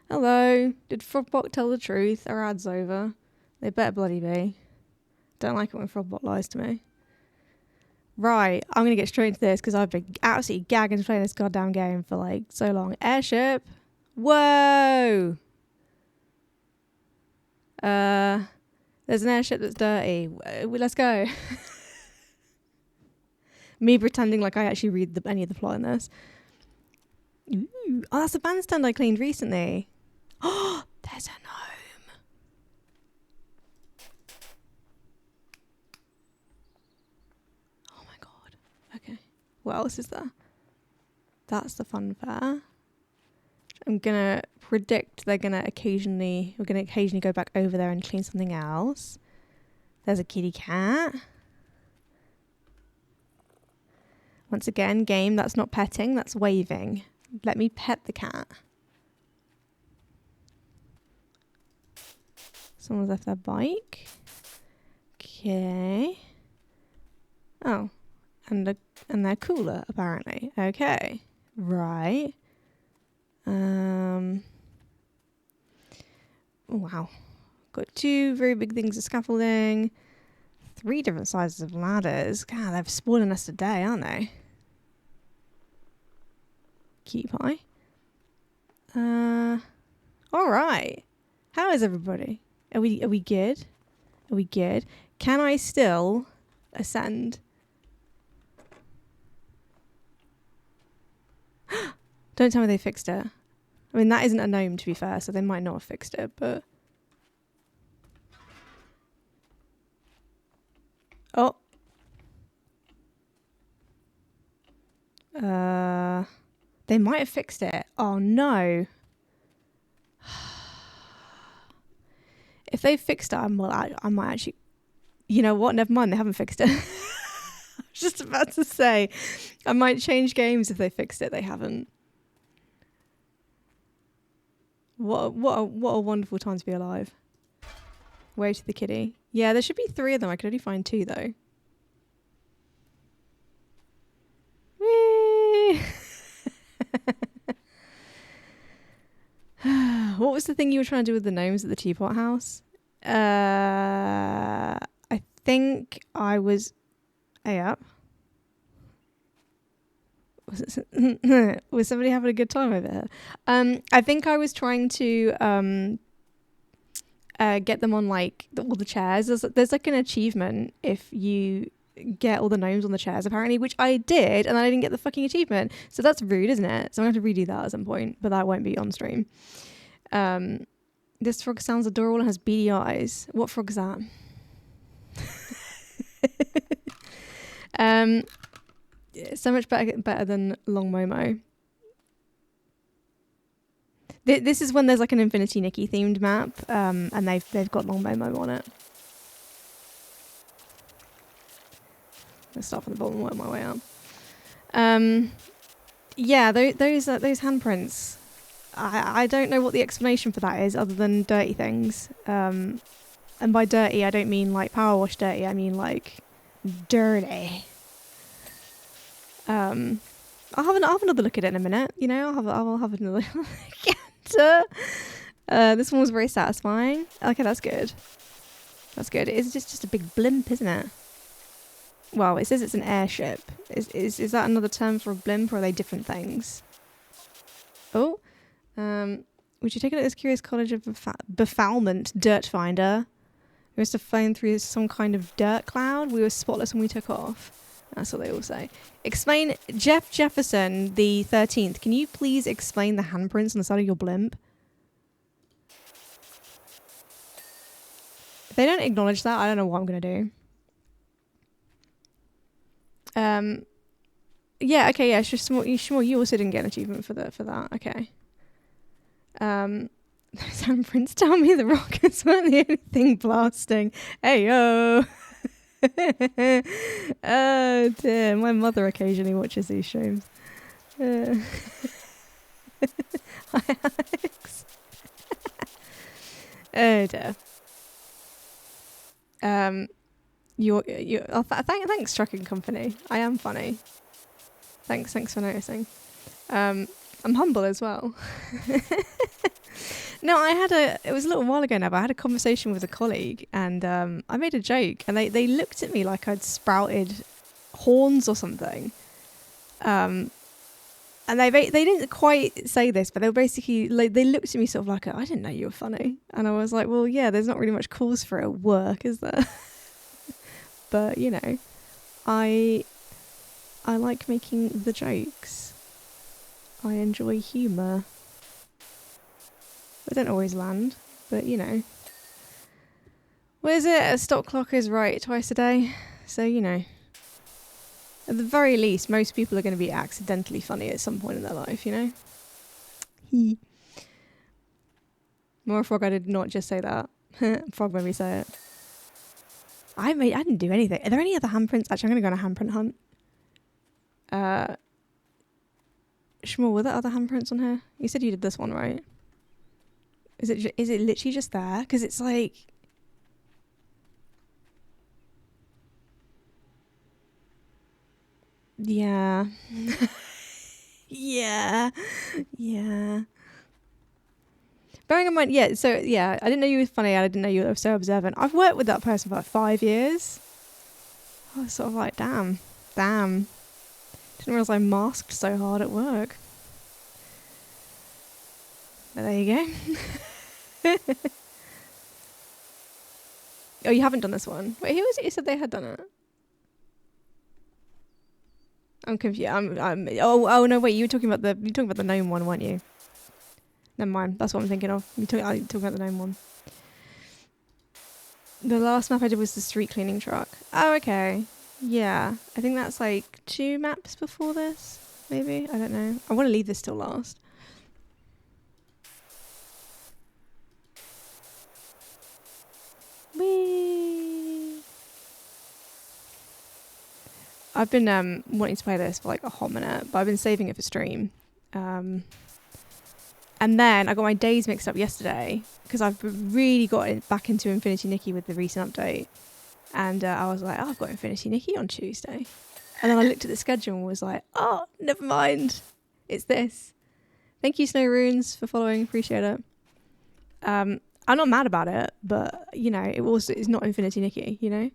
Hello. Did Frogbot tell the truth? Our ad's over. They better bloody be. Don't like it when Frogbot lies to me. Right, I'm going to get straight into this because I've been absolutely gagging to play this goddamn game for like so long. Airship. Whoa! There's an airship that's dirty. Let's go. Me pretending like I actually read any of the plot in this. Ooh. Oh, that's a bandstand I cleaned recently. Oh, there's a gnome. Oh my god. Okay. What else is there? That's the fun fair. I'm gonna predict we're gonna occasionally go back over there and clean something else. There's a kitty cat. Once again, game, that's not petting, that's waving. Let me pet the cat. Someone's left their bike. Okay. Oh. And they're cooler, apparently. Okay. Right. Wow. Got 2 very big things of scaffolding. 3 different sizes of ladders. God, they're spoiling us today, aren't they? Cutie pie. Alright. How is everybody? Are we good? Are we good? Can I still ascend? Don't tell me they fixed it. I mean, that isn't a gnome, to be fair, so they might not have fixed it, but... Oh. They might have fixed it. Oh, no. If they fixed it, I might actually... You know what? Never mind, they haven't fixed it. I was just about to say, I might change games if they fixed it. They haven't. What a wonderful time to be alive. Way to the kitty. Yeah, there should be 3 of them. I could only find 2 though. Whee! What was the thing you were trying to do with the gnomes at the teapot house? I think I was... Hey up. Was somebody having a good time over here? I think I was trying to get them on like all the chairs. There's like an achievement if you get all the gnomes on the chairs apparently, which I did, and then I didn't get the fucking achievement. So that's rude, isn't it? So I'm gonna have to redo that at some point, but that won't be on stream. This frog sounds adorable and has beady eyes. What frog is that? So much better than Long Momo. This is when there's like an Infinity Nikki themed map, and they've got Long Momo on it. Let's start from the bottom and work my way up. Yeah, those handprints. I don't know what the explanation for that is, other than dirty things. And by dirty, I don't mean like power wash dirty. I mean like dirty. I'll have another look at it in a minute. You know, I'll have another look at it. This one was very satisfying. Okay, that's good. That's good. It's just a big blimp, isn't it? Well, it says it's an airship. Is that another term for a blimp, or are they different things? Oh, would you take it at this curious college of befoulment dirt finder? We must have flown through some kind of dirt cloud. We were spotless when we took off. That's what they all say. Explain, Jeff Jefferson, the 13th. Can you please explain the handprints on the side of your blimp? If they don't acknowledge that, I don't know what I'm going to do. Yeah, okay, yeah, Shmore, you also didn't get an achievement for that. Okay. Those handprints tell me the rockets weren't the only thing blasting. Hey, yo! Oh dear, my mother occasionally watches these streams. Hi Alex. Oh dear. Thanks Trucking Company. I am funny. Thanks for noticing. I'm humble as well. No, it was a little while ago now, but I had a conversation with a colleague and I made a joke and they looked at me like I'd sprouted horns or something. And they didn't quite say this, but they were basically, like, they looked at me sort of like, I didn't know you were funny. And I was like, well, yeah, there's not really much cause for it at work, is there? But, you know, I like making the jokes. I enjoy humour. They don't always land, but you know. What is it? A stock clock is right twice a day. So, you know. At the very least, most people are going to be accidentally funny at some point in their life, you know? More Frog, I did not just say that. Frog made me say it. I didn't do anything. Are there any other handprints? Actually, I'm going to go on a handprint hunt. Shmuel, were there other handprints on here? You said you did this one, right? Is it literally just there? Because it's like... Yeah. Yeah. Bearing in mind, yeah, so, yeah, I didn't know you were funny, I didn't know you were so observant. I've worked with that person for like 5 years. I was sort of like, damn. Didn't realise I masked so hard at work. But there you go. Oh, you haven't done this one? Wait, who was it who said they had done it? I'm confused. Oh no, wait, you were talking about the gnome one, weren't you? Never mind, that's what I'm thinking of. You talking about the gnome one. The last map I did was the street cleaning truck. Oh, okay. Yeah, I think that's like 2 maps before this, maybe. I don't know. I want to leave this till last. Whee! I've been wanting to play this for like a hot minute, but I've been saving it for stream. And then I got my days mixed up yesterday because I've really got back into Infinity Nikki with the recent update. And I was like, oh, I've got Infinity Nikki on Tuesday. And then I looked at the schedule and was like, oh, never mind. It's this. Thank you, Snow Runes, for following. Appreciate it. I'm not mad about it, but, you know, it's not Infinity Nikki, you know?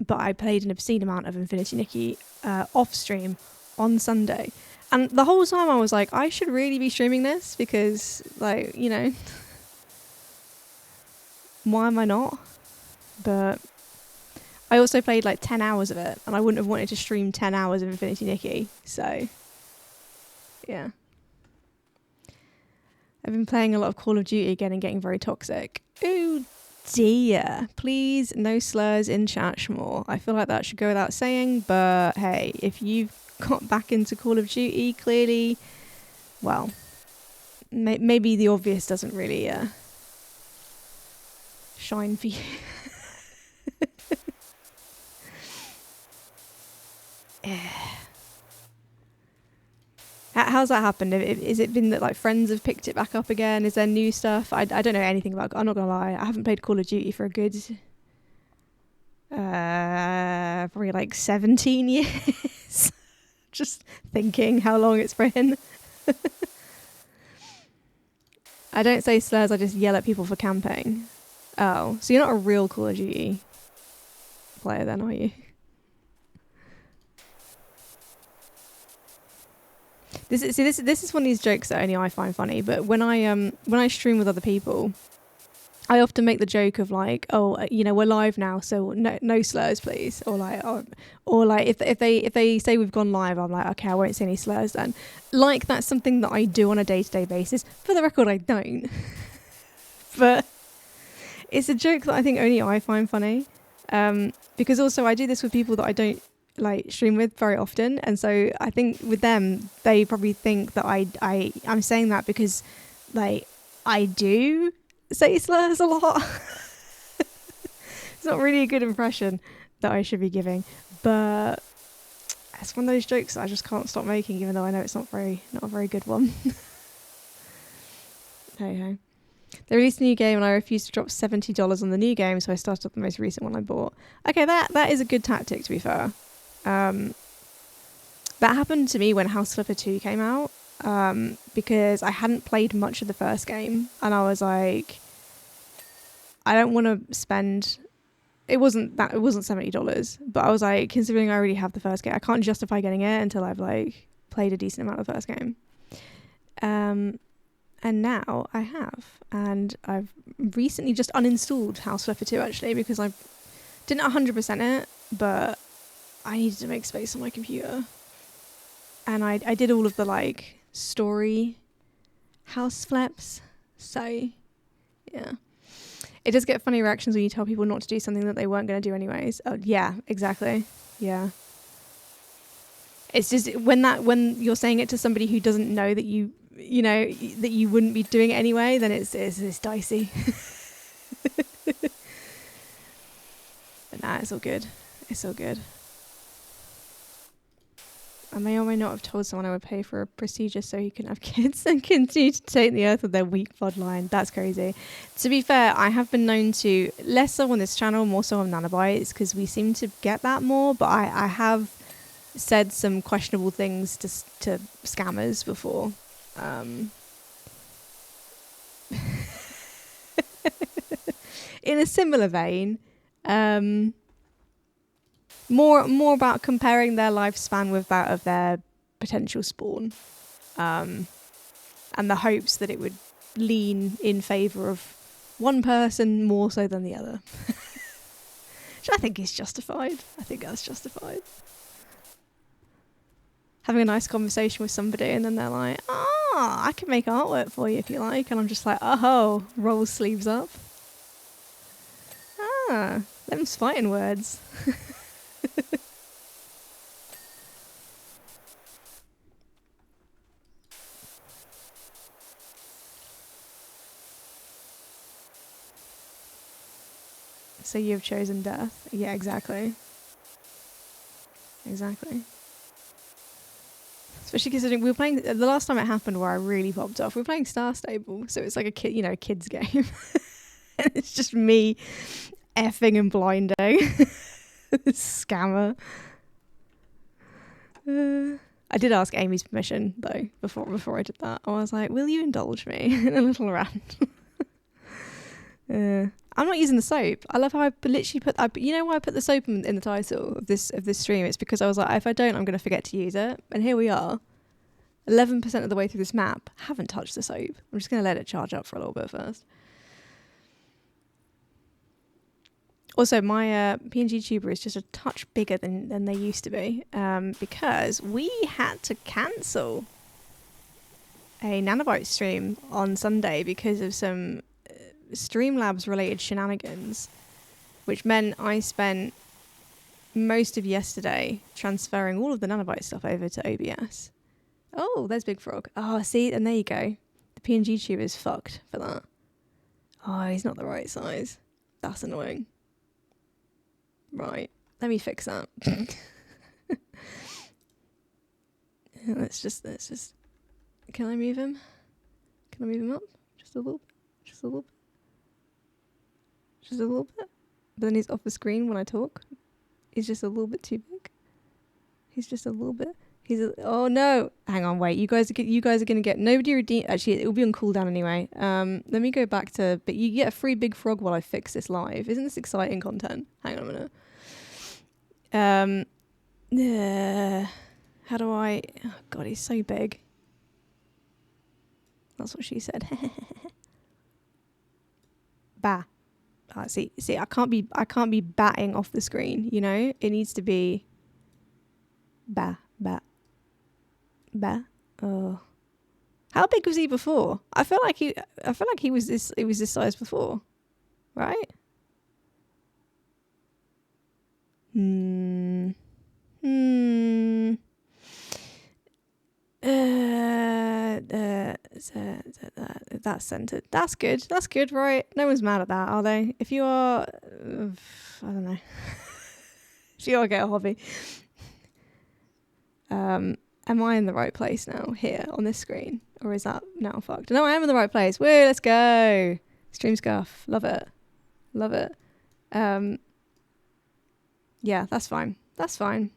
But I played an obscene amount of Infinity Nikki off stream on Sunday. And the whole time I was like, I should really be streaming this because, like, you know, why am I not? But I also played like 10 hours of it and I wouldn't have wanted to stream 10 hours of Infinity Nikki. So, yeah. I've been playing a lot of Call of Duty again and getting very toxic. Ooh, dear. Please, no slurs in chat, Shmore. I feel like that should go without saying, but hey, if you've got back into Call of Duty, clearly, well, maybe the obvious doesn't really shine for you. How's that happened? Is it been that like friends have picked it back up again? Is there new stuff? I don't know anything about. I'm not gonna lie. I haven't played Call of Duty for a good probably like 17 years. Just thinking how long it's been. I don't say slurs. I just yell at people for camping. Oh, so you're not a real Call of Duty player then, are you? This is one of these jokes that only I find funny. But when I stream with other people, I often make the joke of like, oh, you know, we're live now, so no slurs, please. Or like if they say we've gone live, I'm like, okay, I won't say any slurs then. Like that's something that I do on a day-to-day basis. For the record, I don't. But it's a joke that I think only I find funny. Because also I do this with people that I don't like stream with very often, and so I think with them they probably think that I'm saying that because like I do say slurs a lot. It's not really a good impression that I should be giving, but it's one of those jokes that I just can't stop making, even though I know it's not a very good one. Hey. They released a new game and I refused to drop $70 on the new game, so I started up the most recent one I bought. Okay, that is a good tactic, to be fair. That happened to me when House Flipper 2 came out. because I hadn't played much of the first game, and I was like, I don't want to spend. It wasn't $70, but I was like, considering I already have the first game, I can't justify getting it until I've like played a decent amount of the first game. And now I have, and I've recently just uninstalled House Flipper 2 actually, because I didn't 100% it, but I needed to make space on my computer. And I did all of the like story house flips. So yeah, it does get funny reactions when you tell people not to do something that they weren't going to do anyways. Oh yeah, exactly. Yeah. It's just when you're saying it to somebody who doesn't know that you know that you wouldn't be doing it anyway, then it's dicey. But nah, it's all good. It's all good. I may or may not have told someone I would pay for a procedure so he can have kids and continue to take the earth with their weak bloodline. That's crazy. To be fair, I have been known to, less so on this channel, more so on Nanobites, because we seem to get that more, but I have said some questionable things to scammers before. In a similar vein, more about comparing their lifespan with that of their potential spawn, and the hopes that it would lean in favour of one person more so than the other. Which I think is justified. I think that's justified. Having a nice conversation with somebody and then they're like, I can make artwork for you if you like. And I'm just like, oh, roll sleeves up. Them's fighting words. So you've chosen death. Yeah, exactly. Exactly. Especially considering we were playing, the last time it happened where I really popped off, we were playing Star Stable. So it's like a kid's game. And it's just me effing and blinding. Scammer. I did ask Amy's permission though before I did that. I was like, "Will you indulge me in a little rant?" I'm not using the soap. I love how I literally you know why I put the soap in the title of this stream? It's because I was like, if I don't, I'm going to forget to use it. And here we are, 11% of the way through this map. Haven't touched the soap. I'm just going to let it charge up for a little bit first. Also, my PNG tuber is just a touch bigger than they used to be, because we had to cancel a Nanobite stream on Sunday because of some Streamlabs related shenanigans, which meant I spent most of yesterday transferring all of the Nanobite stuff over to OBS. Oh, there's Big Frog. Oh, see, and there you go. The PNG tuber is fucked for that. Oh, he's not the right size. That's annoying. Right, let me fix that. Let's just. Can I move him? Can I move him up? Just a little bit. Just a little bit. Just a little bit. But then he's off the screen when I talk. He's just a little bit too big. He's just a little bit. Oh no! Hang on, wait. You guys are gonna get nobody redeem. Actually, it will be on cooldown anyway. Let me go back to. But you get a free Big Frog while I fix this live. Isn't this exciting content? Hang on a minute. How do I? Oh God, he's so big. That's what she said. Bah. See, I can't be batting off the screen. You know, it needs to be. Bah. Oh, how big was he before? I feel like he was this. It was this size before, right? That's centered. That's good. That's good, right? No one's mad at that, are they? If you are, I don't know. If you are, get a hobby. Am I in the right place now, here, on this screen? Or is that now fucked? No, I am in the right place. Woo, let's go. Stream scuff. Love it. Love it. Yeah, that's fine. That's fine.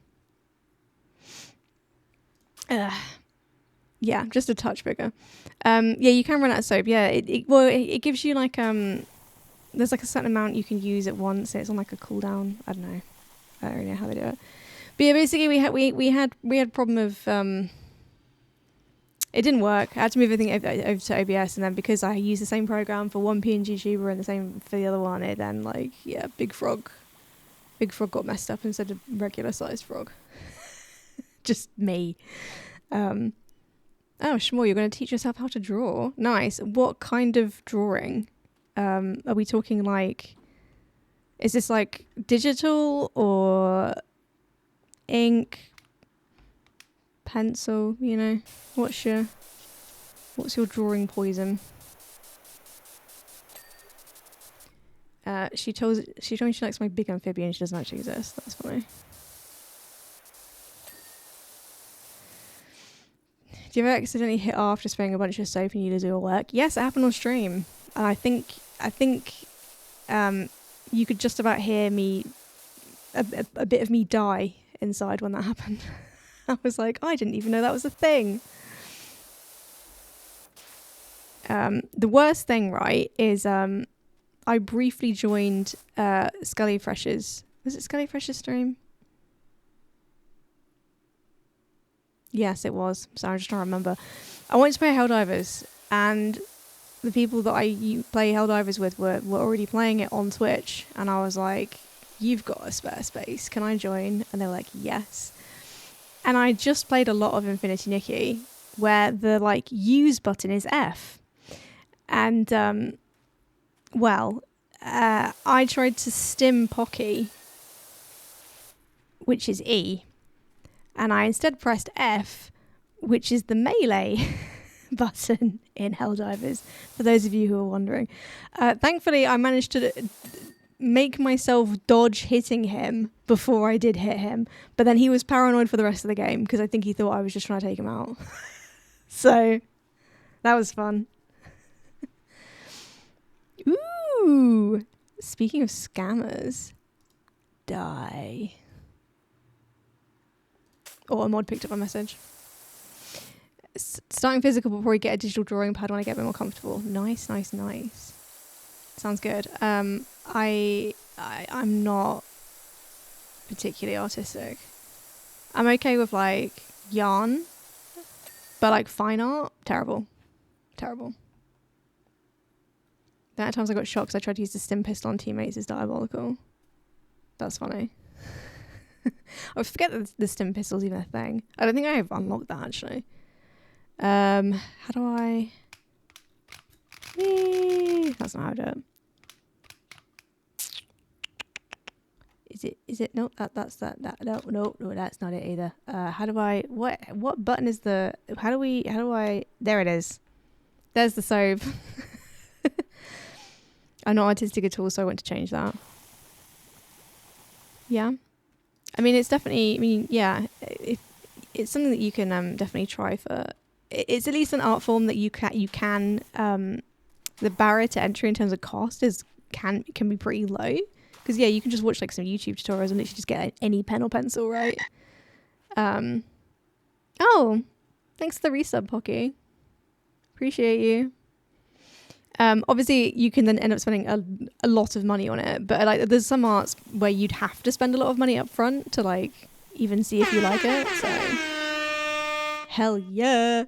Yeah, just a touch bigger. Yeah, you can run out of soap. Yeah, it gives you like there's like a certain amount you can use at once. It's on like a cooldown. I don't know. I don't really know how they do it. But yeah, basically we had problem of it didn't work. I had to move everything over to OBS, and then because I used the same program for one PNG tuber and the same for the other one, it then like Big Frog got messed up instead of regular sized frog. Just me. Oh, Shmuel, you're going to teach yourself how to draw. Nice. What kind of drawing? Are we talking like? Is this like digital or ink? Pencil, you know, what's your drawing poison? She told me she likes my big amphibian. She doesn't actually exist. That's funny. Do you ever accidentally hit R after spraying a bunch of soap and you do all work? Yes, it happened on stream, and I think you could just about hear me a bit of me die inside when that happened. I was like, I didn't even know that was a thing. The worst thing, right, is I briefly joined Scully Fresh's. Was it Scully Fresh's stream? Yes, it was. So I'm just trying to remember. I wanted to play Helldivers, and the people that I play Helldivers with were already playing it on Twitch, and I was like, you've got a spare space. Can I join? And they were like, yes. And I just played a lot of Infinity Nikki, where the like use button is F. And I tried to stim Pocky, which is E, and I instead pressed F, which is the melee button in Helldivers, for those of you who are wondering. Thankfully, I managed to make myself dodge hitting him before I did hit him, but then he was paranoid for the rest of the game because I think he thought I was just trying to take him out. So that was fun. Ooh, speaking of scammers, die. Oh, a mod picked up my message. Starting physical before we get a digital drawing pad when I get a bit more comfortable. Nice. Sounds good. I'm not particularly artistic. I'm okay with like yarn, but like fine art, terrible. The amount of times I got shot because I tried to use the stim pistol on teammates is diabolical. That's funny. I forget that the stim pistol's even a thing. I don't think I have unlocked that actually. How do I? That's not how I do it. Is it? No, that's that. No, that's not it either. How do I? What button is the? How do I? There it is. There's the soap. I'm not artistic at all, so I want to change that. Yeah. I mean, it's definitely. It's something that you can definitely try for. It's at least an art form that you can. The barrier to entry in terms of cost can be pretty low. Because you can just watch like some YouTube tutorials and literally just get any pen or pencil, right? Oh, thanks for the resub, Pocky. Appreciate you. Obviously, you can then end up spending a lot of money on it, but like there's some arts where you'd have to spend a lot of money up front to like even see if you like it. So, hell yeah.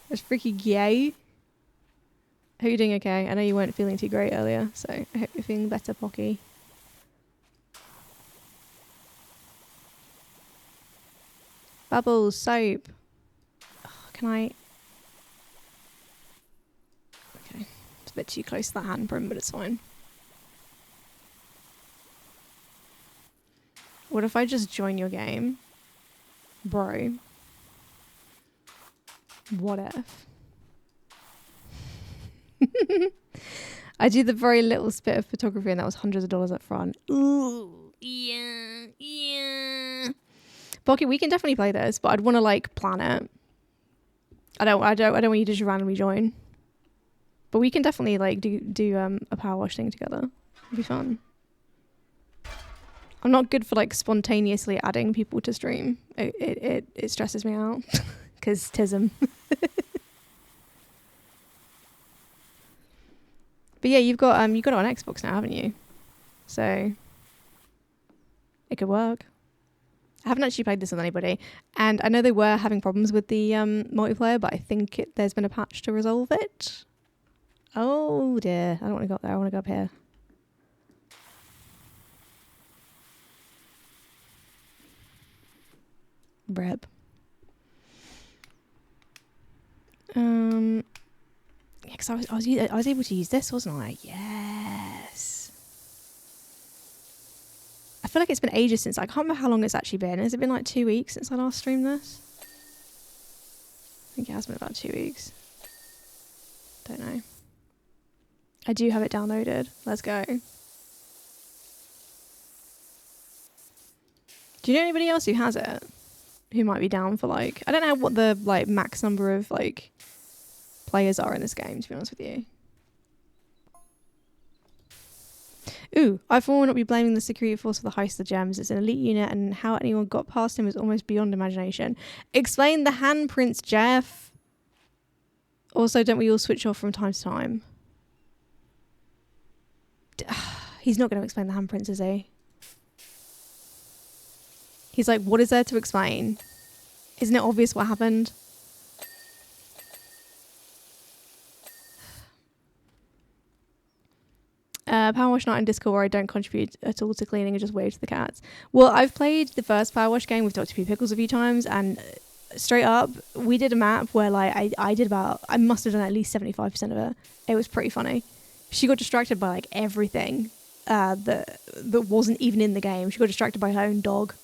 That's freaking gay. I hope you're doing okay. I know you weren't feeling too great earlier, so I hope you're feeling better, Pocky. Bubbles, soap. Oh, can I? Okay, it's a bit too close to that handprint, but it's fine. What if I just join your game? Bro. What if? I do the very little bit of photography and that was hundreds of dollars up front. Ooh, yeah. Pocky, we can definitely play this, but I'd want to like plan it. I don't want you to just randomly join. But we can definitely like do a power wash thing together. It'd be fun. I'm not good for like spontaneously adding people to stream. It stresses me out because tism. But yeah, you've got it on Xbox now, haven't you? So it could work. I haven't actually played this with anybody, and I know they were having problems with the multiplayer, but I think there's been a patch to resolve it. Oh dear, I don't want to go up there. I want to go up here. Rep. Yeah, because I was able to use this, wasn't I? Yes. I feel like it's been ages since. I can't remember how long it's actually been. Has it been like 2 weeks since I last streamed this? I think it has been about 2 weeks. Don't know. I do have it downloaded. Let's go. Do you know anybody else who has it? Who might be down for like... I don't know what the like max number of like players are in this game, to be honest with you. Ooh, I for one will not be blaming the security force for the heist of the gems. It's an elite unit, and how anyone got past him is almost beyond imagination. Explain the handprints, Jeff. Also, don't we all switch off from time to time? He's not going to explain the handprints, is he? He's like, what is there to explain? Isn't it obvious what happened? Powerwash not in Discord where I don't contribute at all to cleaning and just wave to the cats. Well, I've played the first Powerwash game with Dr. P. Pickles a few times, and straight up, we did a map where like I must have done at least 75% of it. It was pretty funny. She got distracted by like everything that wasn't even in the game. She got distracted by her own dog.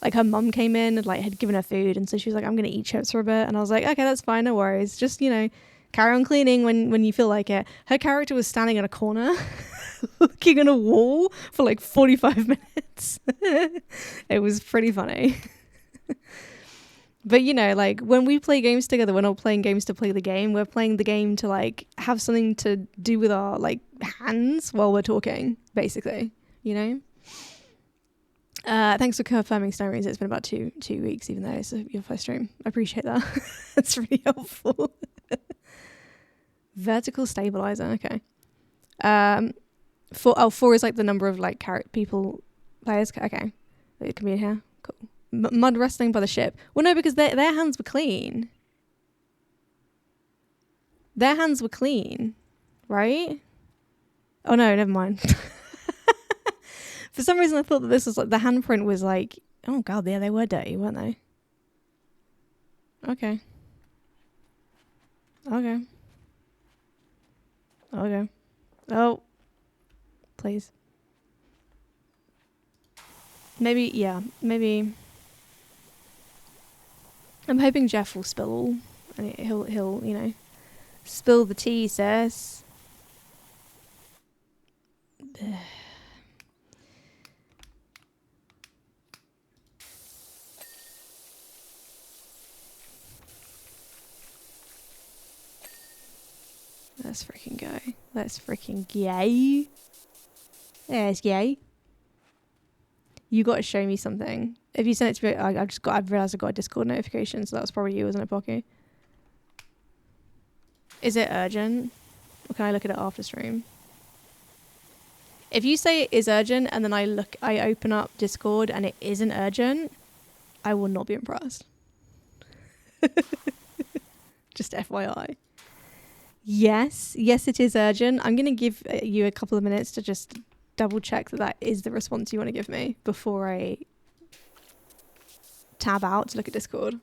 Like her mum came in and like had given her food, and so she was like, I'm gonna eat chips for a bit, and I was like, okay, that's fine, no worries, just, you know, carry on cleaning when you feel like it. Her character was standing in a corner looking at a wall for like 45 minutes. It was pretty funny. But you know, like when we play games together, we're not playing games to play the game, we're playing the game to like have something to do with our like hands while we're talking, basically, you know. Thanks for confirming Snow Rings. It's been about two weeks, even though it's your first stream. I appreciate that. That's really helpful. Vertical stabilizer. Okay. 4 is like the number of like players. Okay, it can be in here. Cool. Mud wrestling by the ship. Well, no, because their hands were clean. Their hands were clean, right? Oh no, never mind. For some reason, I thought that this was like the handprint was like, oh god, yeah, they were dirty, weren't they? Okay. Okay. Okay. Oh. Please. Maybe, yeah, maybe. I'm hoping Jeff will spill all. And he'll, you know, spill the tea, sis. Let's freaking go. Let's freaking yay. There's yay. You got to show me something. If you sent it to me, I've realised I got a Discord notification, so that was probably you, wasn't it, Pocky? Is it urgent? Or can I look at it after stream? If you say it is urgent and then I open up Discord and it isn't urgent, I will not be impressed. Just FYI. Yes, it is urgent. I'm going to give you a couple of minutes to just double check that is the response you want to give me before I tab out to look at Discord.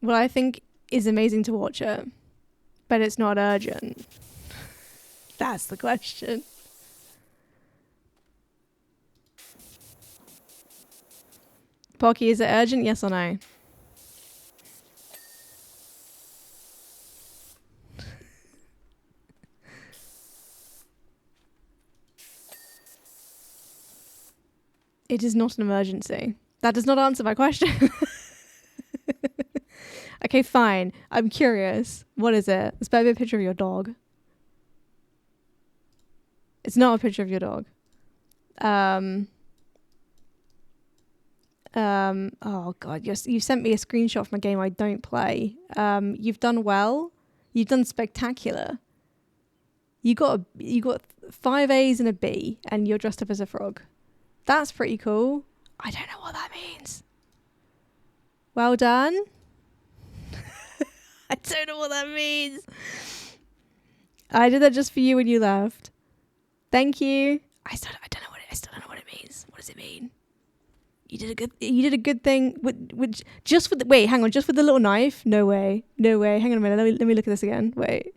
Well, I think is amazing to watch it, but it's not urgent. That's the question. Pocky, is it urgent? Yes or no? It is not an emergency. That does not answer my question. Okay, fine. I'm curious. What is it? It's better be a picture of your dog. It's not a picture of your dog. Oh god, you sent me a screenshot from a game I don't play. You've done well. You've done spectacular. You got 5 A's and a B, and you're dressed up as a frog. That's pretty cool. I don't know what that means. Well done. I don't know what that means. I did that just for you when you left. Thank you. I still don't know what it means. What does it mean? You did a good thing with just with just with the little knife. No way. Hang on a minute. Let me look at this again. Wait.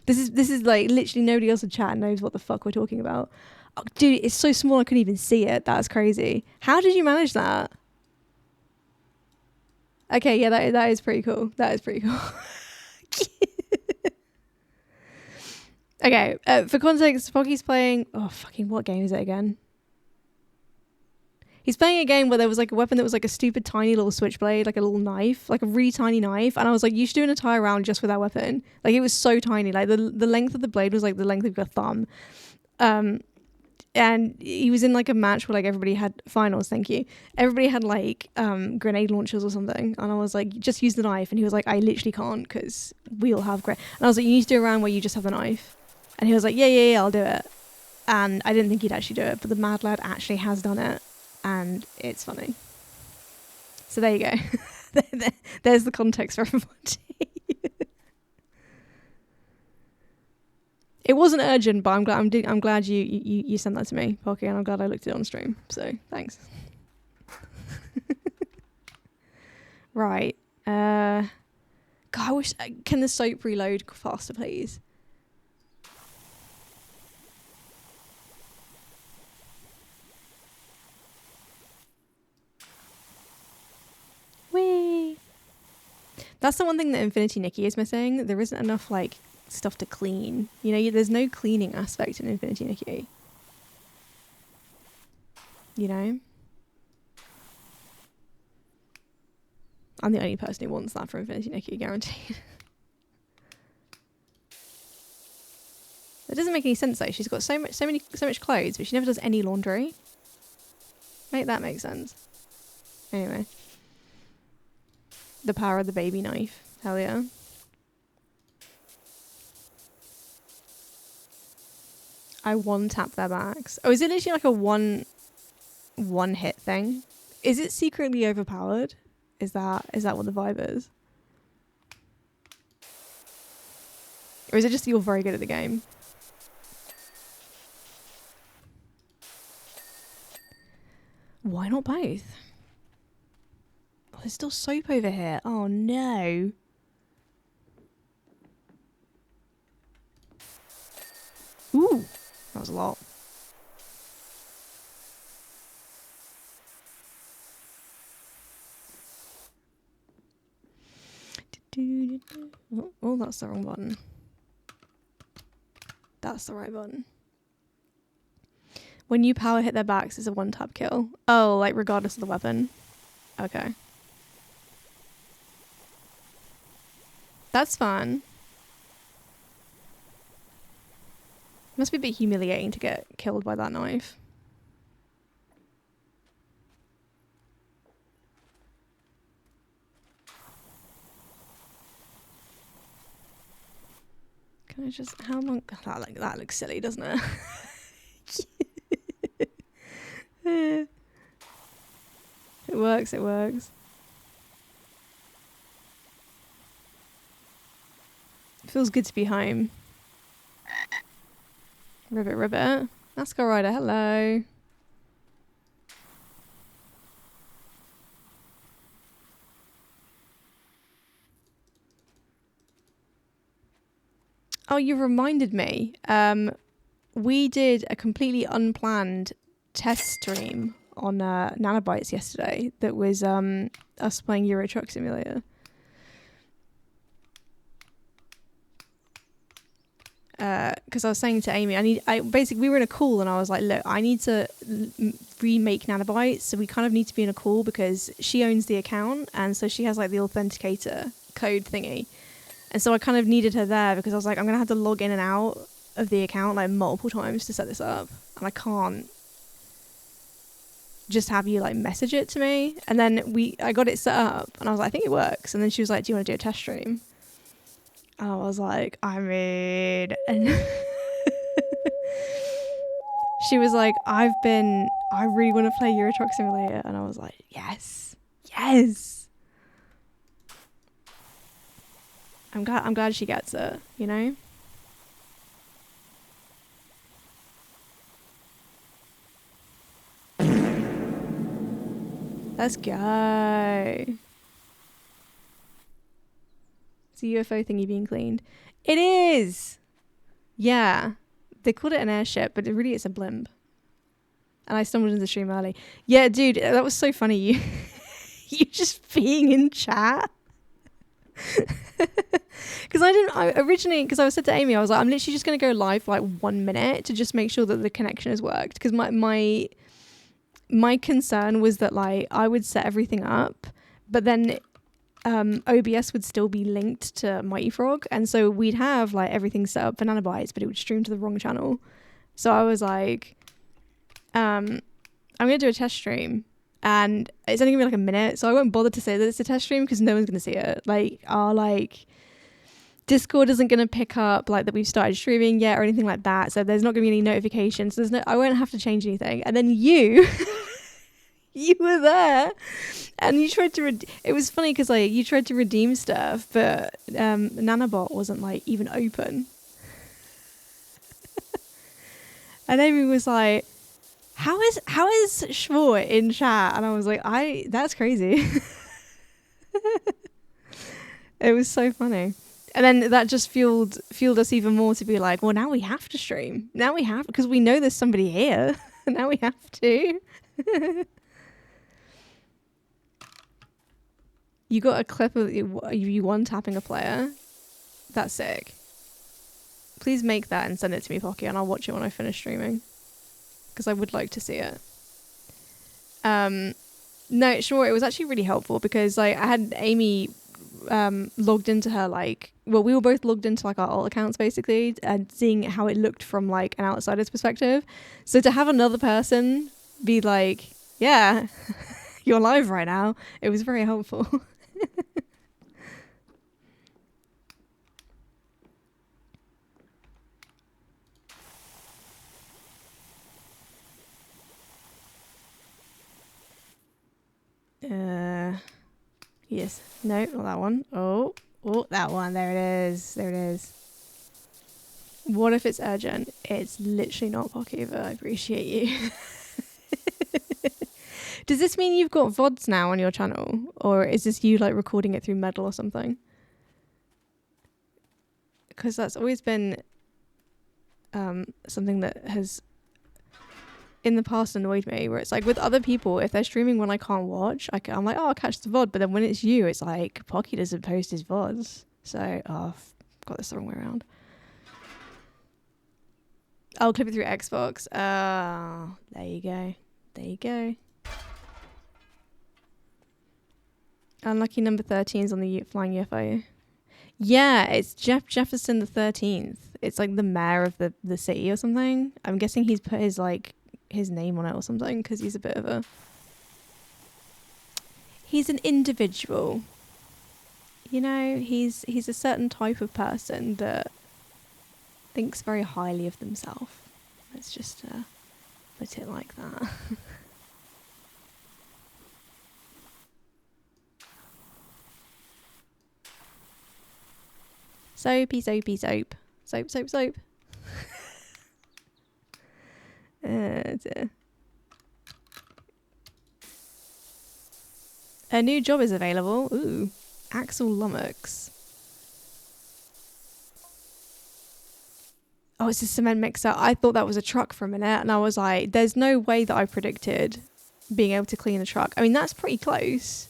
This is like literally nobody else in chat knows what the fuck we're talking about. Oh, dude, it's so small I couldn't even see it. That's crazy. How did you manage that? Okay, yeah, that is pretty cool. That is pretty cool. Okay, for context, Foggy's playing... Oh, fucking what game is it again? He's playing a game where there was like a weapon that was like a stupid tiny little switchblade, like a little knife, like a really tiny knife. And I was like, you should do an entire round just with that weapon. Like, it was so tiny. Like, the length of the blade was like the length of your thumb. And he was in like a match where like everybody had finals, thank you. Everybody had like grenade launchers or something. And I was like, just use the knife. And he was like, I literally can't because we all have And I was like, you need to do a round where you just have the knife. And he was like, yeah, I'll do it. And I didn't think he'd actually do it, but the mad lad actually has done it. And it's funny. So there you go. There's the context for everybody. It wasn't urgent, but I'm glad you sent that to me, Pocky, and I'm glad I looked at it on stream. So thanks. Right. God, I wish. Can the soap reload faster, please? Whee! That's the one thing that Infinity Nikki is missing. There isn't enough like stuff to clean. You know, there's no cleaning aspect in Infinity Nikki. You know? I'm the only person who wants that for Infinity Nikki, guaranteed. That doesn't make any sense though. She's got so much clothes, but she never does any laundry. Make that make sense. Anyway. The power of the baby knife. Hell yeah. I one tap their backs. Oh, is it literally like a one hit thing? Is it secretly overpowered? Is that what the vibe is? Or is it just you're very good at the game? Why not both? Oh, there's still soap over here. Oh no. Ooh, that was a lot. Oh, that's the wrong button. That's the right button. When you power hit their backs, it's a one-tap kill. Oh, like regardless of the weapon. Okay. That's fun. Must be a bit humiliating to get killed by that knife. Can I just... How long... That looks silly, doesn't it? It works, it works. It feels good to be home. Ribbit. NASCAR rider, hello. Oh, you reminded me. We did a completely unplanned test stream on Nanobytes yesterday that was us playing Euro Truck Simulator. because I was saying to Amy, basically we were in a call and I was like, look, I need to remake Nanobites, so we kind of need to be in a call because she owns the account and so she has like the authenticator code thingy, and so I kind of needed her there because I was like, I'm gonna have to log in and out of the account like multiple times to set this up, and I can't just have you like message it to me. And then I got it set up and I was like, I think it works, and then she was like, do you want to do a test stream? And I was like, I mean, and she was like, I really want to play Euro Truck Simulator. And I was like, yes. I'm glad she gets it, you know? Let's go. It's a UFO thingy being cleaned. It is. Yeah. They called it an airship, but really it's a blimp. And I stumbled into the stream early. Yeah, dude, that was so funny. You just being in chat. Because because I was said to Amy, I was like, I'm literally just going to go live for like 1 minute to just make sure that the connection has worked. Because my concern was that like I would set everything up, but then OBS would still be linked to Mighty Frog, and so we'd have like everything set up for Nanobites, but it would stream to the wrong channel. So I was like, I'm gonna do a test stream, and it's only gonna be like a minute, so I won't bother to say that it's a test stream because no one's gonna see it. Like our Discord isn't gonna pick up like that we've started streaming yet or anything like that, so there's not gonna be any notifications. I won't have to change anything. And then you were there and you tried to it was funny because like you tried to redeem stuff, but Nanobot wasn't like even open. And Amy was like, how is Schwar in chat? And I was like, that's crazy. It was so funny. And then that just fueled us even more to be like, well, now we have to stream. Now we have, because we know there's somebody here. Now we have to. You got a clip of you one-tapping a player? That's sick. Please make that and send it to me, Pocky, and I'll watch it when I finish streaming. Because I would like to see it. No, sure, it was actually really helpful because like I had Amy logged into her we were both logged into like our alt accounts basically and seeing how it looked from like an outsider's perspective. So to have another person be like, yeah, you're live right now, it was very helpful. Yes. No, not that one. Oh, that one. There it is. What if it's urgent? It's literally not, Pocky, but I appreciate you. Does this mean you've got VODs now on your channel? Or is this you like recording it through Medal or something? Because that's always been something that has in the past annoyed me, where it's like with other people, if they're streaming when I can't watch, I'm like, oh, I'll catch the VOD. But then when it's you, it's like, Pocky doesn't post his VODs. So, I've got this the wrong way around. I'll clip it through Xbox. There you go. Unlucky number 13 is on the flying UFO. Yeah, it's Jefferson the 13th. It's like the mayor of the city or something. I'm guessing he's put his name on it or something because he's a bit of he's an individual. You know, he's a certain type of person that thinks very highly of themselves. Let's just put it like that. Soapy. Soap. A new job is available. Ooh. Axel Lummox. Oh, it's a cement mixer. I thought that was a truck for a minute, and I was like, there's no way that I predicted being able to clean a truck. I mean, that's pretty close.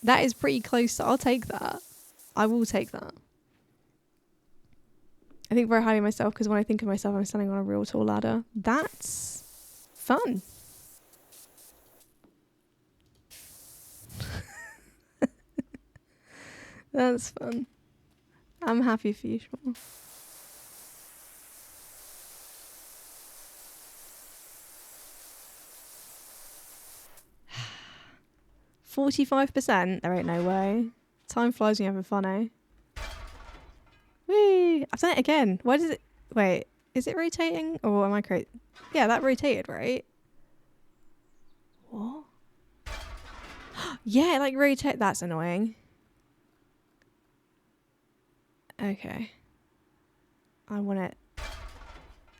That is pretty close, so I'll take that. I will take that. I think very highly of myself because when I think of myself, I'm standing on a real tall ladder. That's fun. That's fun. I'm happy for you, Shaw. %45%? There ain't no way. Time flies when you're having fun, eh? Whee! I've done it again. Why does it... Wait, is it rotating? Or am I correct? Yeah, that rotated, right? What? Yeah, like rotate. That's annoying. Okay. I want it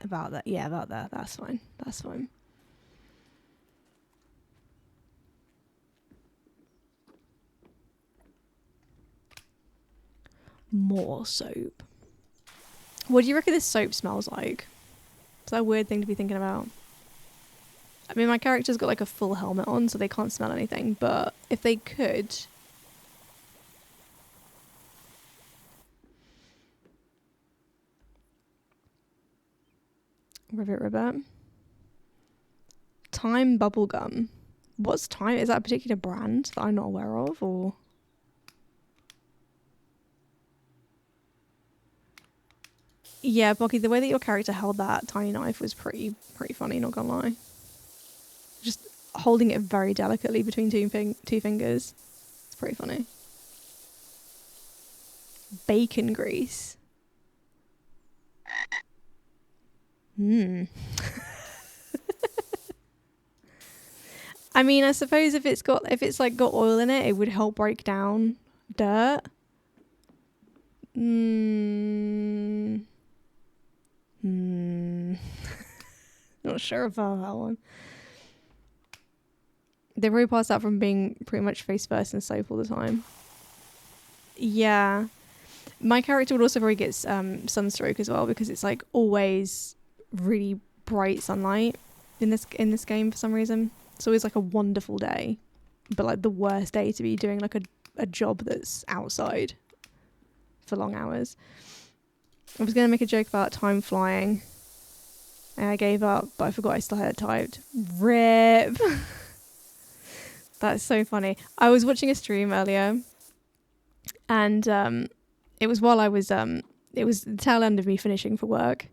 about that. Yeah, about that. That's fine. That's fine. More soap. What do you reckon this soap smells like? Is that a weird thing to be thinking about? I mean, my character's got like a full helmet on, so they can't smell anything, but if they could... Ribbit Ribbit. Time bubblegum. What's Time? Is that a particular brand that I'm not aware of, or...? Yeah, Bucky, the way that your character held that tiny knife was pretty funny, not gonna lie. Just holding it very delicately between two fingers. It's pretty funny. Bacon grease. I mean, I suppose if it's like got oil in it, it would help break down dirt. Not sure about that one. They probably passed out from being pretty much face first in soap all the time. Yeah. My character would also probably get sunstroke as well because it's like always really bright sunlight in this game for some reason. It's always like a wonderful day, but like the worst day to be doing like a job that's outside for long hours. I was going to make a joke about time flying and I gave up, but I forgot I still had it typed. RIP. That's so funny. I was watching a stream earlier and it was while I was it was the tail end of me finishing for work,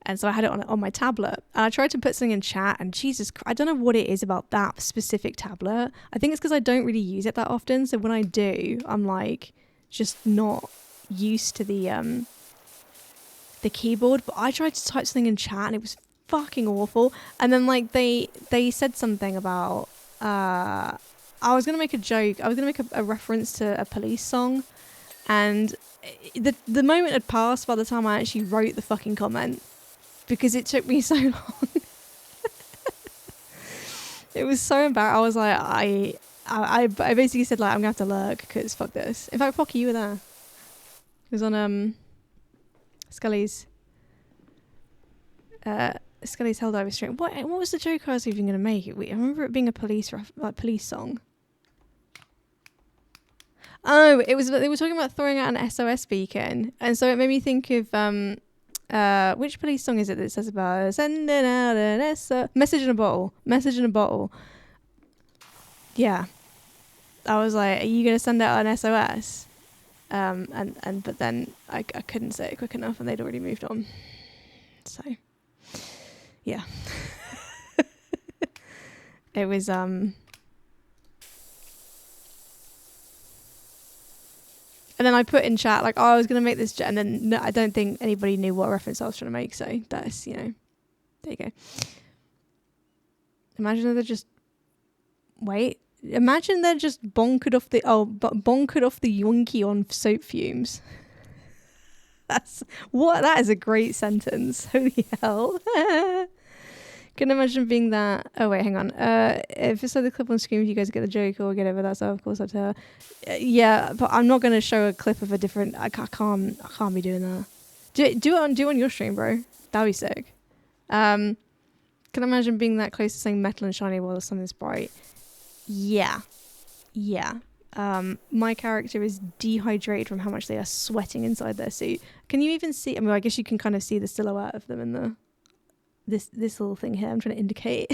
and so I had it on my tablet and I tried to put something in chat and Jesus Christ, I don't know what it is about that specific tablet. I think it's because I don't really use it that often, so when I do I'm like just not used to the keyboard. But I tried to type something in chat and it was fucking awful, and then like they said something about I was gonna make a joke, I was gonna make a reference to a Police song, and the moment had passed by the time I actually wrote the fucking comment because it took me so long. It was so embarrassing. I was like, I basically said like I'm gonna have to lurk because fuck this. In fact, Pocky, you were there. It was on Scully's Helldiver stream. What was the joke I was even gonna make? I remember it being a police song. Oh, they were talking about throwing out an SOS beacon, and so it made me think of which police song is it that says about sending out an message in a bottle. Yeah, I was like, are you gonna send out an SOS? But then I couldn't say it quick enough, and they'd already moved on. So yeah, it was And then I put in chat, like, oh, I was going to make this, and then no, I don't think anybody knew what reference I was trying to make, so that's, you know, there you go. Imagine they're just bonkered off the yonky on soap fumes. That is a great sentence. Holy hell. Can imagine being that. Oh wait, hang on. If it's like the clip on screen, if you guys get the joke or get over that, so of course I'd tell. Yeah, but I'm not gonna show a clip of a different. I can't be doing that. Do it on your stream, bro. That'd be sick. Can imagine being that close to saying metal and shiny while the sun is bright. Yeah. My character is dehydrated from how much they are sweating inside their suit. Can you even see? I mean, I guess you can kind of see the silhouette of them in the this little thing here. I'm trying to indicate.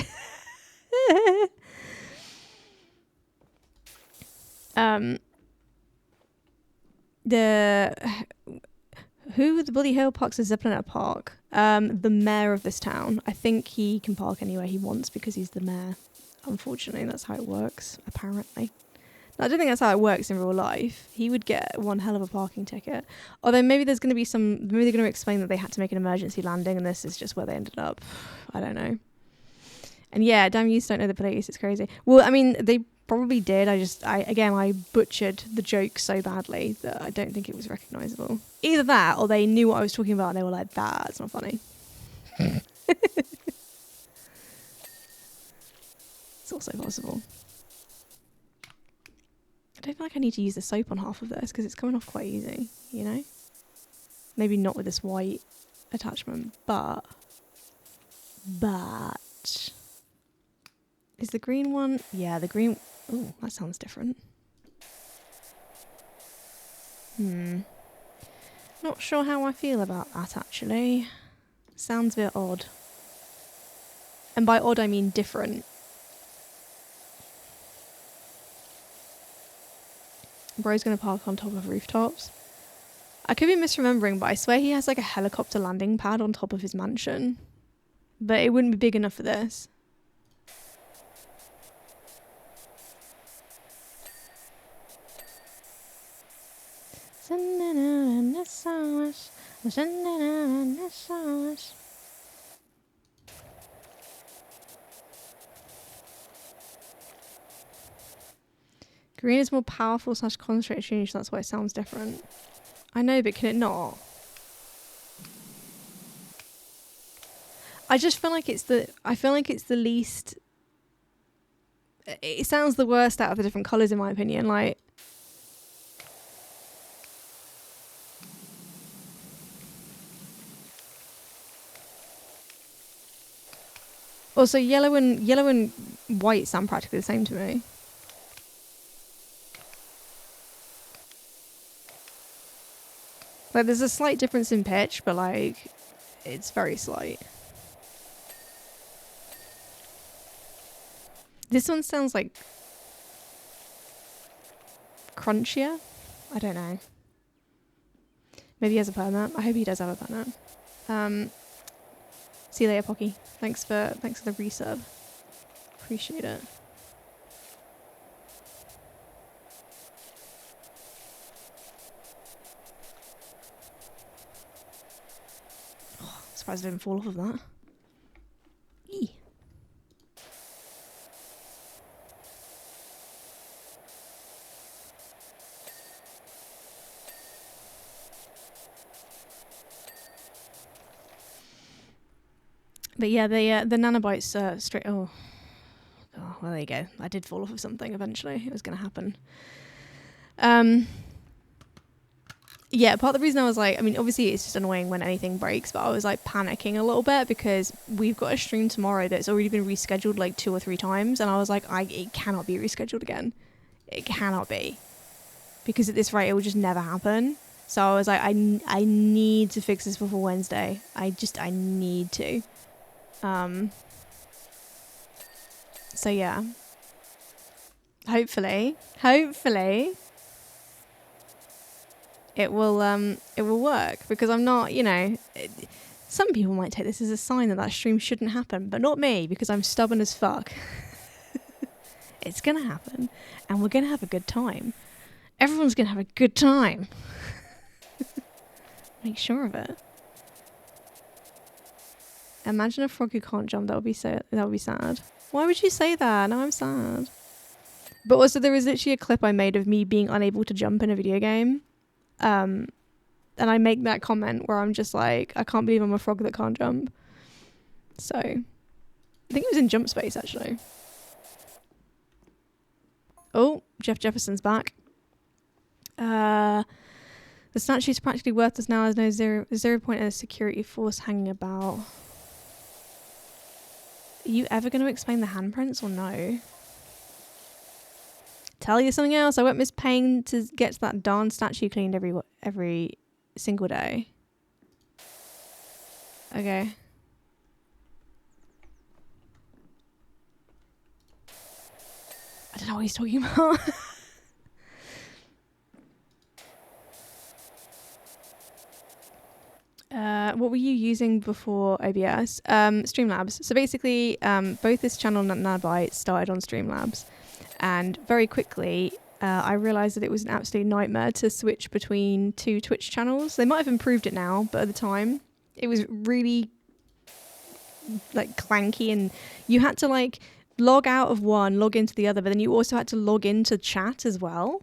Who the bloody hell parks a Zeppelin at a park? The mayor of this town. I think he can park anywhere he wants because he's the mayor. Unfortunately, that's how it works, apparently. I don't think that's how it works in real life. He would get one hell of a parking ticket. Although maybe there's going to be maybe they're going to explain that they had to make an emergency landing and this is just where they ended up. I don't know. And yeah, damn you don't know the police. It's crazy. Well, I mean, they probably did. I butchered the joke so badly that I don't think it was recognisable. Either that or they knew what I was talking about and they were like, that's not funny. It's also possible. I don't feel like I need to use the soap on half of this because it's coming off quite easy, you know? Maybe not with this white attachment, but... Is the green one? Yeah, the green... Oh, that sounds different. Not sure how I feel about that, actually. Sounds a bit odd. And by odd, I mean different. Bro's gonna park on top of rooftops. I could be misremembering, but I swear he has like a helicopter landing pad on top of his mansion. But it wouldn't be big enough for this. Green is more powerful / concentrated change, so that's why it sounds different. I know, but can it not? I just feel like it's the least... It sounds the worst out of the different colours in my opinion, like... Also, yellow and white sound practically the same to me. Like, there's a slight difference in pitch, but, like, it's very slight. This one sounds, like, crunchier? I don't know. Maybe he has a permit. I hope he does have a permit. See you later, Pocky. Thanks for the resub. Appreciate it. Surprised I didn't fall off of that. Eee. But yeah, the nanobites straight. Oh, well, there you go. I did fall off of something eventually. It was going to happen. Yeah, part of the reason I was like, I mean, obviously it's just annoying when anything breaks, but I was like panicking a little bit because we've got a stream tomorrow that's already been rescheduled like 2 or 3 times, and I was like, it cannot be rescheduled again. It cannot be. Because at this rate, it will just never happen. So I was like, I need to fix this before Wednesday. I need to. So yeah. Hopefully. It will work, because I'm not, you know, some people might take this as a sign that stream shouldn't happen, but not me, because I'm stubborn as fuck. It's gonna happen, and we're gonna have a good time. Everyone's gonna have a good time. Make sure of it. Imagine a frog who can't jump. That would be sad. Why would you say that? No, I'm sad. But also, there was literally a clip I made of me being unable to jump in a video game. And I make that comment where I'm just like, I can't believe I'm a frog that can't jump. So, I think it was in Jump Space, actually. Oh, Jeff Jefferson's back. The statue's practically worthless now. There's no zero point in a security force hanging about. Are you ever going to explain the handprints or no? tell you something else? I won't miss paying to get that darn statue cleaned every single day. Okay. I don't know what he's talking about. What were you using before OBS? Streamlabs. So basically, both this channel and Nanobyte started on Streamlabs. And very quickly, I realised that it was an absolute nightmare to switch between 2 Twitch channels. They might have improved it now, but at the time, it was really like clanky, and you had to like log out of one, log into the other, but then you also had to log into chat as well.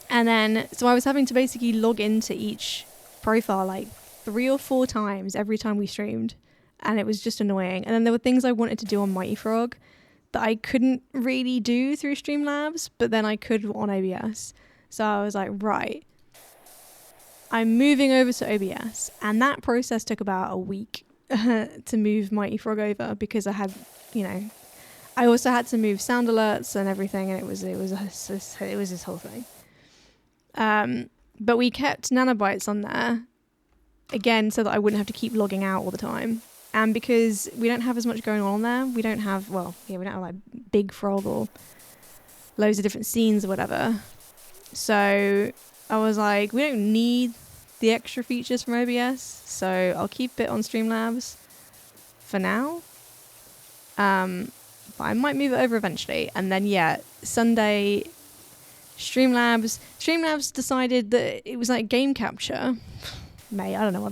And then, so I was having to basically log into each profile like 3 or 4 times every time we streamed, and it was just annoying. And then there were things I wanted to do on Mighty Frog that I couldn't really do through Streamlabs, but then I could on OBS. So I was like, right, I'm moving over to OBS, and that process took about a week to move Mighty Frog over, because I had, you know, I also had to move sound alerts and everything, and it was this whole thing. But we kept Nanobytes on there again so that I wouldn't have to keep logging out all the time. And because we don't have as much going on there, we don't have, well, yeah, we don't have like Big Frog or loads of different scenes or whatever. So I was like, we don't need the extra features from OBS, so I'll keep it on Streamlabs for now. But I might move it over eventually. And then, yeah, Sunday, Streamlabs decided that it was like game capture. Mate, I don't know what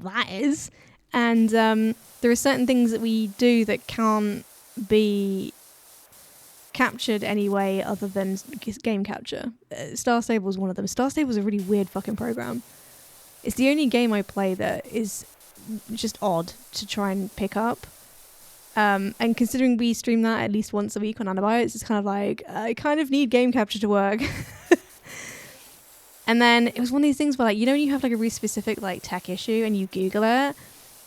that is. And there are certain things that we do that can't be captured anyway other than game capture. Star Stable is one of them. Star Stable is a really weird fucking program. It's the only game I play that is just odd to try and pick up. And considering we stream that at least once a week on Nanobytes, it's kind of like, I kind of need game capture to work. And then it was one of these things where, like, you know, you have like a really specific like tech issue and you Google it,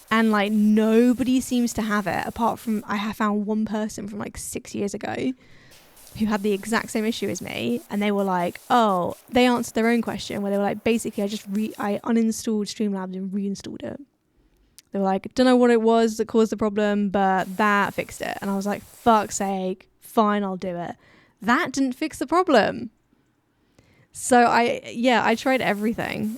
and like nobody seems to have it apart from, I have found one person from like 6 years ago who had the exact same issue as me, and they were like, oh, they answered their own question where they were like, basically I uninstalled Streamlabs and reinstalled it. They were like, don't know what it was that caused the problem, but that fixed it. And I was like, fuck's sake, fine, I'll do it. That didn't fix the problem. So I tried everything,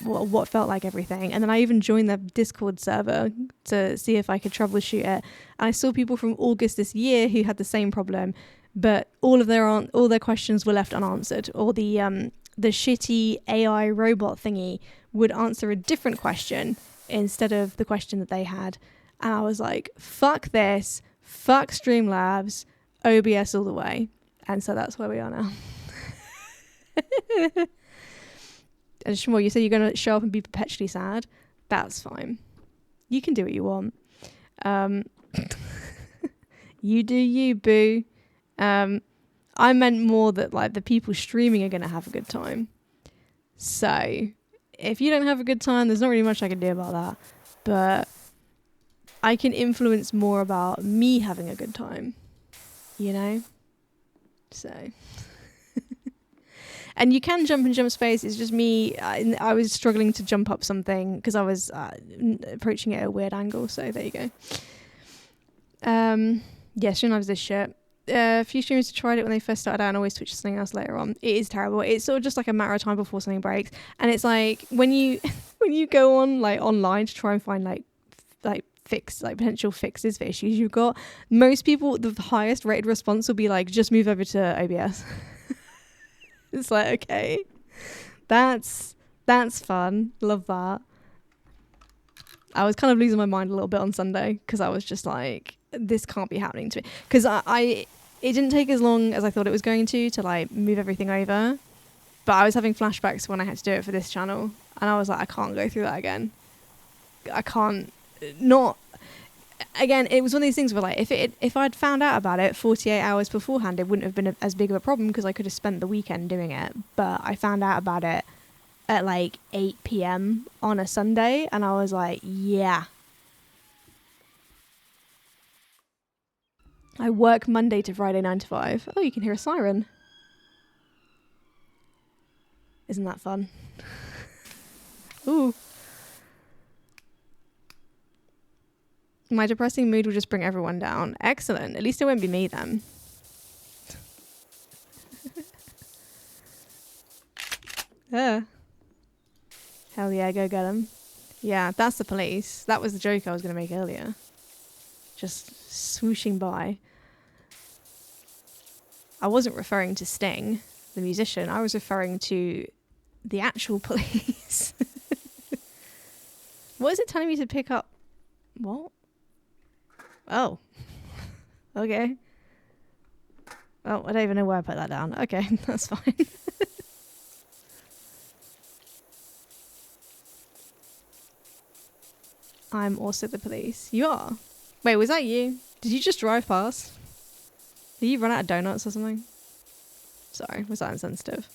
what felt like everything. And then I even joined the Discord server to see if I could troubleshoot it. And I saw people from August this year who had the same problem, but all their questions were left unanswered, or the shitty AI robot thingy would answer a different question instead of the question that they had. And I was like, fuck this, fuck Streamlabs, OBS all the way. And so that's where we are now. And Shmuel, you said you're going to show up and be perpetually sad. That's fine. You can do what you want. You do you, boo. I meant more that like the people streaming are going to have a good time. So if you don't have a good time, there's not really much I can do about that. But I can influence more about me having a good time. You know? So... And you can jump in jump space. It's just me. I was struggling to jump up something because I was approaching it at a weird angle. So there you go. Yeah, Streamlabs this shit. A few streamers tried it when they first started out and always switched to something else later on. It is terrible. It's sort of just like a matter of time before something breaks. And it's like when you go on like online to try and find like potential fixes for issues you've got, most people, the highest rated response will be like, just move over to OBS. It's like, okay, that's fun. Love that. I was kind of losing my mind a little bit on Sunday because I was just like, this can't be happening to me. Because it didn't take as long as I thought it was going to like move everything over. But I was having flashbacks when I had to do it for this channel. And I was like, I can't go through that again. I can't not... Again, it was one of these things where, like, if I'd found out about it 48 hours beforehand, it wouldn't have been as big of a problem because I could have spent the weekend doing it. But I found out about it at, like, 8 p.m. on a Sunday, and I was like, yeah. I work Monday to Friday 9 to 5. Oh, you can hear a siren. Isn't that fun? Ooh. My depressing mood will just bring everyone down. Excellent. At least it won't be me then. Hell yeah, go get them. Yeah, that's the police. That was the joke I was going to make earlier. Just swooshing by. I wasn't referring to Sting, the musician. I was referring to the actual police. What is it telling me to pick up? What? Oh. Okay. Oh, I don't even know where I put that down. Okay, that's fine. I'm also the police. You are? Wait, was that you? Did you just drive past? Did you run out of donuts or something? Sorry, was that insensitive?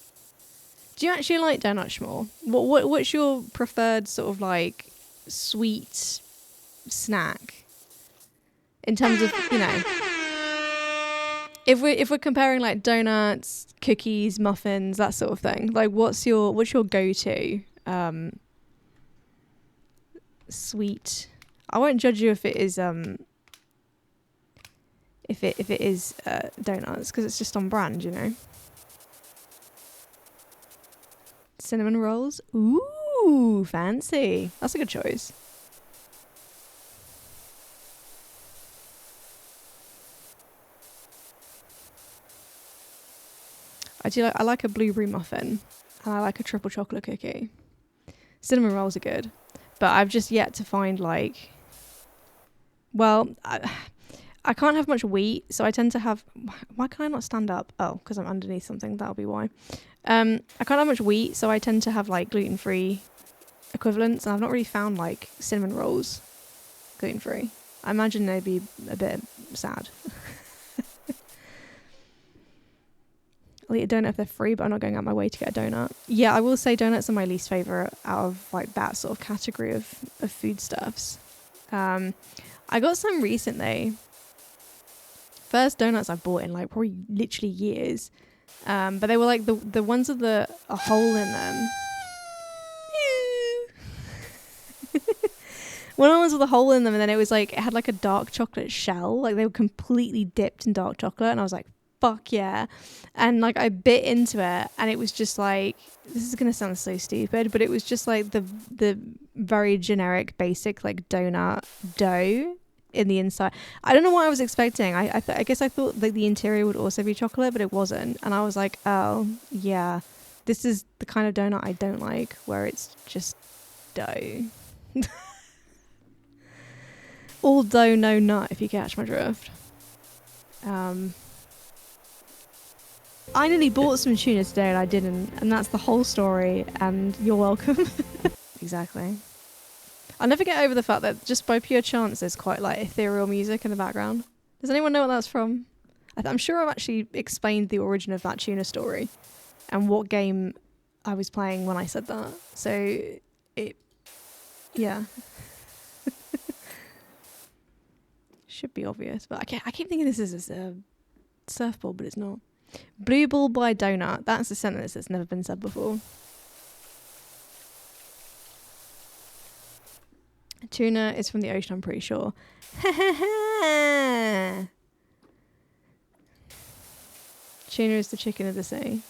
Do you actually like donuts more? What's your preferred sort of like sweet snack? In terms of, you know, if we're comparing like donuts, cookies, muffins, that sort of thing, like what's your go-to sweet? I won't judge you if it is donuts, because it's just on brand, you know. Cinnamon rolls. Ooh, fancy. That's a good choice. I like a blueberry muffin, and I like a triple chocolate cookie. Cinnamon rolls are good, but I've just yet to find like, well, I can't have much wheat, so I tend to have, why can I not stand up? Oh, because I'm underneath something, that'll be why. I can't have much wheat, so I tend to have like gluten-free equivalents, and I've not really found like cinnamon rolls gluten-free. I imagine they'd be a bit sad. I'll eat a donut if they're free, but I'm not going out my way to get a donut. Yeah, I will say donuts are my least favourite out of like that sort of category of foodstuffs. I got some recently. First donuts I've bought in like probably literally years. But they were like the ones with a hole in them. One of the ones with a hole in them, and then it was like, it had like a dark chocolate shell. Like they were completely dipped in dark chocolate, and I was like, fuck yeah. And like I bit into it, and it was just like, this is gonna sound so stupid, but it was just like the very generic basic like donut dough in the inside. I don't know what I was expecting. I guess I thought that the interior would also be chocolate, but it wasn't, and I was like, oh yeah, this is the kind of donut I don't like, where it's just dough. All dough, no nut, if you catch my drift. I nearly bought some tuna today and I didn't, and that's the whole story, and you're welcome. Exactly. I'll never get over the fact that just by pure chance there's quite like ethereal music in the background. Does anyone know what that's from? I'm sure I've actually explained the origin of that tuna story and what game I was playing when I said that. So, yeah. Should be obvious, but I keep thinking this is a surfboard, but it's not. Blue ball by donut. That's a sentence that's never been said before. Tuna is from the ocean, I'm pretty sure. Tuna is the chicken of the sea.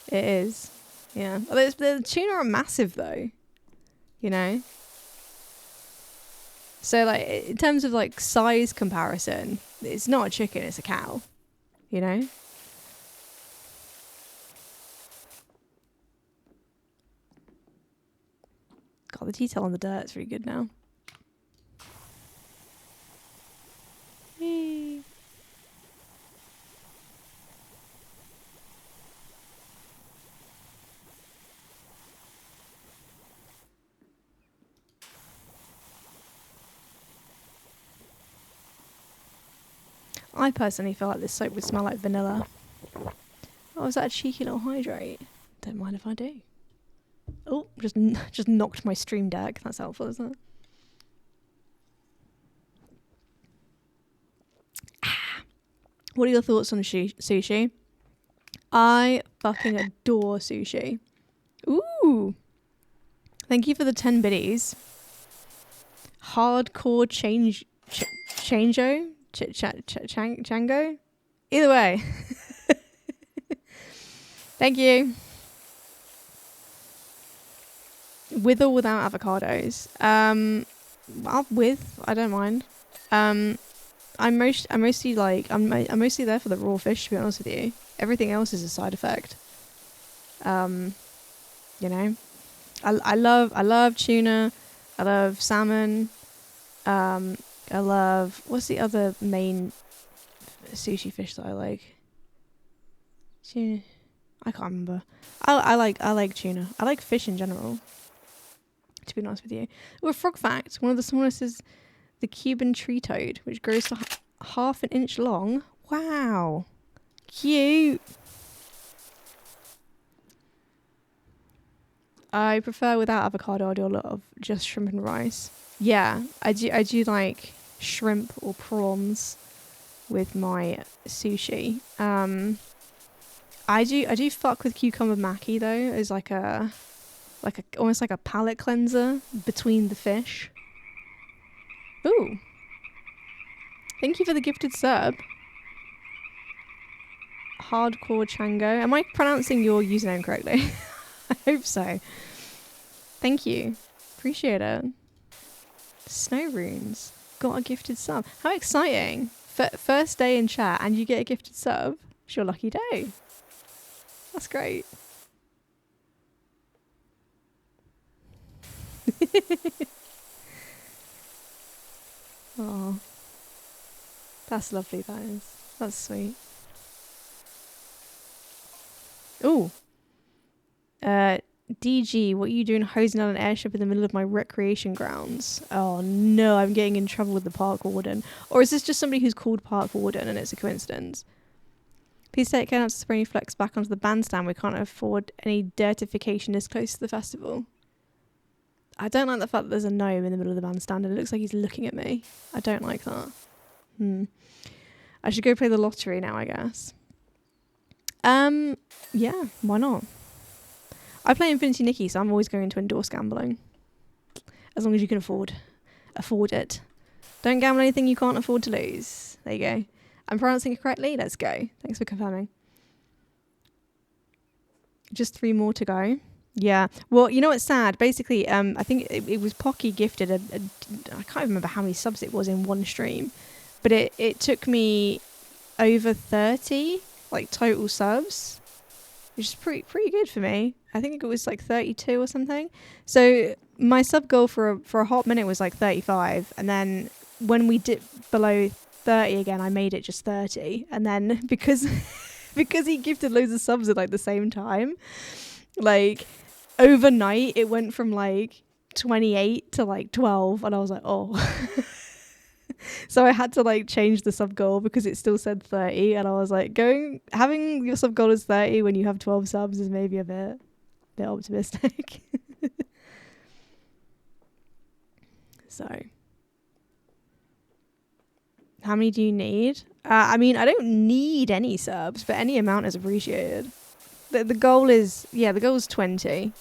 It is. Yeah. The tuna are massive though. You know? So like in terms of like size comparison, it's not a chicken, it's a cow. You know? God, the detail on the dirt's really good now. Hey. I personally feel like this soap would smell like vanilla. Oh, is that a cheeky little hydrate? Don't mind if I do. Oh, just knocked my stream deck. That's helpful, isn't it? What are your thoughts on sushi? I fucking adore sushi. Ooh. Thank you for the 10 biddies. Hardcore chango? Either way. Thank you. With or without avocados? With. I don't mind. I'm mostly there for the raw fish, to be honest with you. Everything else is a side effect. You know, I love tuna. I love salmon. I love, what's the other main sushi fish that I like? Tuna. I can't remember. I like tuna. I like fish in general, to be honest with you. Well, frog fact, one of the smallest is the Cuban tree toad, which grows to half an inch long. Wow. Cute. I prefer without avocado. I do a lot of just shrimp and rice. Yeah, I do like shrimp or prawns with my sushi. I do fuck with cucumber maki though, as like a almost like a palate cleanser between the fish. Ooh. Thank you for the gifted sub. Hardcore Chango. Am I pronouncing your username correctly? I hope so. Thank you. Appreciate it. Snow runes. Got a gifted sub. How exciting. First day in chat and you get a gifted sub. It's your lucky day. That's great. Oh, that's lovely, that is. That's sweet. Ooh. DG, what are you doing hosing out an airship in the middle of my recreation grounds? Oh no, I'm getting in trouble with the park warden. Or is this just somebody who's called park warden and it's a coincidence? Please take care not to spray any flex back onto the bandstand. We can't afford any dirtification this close to the festival. I don't like the fact that there's a gnome in the middle of the bandstand and it looks like he's looking at me. I don't like that. I should go play the lottery now, I guess. Yeah, why not? I play Infinity Nikki, so I'm always going to endorse gambling. As long as you can afford it. Don't gamble anything you can't afford to lose. There you go. I'm pronouncing it correctly? Let's go. Thanks for confirming. Just 3 more to go. Yeah. Well, you know what's sad? Basically, I think it was Pocky gifted I can't remember how many subs it was in one stream, but it took me over 30 like total subs, which is pretty good for me. I think it was like 32 or something. So my sub goal for a hot minute was like 35, and then when we dipped below 30 again, I made it just 30, and then because he gifted loads of subs at like the same time, like overnight it went from like 28 to like 12, and I was like, oh. So I had to like change the sub goal because it still said 30, and I was like, having your sub goal as 30 when you have 12 subs is maybe a bit optimistic. So how many do you need? I mean, I don't need any subs, but any amount is appreciated. The goal is 20.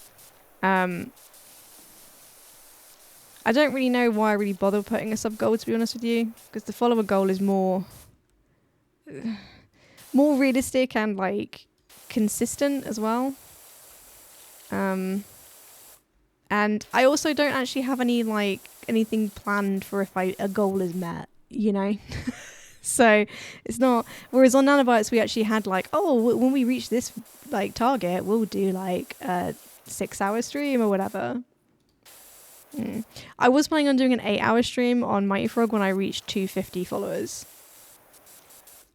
I don't really know why I really bother putting a sub goal, to be honest with you, because the follower goal is more realistic and like consistent as well. And I also don't actually have anything planned for if a goal is met, you know. So it's not. Whereas on Nanobites we actually had like, oh, when we reach this like target, we'll do like a 6-hour stream or whatever. I was planning on doing an 8-hour stream on Mighty Frog when I reached 250 followers,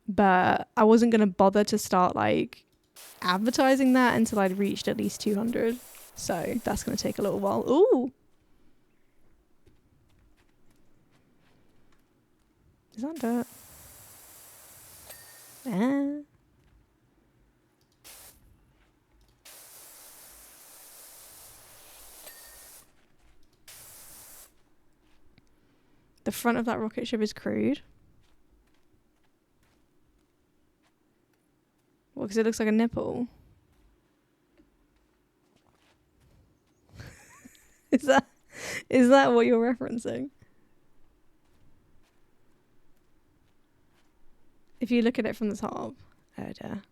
but I wasn't going to bother to start like advertising that until I'd reached at least 200. So that's going to take a little while. Ooh. Is that dirt? The front of that rocket ship is crude. Because it looks like a nipple. Is that what you're referencing? If you look at it from the top. Oh dear.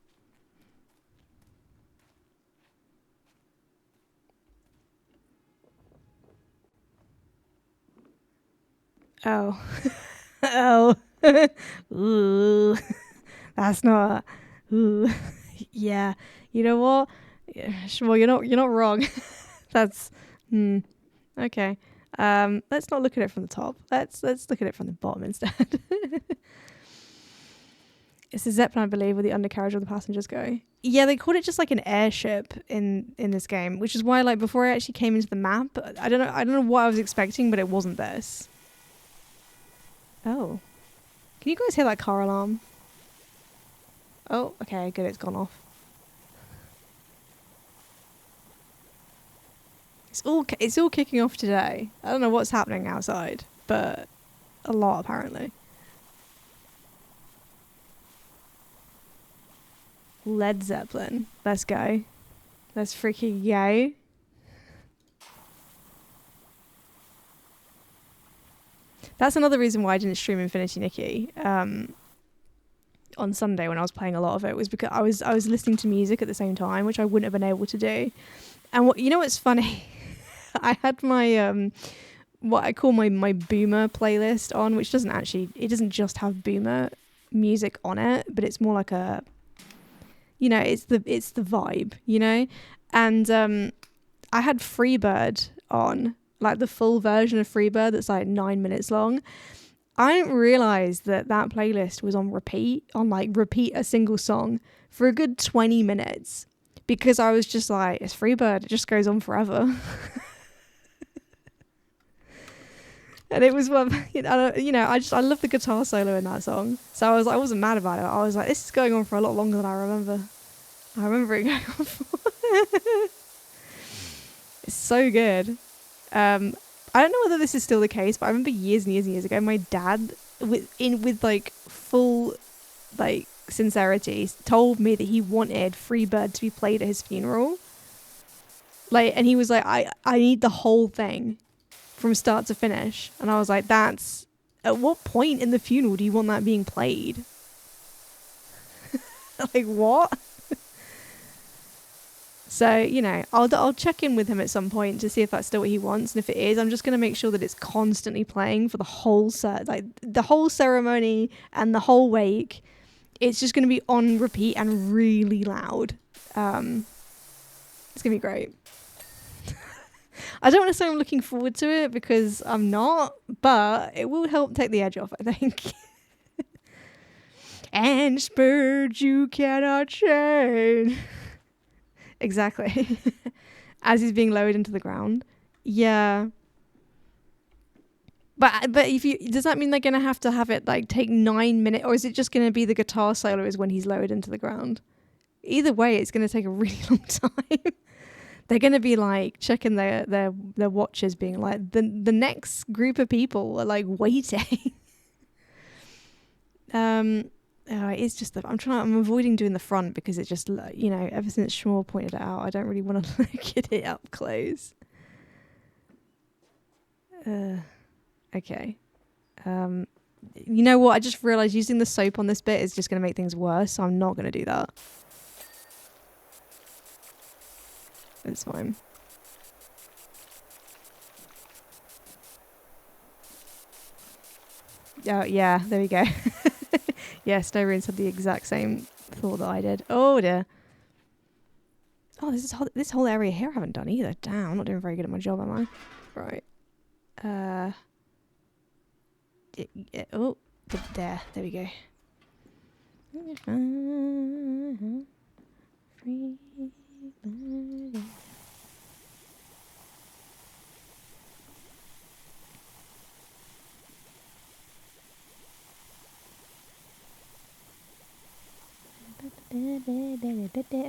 Oh. Oh. Ooh. That's not. Ooh. Yeah. You know what? Yeah, well, you're not wrong. That's. Okay. Let's not look at it from the top. Let's look at it from the bottom instead. It's a Zeppelin, I believe, where the undercarriage of the passengers go. Yeah, they called it just like an airship in this game, which is why, like, before I actually came into the map, I don't know what I was expecting, but it wasn't this. Oh, can you guys hear that car alarm? Oh, okay, good, it's gone off. It's all kicking off today. I don't know what's happening outside, but a lot apparently. Led Zeppelin. Let's go. Let's freaking go. That's another reason why I didn't stream Infinity Nikki on Sunday when I was playing a lot of it, was because I was listening to music at the same time, which I wouldn't have been able to do. And what's funny? I had my what I call my boomer playlist on, which it doesn't just have boomer music on it, but it's more like a, it's the vibe, and I had Freebird on, like the full version of Freebird that's like 9 minutes long. I didn't realize that playlist was on repeat a single song for a good 20 minutes, because I was just like, it's Freebird, it just goes on forever. And it was I love the guitar solo in that song. So I wasn't mad about it. I was like, this is going on for a lot longer than I remember. I remember it going on for. It's so good. I don't know whether this is still the case, but I remember years and years and years ago, my dad, with like full like sincerity, told me that he wanted Freebird to be played at his funeral. Like, and he was like, I need the whole thing from start to finish. And I was like, at what point in the funeral do you want that being played? Like, what? So, I'll check in with him at some point to see if that's still what he wants. And if it is, I'm just going to make sure that it's constantly playing for the whole the whole ceremony and the whole wake. It's just going to be on repeat and really loud. It's going to be great. I don't want to say I'm looking forward to it, because I'm not, but it will help take the edge off, I think. And spurred you cannot change. Exactly. As he's being lowered into the ground. Yeah. But does that mean they're going to have it like take 9 minutes, or is it just going to be the guitar solo is when he's lowered into the ground? Either way, it's going to take a really long time. They're going to be like checking their watches, being like, the next group of people are like waiting. It's just I'm avoiding doing the front, because it just, ever since Shmore pointed it out, I don't really want to look at it up close. Okay. You know what? I just realized using the soap on this bit is just going to make things worse, so I'm not going to do that. It's fine. Oh, yeah, there we go. Yeah, Snowrunes had the exact same thought that I did. Oh, dear. Oh, this whole area here I haven't done either. Damn, I'm not doing very good at my job, am I? Right. Oh, there we go.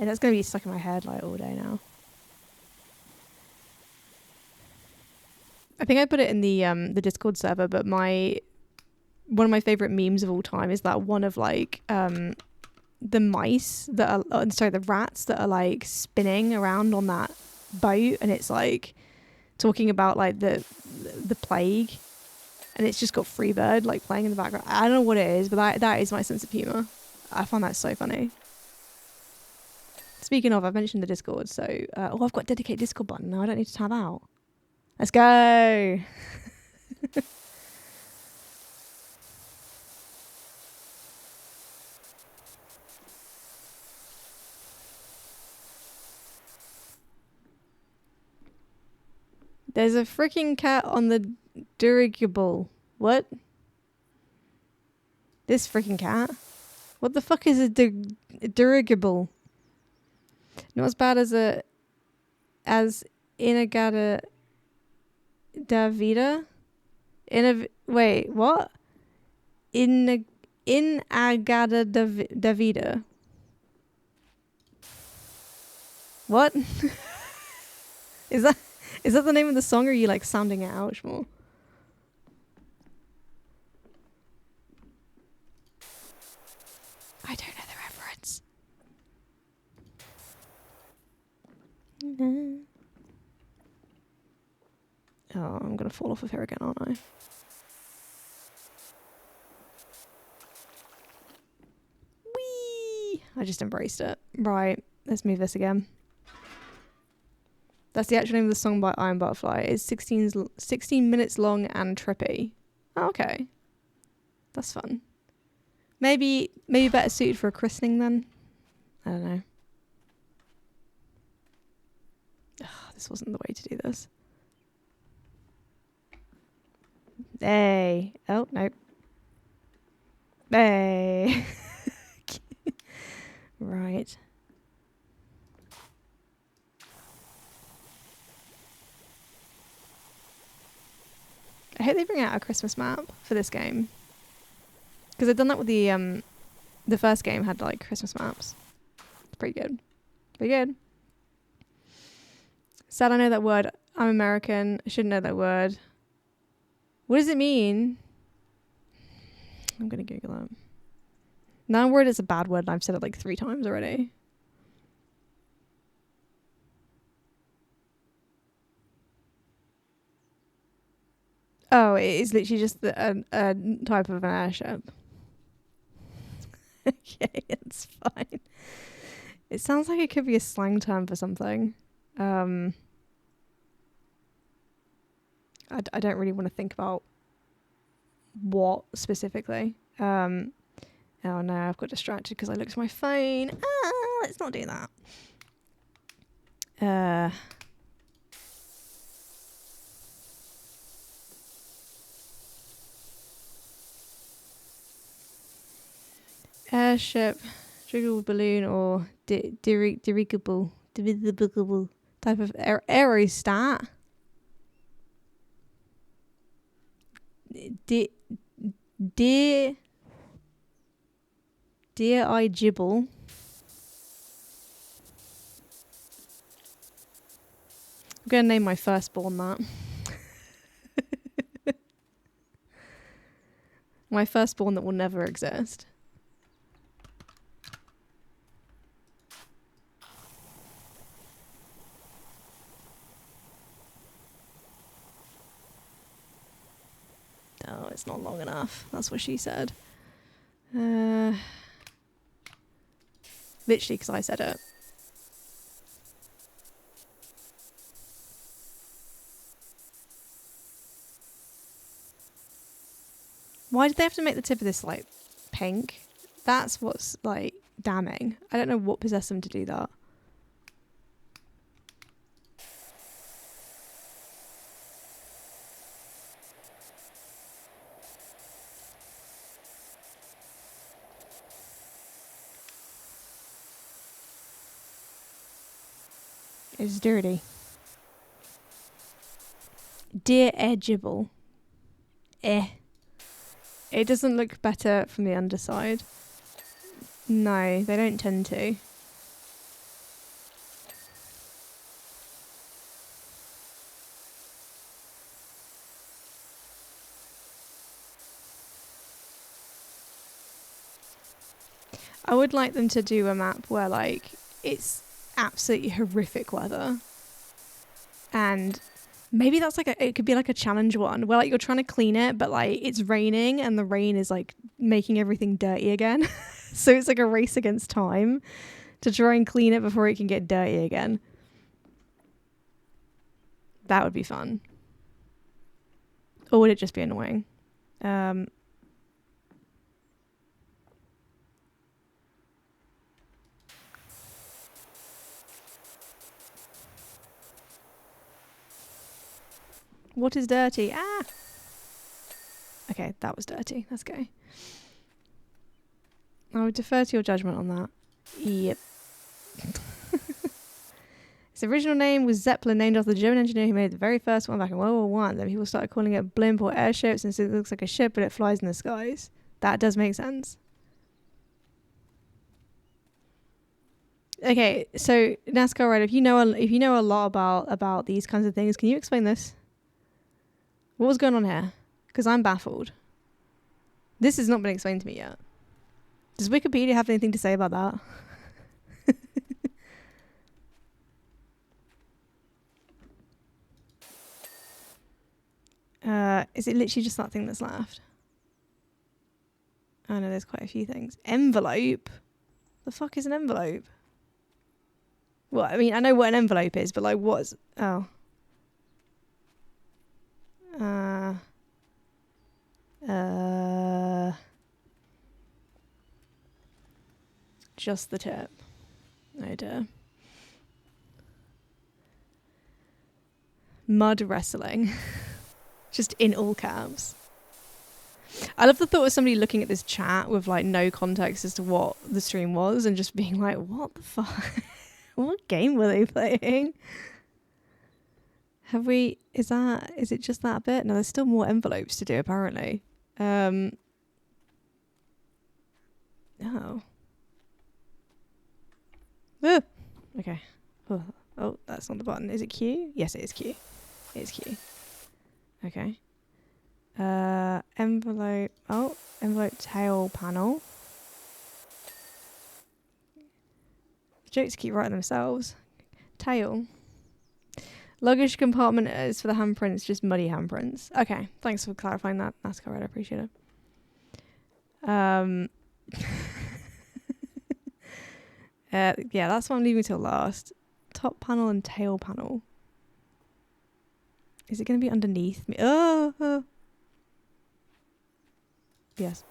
That's going to be stuck in my head like all day now. I think I put it in the Discord server, but one of my favorite memes of all time is that one of like the mice that are, sorry, the rats that are like spinning around on that boat, and it's like talking about like the plague, and it's just got Freebird like playing in the background. I don't know what it is, but that is my sense of humor. I find that so funny. Speaking of, I've mentioned the Discord, so I've got a dedicated Discord button now. I don't need to tab out. Let's go. There's a freaking cat on the dirigible. What? This freaking cat? What the fuck is a dirigible? Not as bad as Inagata Davida? Wait, what? Inagata Davida. What? Is that the name of the song, or are you like sounding it out more? I don't know the reference. Oh, I'm gonna fall off of here again, aren't I? Whee! I just embraced it. Right, let's move this again. That's the actual name of the song by Iron Butterfly. It's 16 minutes long and trippy. Oh, okay. That's fun. Maybe better suited for a christening then? I don't know. Ugh, this wasn't the way to do this. Hey. Oh, no. Hey. Right. I hope they bring out a Christmas map for this game. Because they've done that with the first game had like Christmas maps. It's pretty good. Pretty good. Sad I know that word. I'm American. I shouldn't know that word. What does it mean? I'm going to Google it. That word is a bad word and I've said it like 3 times already. Oh, it is literally just a type of an airship. Okay, it's fine. It sounds like it could be a slang term for something. I don't really want to think about what specifically. Oh no, I've got distracted because I looked at my phone. Let's not do that. Airship, dirigible balloon, or dirigible type of aerostat. Dear I gibble. I'm going to name my firstborn that. My firstborn that will never exist. Oh, it's not long enough. That's what she said. Literally, because I said it. Why did they have to make the tip of this, like, pink? That's what's, like, damning. I don't know what possessed them to do that. It's dirty. Dear Edgeable. It doesn't look better from the underside. No, they don't tend to. I would like them to do a map where like it's absolutely horrific weather, and maybe that's like it could be like a challenge one where like you're trying to clean it, but like it's raining and the rain is like making everything dirty again. So it's like a race against time to try and clean it before it can get dirty again. That would be fun. Or would it just be annoying? What is dirty? Ah! Okay, that was dirty. Let's go. I would defer to your judgment on that. Yep. Its original name was Zeppelin, named after the German engineer who made the very first one back in World War One. Then people started calling it blimp or airship since it looks like a ship, but it flies in the skies. That does make sense. Okay, so NASCAR rider, if you know a lot about these kinds of things, can you explain this? What was going on here? Because I'm baffled. This has not been explained to me yet. Does Wikipedia have anything to say about that? Is it literally just that thing that's left? Oh no, there's quite a few things. Envelope? The fuck is an envelope? Well, I mean, I know what an envelope is, but like what's... Oh. Just the tip. Oh dear. Mud wrestling. Just in all caps. I love the thought of somebody looking at this chat with like no context as to what the stream was and just being like, what the fuck? What game were they playing? Have we... Is it just that bit? No, there's still more envelopes to do apparently. Oh. Ah. Okay. Oh, that's not the button. Is it Q? Yes, it is Q. It is Q. Okay. Envelope. Oh, envelope tail panel. The jokes keep writing themselves. Tail. Luggage compartment is for the handprints, just muddy handprints. Okay, thanks for clarifying that, NASCAR. I appreciate it. Yeah, that's what I'm leaving till last. Top panel and tail panel. Is it going to be underneath me? Oh. Yes.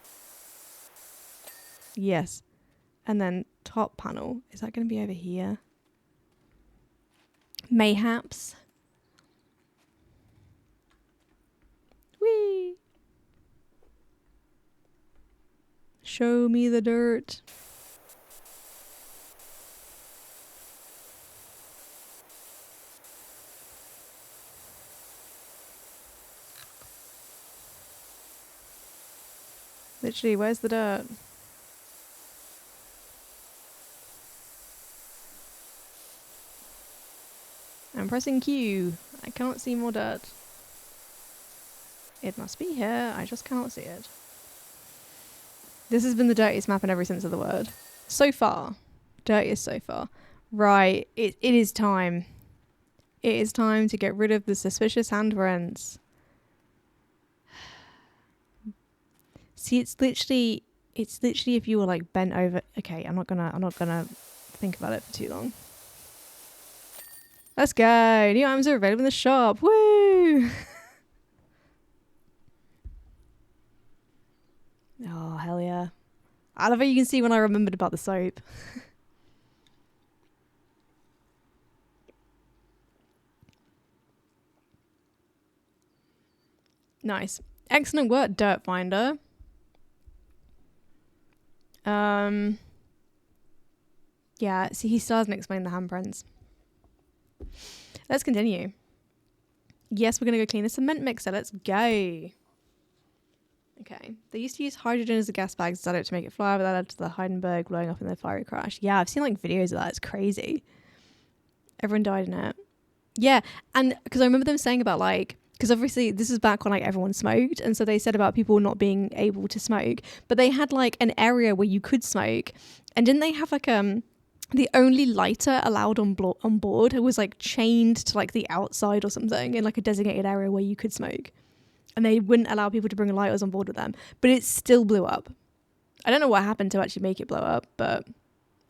Yes. And then top panel. Is that going to be over here? Mayhaps. Whee! Show me the dirt. Literally, where's the dirt? I'm pressing Q. I can't see more dirt. It must be here. I just cannot see it. This has been the dirtiest map in every sense of the word. So far. Dirtiest so far. Right. It is time. It is time to get rid of the suspicious handprints. See, it's literally if you were like bent over. Okay, I'm not gonna think about it for too long. Let's go. New items are available in the shop. Woo! Oh, hell yeah. I love how you can see when I remembered about the soap. Nice. Excellent work, Dirt Finder. Yeah, see, he still hasn't explained the handprints. Let's continue. Yes, we're going to go clean the cement mixer. Let's go. Okay. They used to use hydrogen as a gas bag to make it fly, but that led to the Heidenberg blowing up in the fiery crash. Yeah, I've seen like videos of that. It's crazy. Everyone died in it. Yeah, and because I remember them saying about like, because obviously this is back when like everyone smoked, and so they said about people not being able to smoke, but they had like an area where you could smoke, and didn't they have like the only lighter allowed on board was like chained to like the outside or something in like a designated area where you could smoke, and they wouldn't allow people to bring lighters on board with them, but it still blew up. I don't know what happened to actually make it blow up, but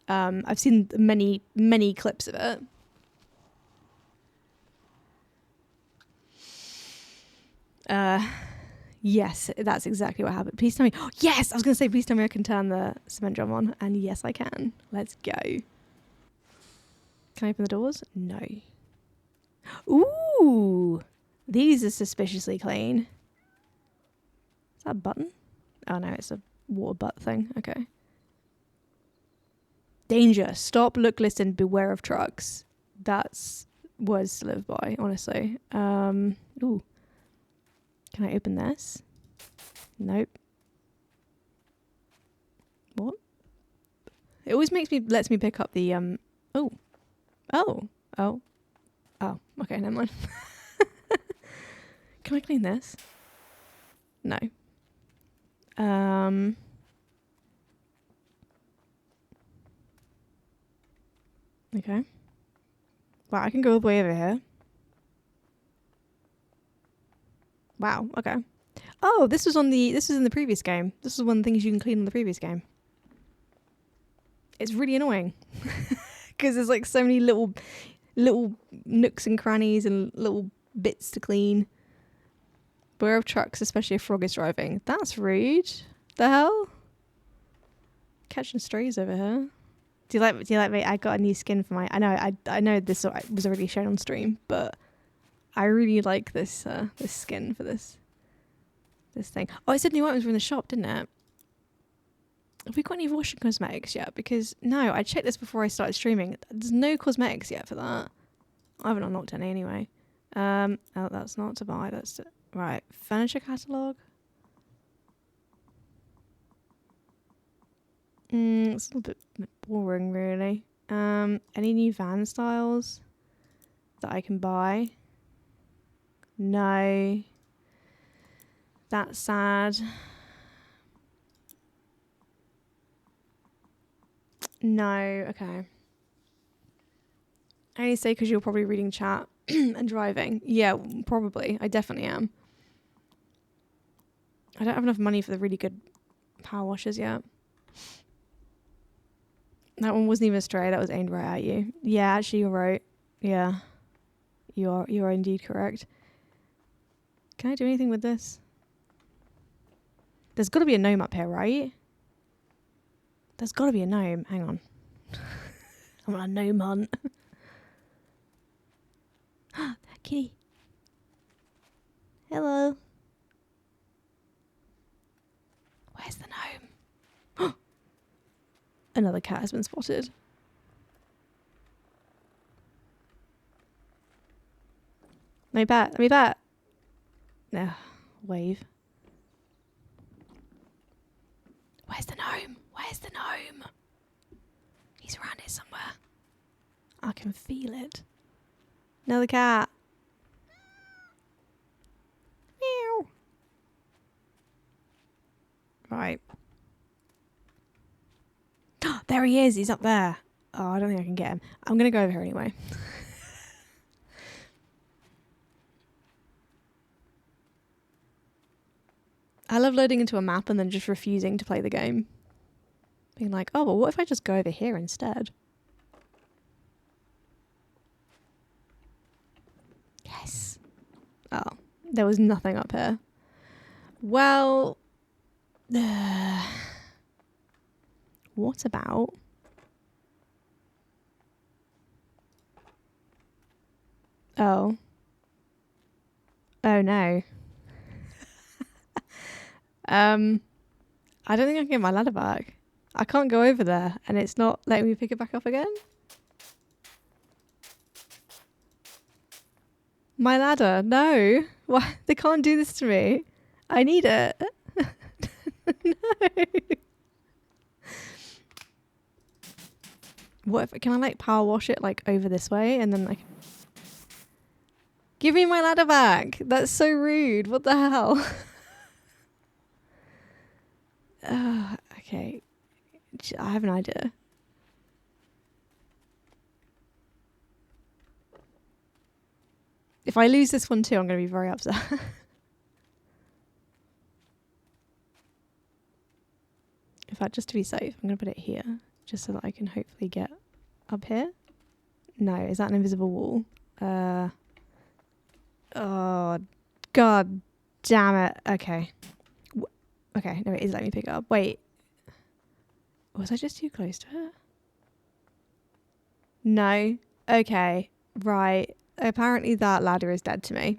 I've seen many clips of it. Yes, that's exactly what happened. Please tell me. Oh, yes, I was going to say, please tell me I can turn the cement drum on. And yes, I can. Let's go. Can I open the doors? No. Ooh, these are suspiciously clean. Is that a button? Oh no, it's a water butt thing. Okay. Danger. Stop, look, listen, beware of trucks. That's words to live by, honestly. Ooh. Can I open this? Nope. What? It always lets me pick up the, oh. Okay, never mind. Can I clean this? No. Okay. Wow, I can go all the way over here. Wow, okay. Oh, this was in the previous game. This is one of the things you can clean in the previous game. It's really annoying. Because there's like so many little nooks and crannies and little bits to clean. Beware of trucks, especially if Frog is driving. That's rude. The hell? Catching strays over here. Do you like me? I got a new skin for my... I know this was already shown on stream, but I really like this this skin for this thing. Oh, it said new items were in the shop, didn't it? Have we got any washing cosmetics yet? Because no, I checked this before I started streaming. There's no cosmetics yet for that. I haven't unlocked any anyway. Oh, that's not to buy. That's to... Right. Furniture catalogue. It's a little bit boring, really. Any new van styles that I can buy? No. That's sad. No. Okay. I only say because you're probably reading chat and driving. Yeah, probably. I definitely am. I don't have enough money for the really good power washers yet. That one wasn't even a stray. That was aimed right at you. Yeah, actually, you're right. Yeah. You are indeed correct. Can I do anything with this? There's got to be a gnome up here, right? There's got to be a gnome. Hang on. I'm on a gnome hunt. Kitty. Hello. Where's the gnome? Another cat has been spotted. Let me bat. Nah, wave. Where's the gnome? He's around here somewhere. I can feel it. Another cat. Meow. Right. There he is. He's up there. Oh, I don't think I can get him. I'm going to go over here anyway. I love loading into a map and then just refusing to play the game. Being like, oh, well, what if I just go over here instead? Yes. Oh, there was nothing up here. Well, what about... Oh. Oh, no. I don't think I can get my ladder back. I can't go over there, and it's not letting me pick it back up again. My ladder, no. Why? They can't do this to me. I need it. No. What if, can I like power wash it like over this way, and then like... Give me my ladder back. That's so rude. What the hell? Okay. I have an idea. If I lose this one too, I'm going to be very upset. In fact, just to be safe, I'm going to put it here. Just so that I can hopefully get up here. No, is that an invisible wall? Oh, god damn it. Okay. Okay, no, it is letting me pick it up. Wait. Was I just too close to it? No. Okay. Right. Apparently that ladder is dead to me.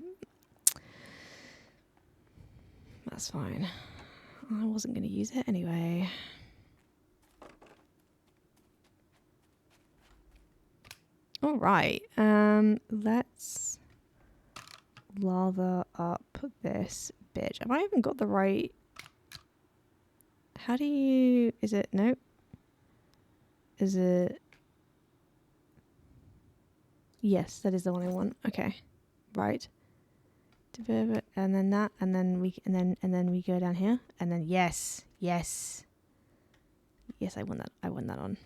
That's fine. I wasn't going to use it anyway. All right. Let's lather up this bitch. Have I even got the right... How do you... Is it... Nope. Is it... Yes, that is the one I want. Okay. Right. And then that, and then we go down here, and then yes, I want that. I want that on.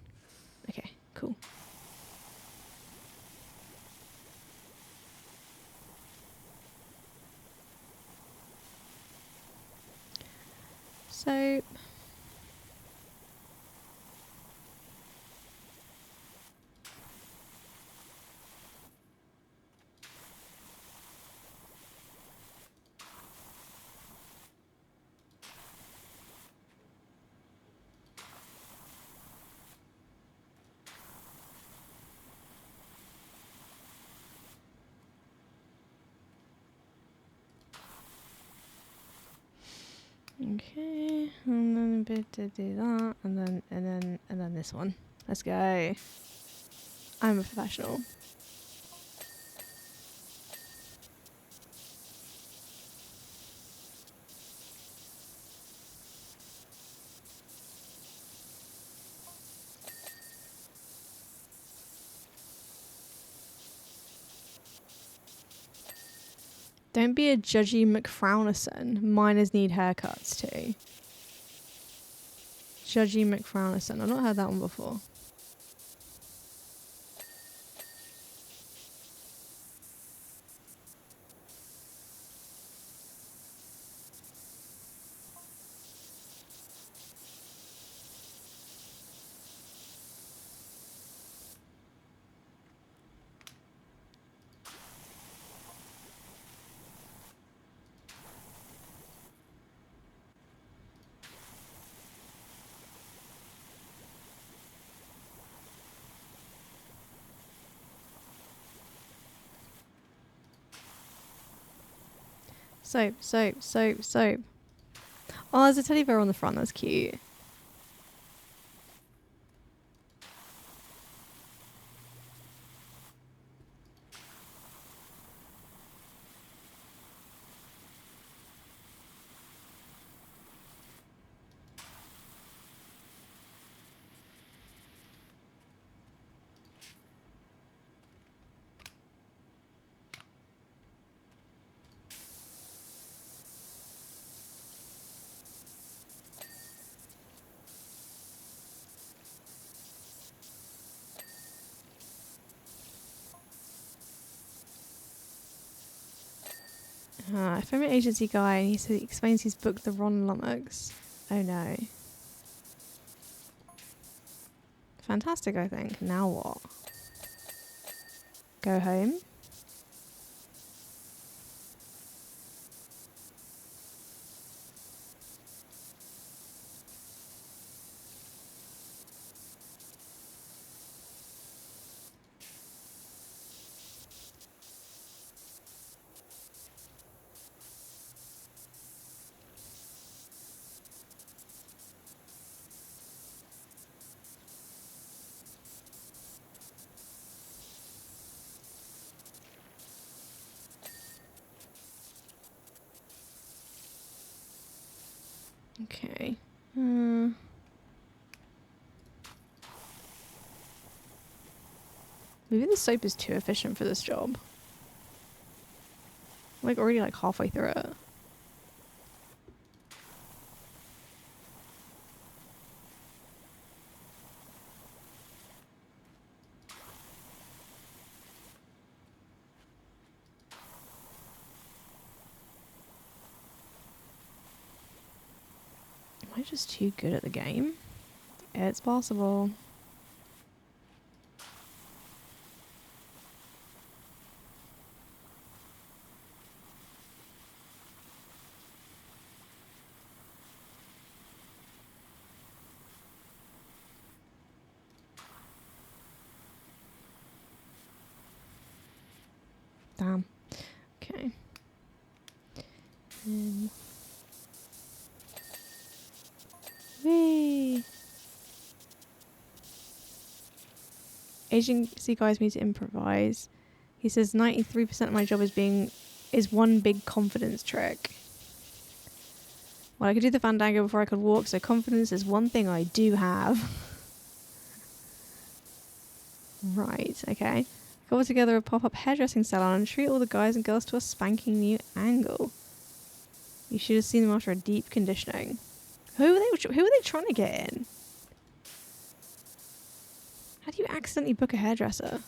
Okay, cool. So okay, and then a bit to do that, and then this one. Let's go. I'm a professional. Don't be a judgy McFrownison. Miners need haircuts too. Judgy McFrownison. I've not heard that one before. Soap. Oh, there's a teddy bear on the front. That's cute. From an agency guy, and he explains he's booked the Ron Lummox. Oh no. Fantastic, I think. Now what? Go home? Okay. Maybe the soap is too efficient for this job. like already like halfway through it. Am I just too good at the game? It's possible. Damn. Okay. Whee! Agency guys me to improvise. He says 93% of my job is one big confidence trick. Well, I could do the fandango before I could walk, so confidence is one thing I do have. Right, okay. Cobble together a pop-up hairdressing salon and treat all the guys and girls to a spanking new angle. You should have seen them after a deep conditioning. Who are they trying to get in? How do you accidentally book a hairdresser?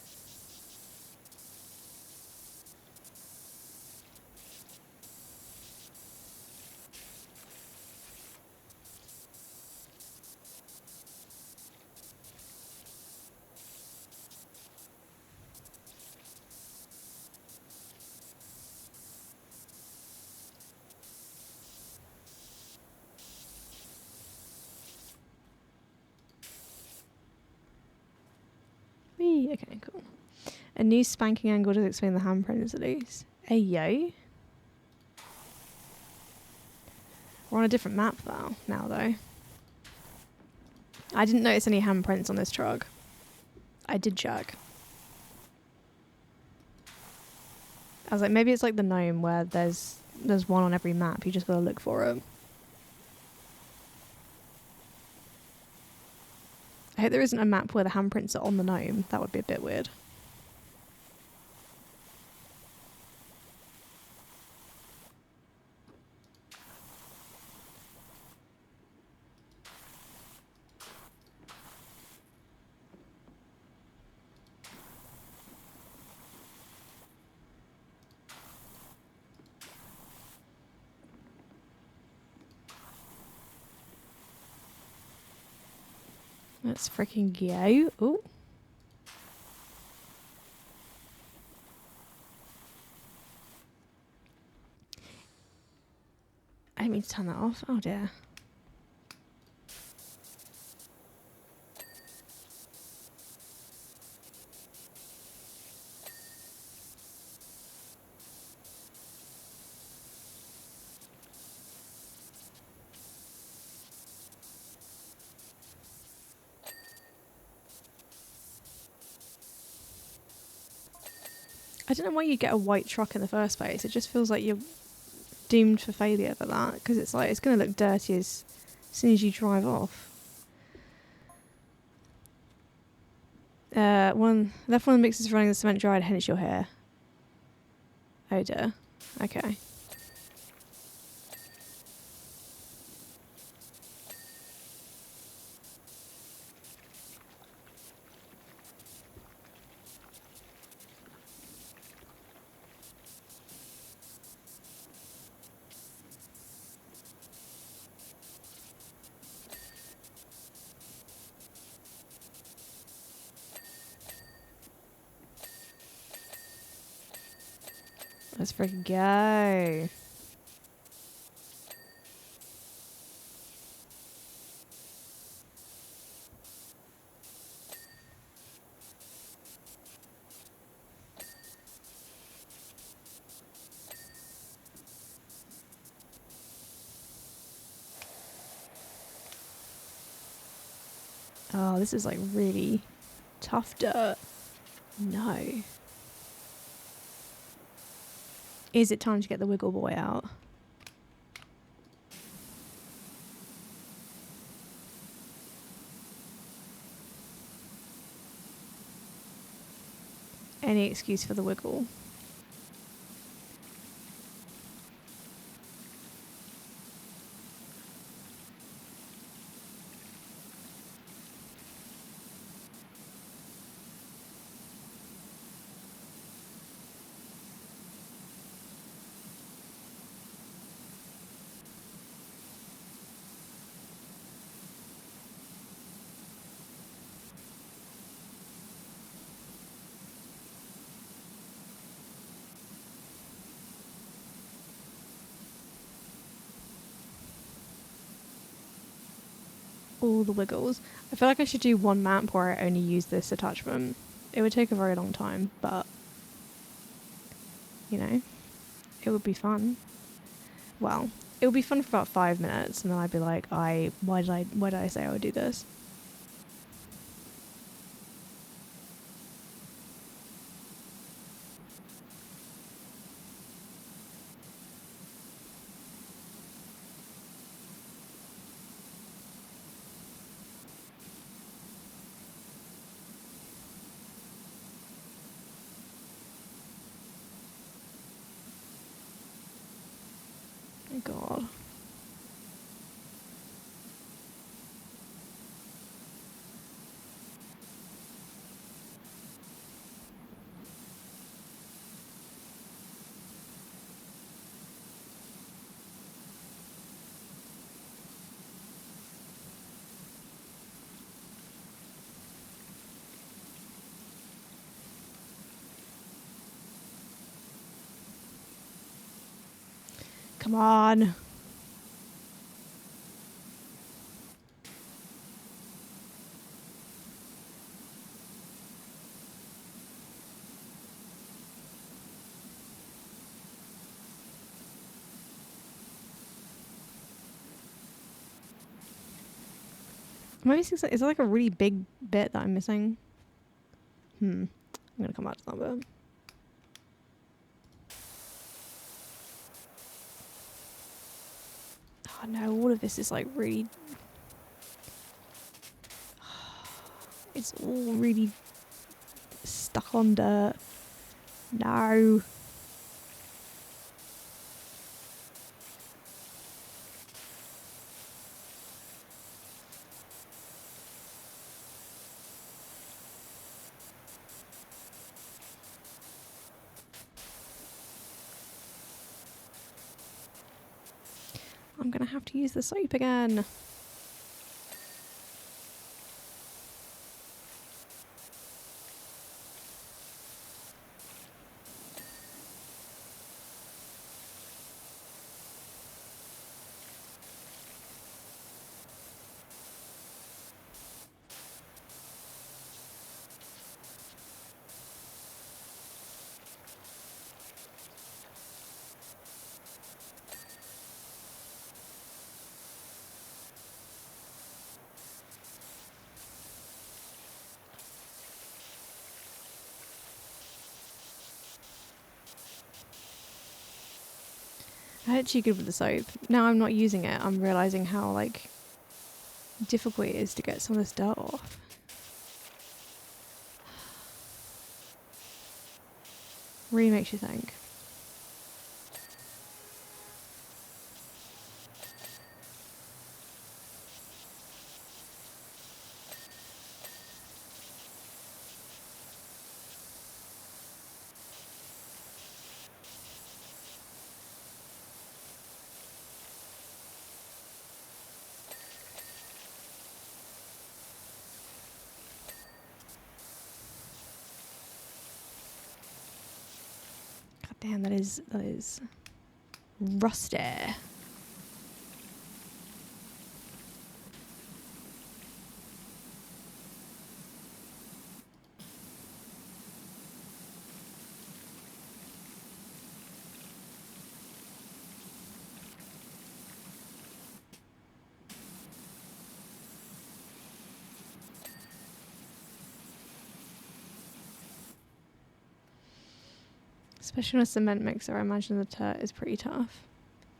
Whee, okay, cool. A new spanking angle does explain the handprint is loose. Hey yo. We're on a different map now though. I didn't notice any handprints on this truck. I did check. I was like, maybe it's like the gnome where there's one on every map. You just gotta look for it. I hope there isn't a map where the handprints are on the gnome. That would be a bit weird. Let's freaking go. Ooh. I didn't mean to turn that off. Oh dear. I don't know why you get a white truck in the first place. It just feels like you're doomed for failure for that, because it's like it's going to look dirty as soon as you drive off. Left one of the mixes running the cement dried, hence your hair. Oh dear. Okay. Let's freaking go. Oh, this is like really tough dirt. No. Is it time to get the wiggle boy out? Any excuse for the wiggle. all the wiggles. I feel like I should do one map where I only use this attachment. It would take a very long time, but you know, it would be fun. Well, it would be fun for about 5 minutes, and then I'd be like, why did I say I would do this? Oh God. Come on. Maybe is there like a really big bit that I'm missing? I'm gonna come back to that bit. Oh no, all of this is like really... It's all really stuck on dirt. No. I'm gonna have to use the soap again. I'm actually good with the soap. Now I'm not using it, I'm realising how like difficult it is to get some of this dirt off. Really makes you think. God damn, that is rusty. Especially on a cement mixer, I imagine the dirt is pretty tough.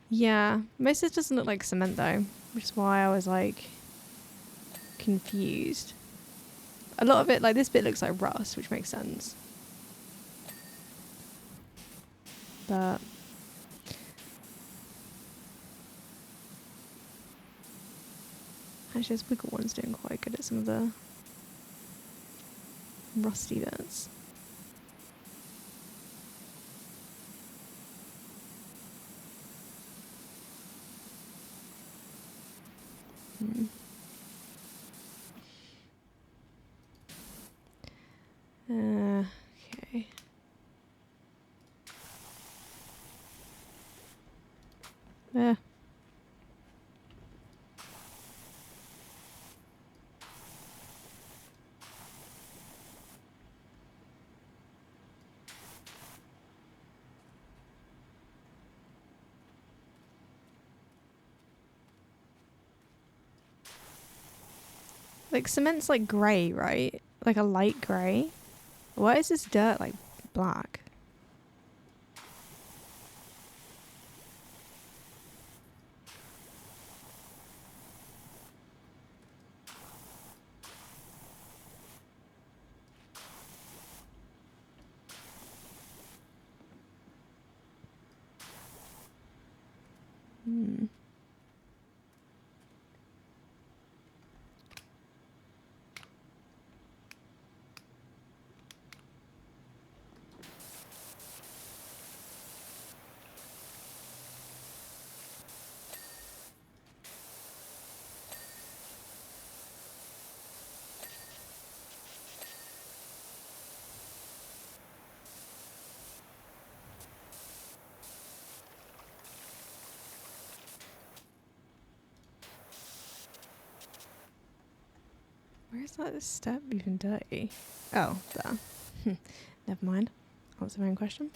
Yeah, most of it doesn't look like cement though, which is why I was like confused. A lot of it, like this bit looks like rust, which makes sense. But actually this wiggle one's doing quite good at some of the rusty bits. Okay. Like cement's like grey, right? Like a light grey. Why is this dirt like black? Hmm. Where's that step even dirty? Oh, there. Never mind. Answer my own question.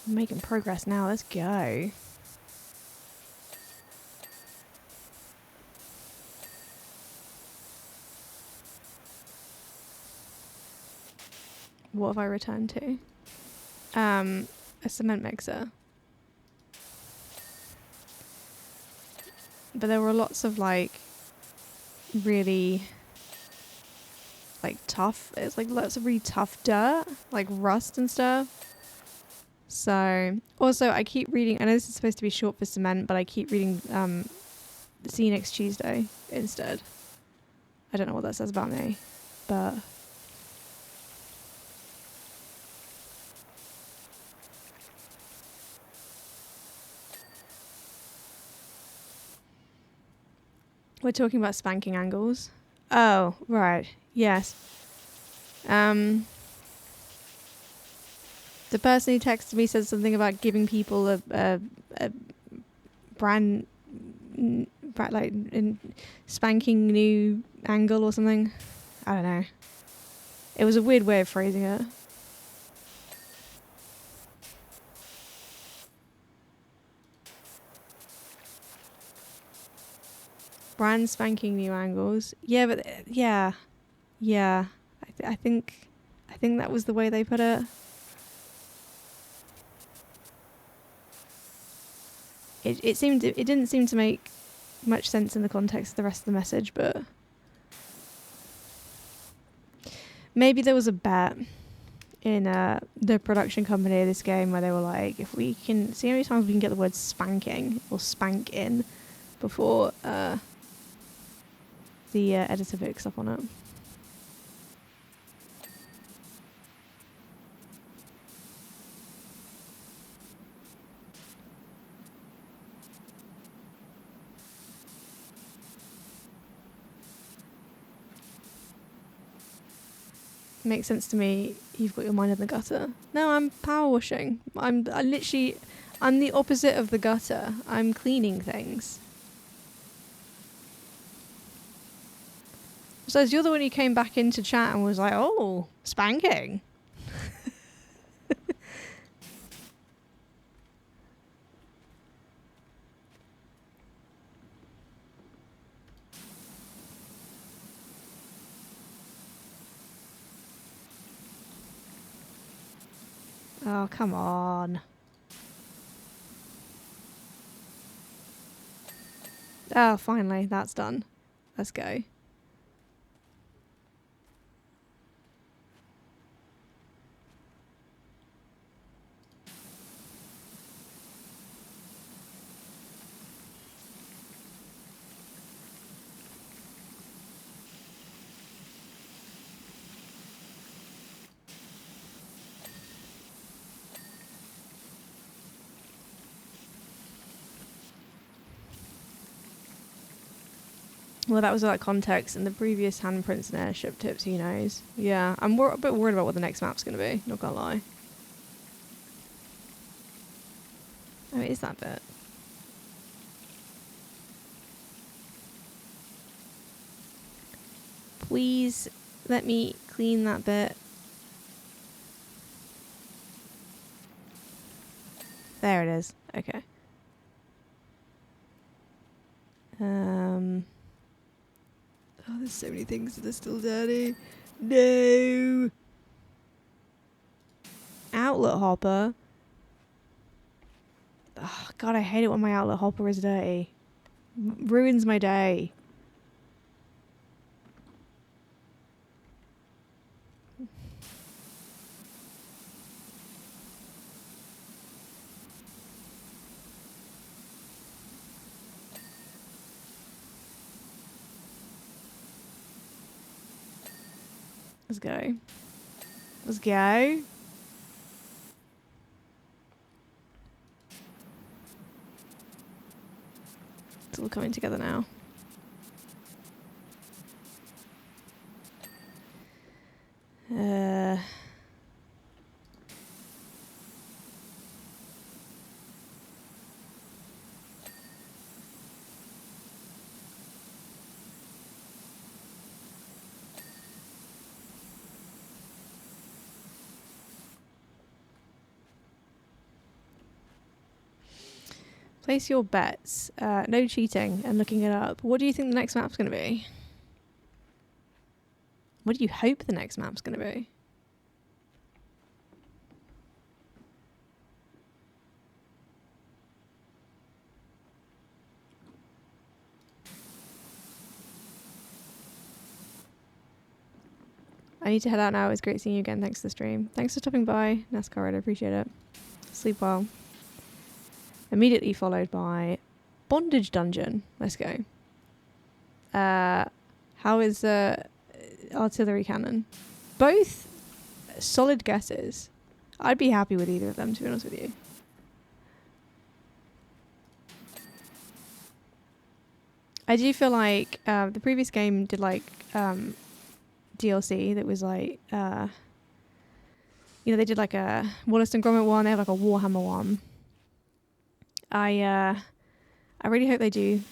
I'm making progress now. Let's go. What have I returned to? A cement mixer. But there were lots of like really like tough. It's like lots of really tough dirt, like rust and stuff. So also I keep reading. I know this is supposed to be short for cement, but I keep reading. See you next Tuesday instead. I don't know what that says about me, but. We're talking about spanking angles. Oh, right. Yes. The person who texted me said something about giving people a brand like spanking new angle or something. I don't know. It was a weird way of phrasing it. Brand spanking new angles. Yeah, but yeah. I think that was the way they put it. It didn't seem to make much sense in the context of the rest of the message, but maybe there was a bet in the production company of this game where they were like, if we can see how many times we can get the word spanking or spank in before the editor picks up on it. Makes sense to me. You've got your mind in the gutter. No, I'm power washing. I'm the opposite of the gutter. I'm cleaning things. So you're the one who came back into chat and was like, "Oh, spanking." Oh, come on. Oh, finally, that's done. Let's go. Well, that was without context, and the previous handprints and airship tips, who knows? Yeah, I'm a bit worried about what the next map's going to be, not gonna lie. Oh, it is that bit. Please let me clean that bit. There it is. Okay. Oh, there's so many things that are still dirty. No. Outlet hopper. Oh, God, I hate it when my outlet hopper is dirty. Ruins my day. Let's go. Let's go. It's all coming together now. Place your bets. No cheating and looking it up. What do you think the next map's going to be? What do you hope the next map's going to be? I need to head out now. It was great seeing you again. Thanks for the stream. Thanks for stopping by, NASCAR. I appreciate it. Sleep well. Immediately followed by Bondage Dungeon. Let's go. How is Artillery Cannon? Both solid guesses. I'd be happy with either of them, to be honest with you. I do feel like the previous game did like DLC that was like they did like a Wallace and Gromit one. They have like a Warhammer one. I really hope they do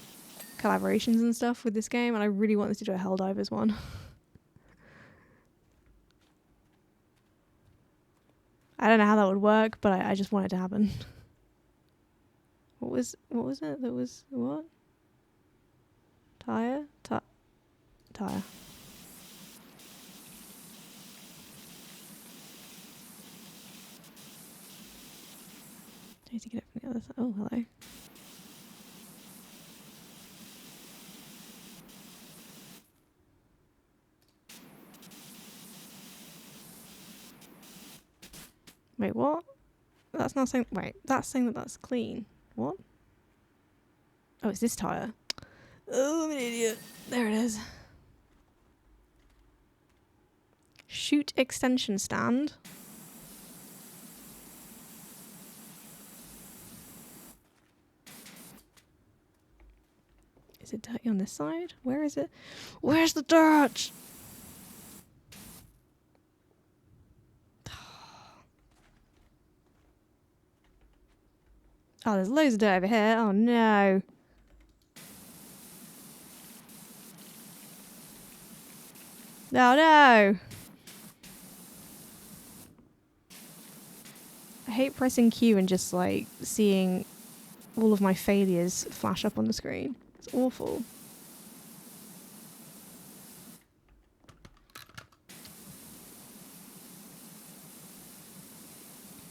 collaborations and stuff with this game, and I really want them to do a Helldivers one. I don't know how that would work, but I just want it to happen. What was it? That was what? Tire? Tire. I need to get it from the other side. Oh, hello. Wait, what? That's not saying... Wait, that's saying that that's clean. What? Oh, it's this tire. Oh, I'm an idiot. There it is. Chute extension stand. Is it dirty on this side? Where is it? Where's the dirt? Oh, there's loads of dirt over here. Oh, no. No, no. I hate pressing Q and just, like, seeing all of my failures flash up on the screen. It's awful.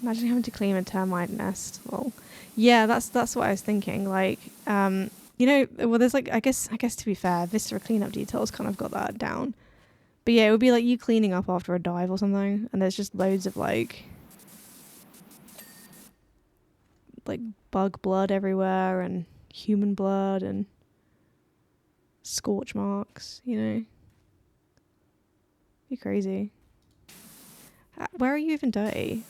Imagine having to clean a termite nest. Well, yeah, that's what I was thinking. Like, well, there's like, I guess to be fair, Viscera cleanup details kind of got that down. But yeah, it would be like you cleaning up after a dive or something, and there's just loads of like bug blood everywhere and human blood and scorch marks. Be crazy. Where are you even dirty?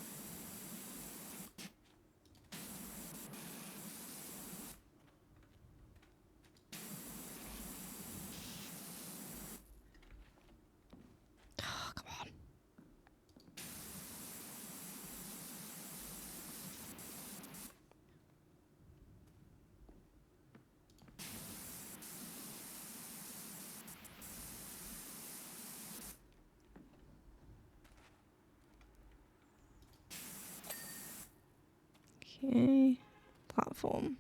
Okay. Platform.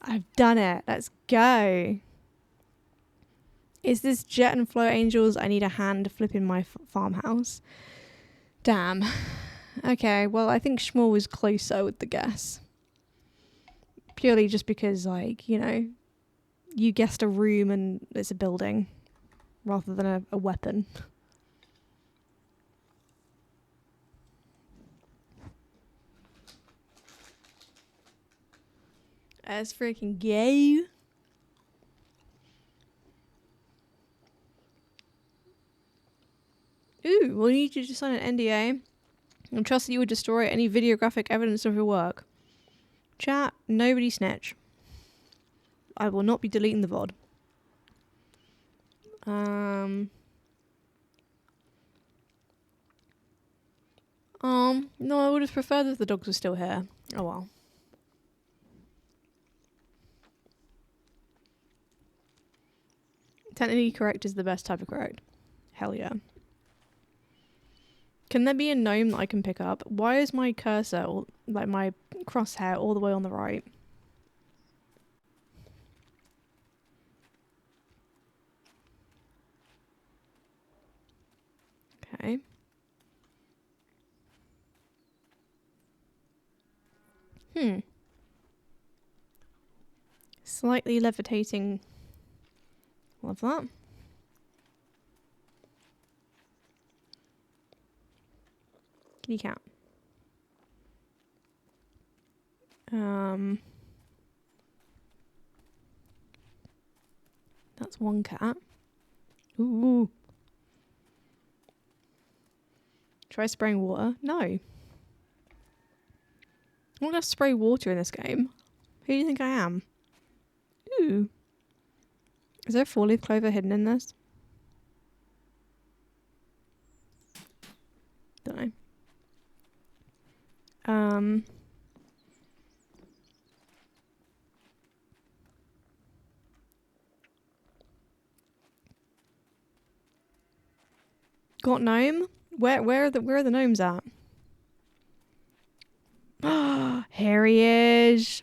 I've done it. Let's go. Is this Jet and Flow Angels? I need a hand flipping my farmhouse. Damn. Okay, well, I think Schmore was closer with the guess. Purely just because, like, you know, you guessed a room and it's a building rather than a weapon. Let's freaking go. Ooh, we'll need you to sign an NDA and trust that you would destroy any videographic evidence of your work. Chat, nobody snitch. I will not be deleting the VOD. No, I would have preferred if the dogs were still here. Oh well. Technically correct is the best type of correct. Hell yeah. Can there be a gnome that I can pick up? Why is my cursor, like my crosshair, all the way on the right? Okay. Slightly levitating. Love that. Kitty cat. That's one cat. Ooh. Try spraying water? No. I'm not going to spray water in this game. Who do you think I am? Ooh. Is there a 4-leaf clover hidden in this? Don't know. Got gnome? Where are the gnomes at? Here he is.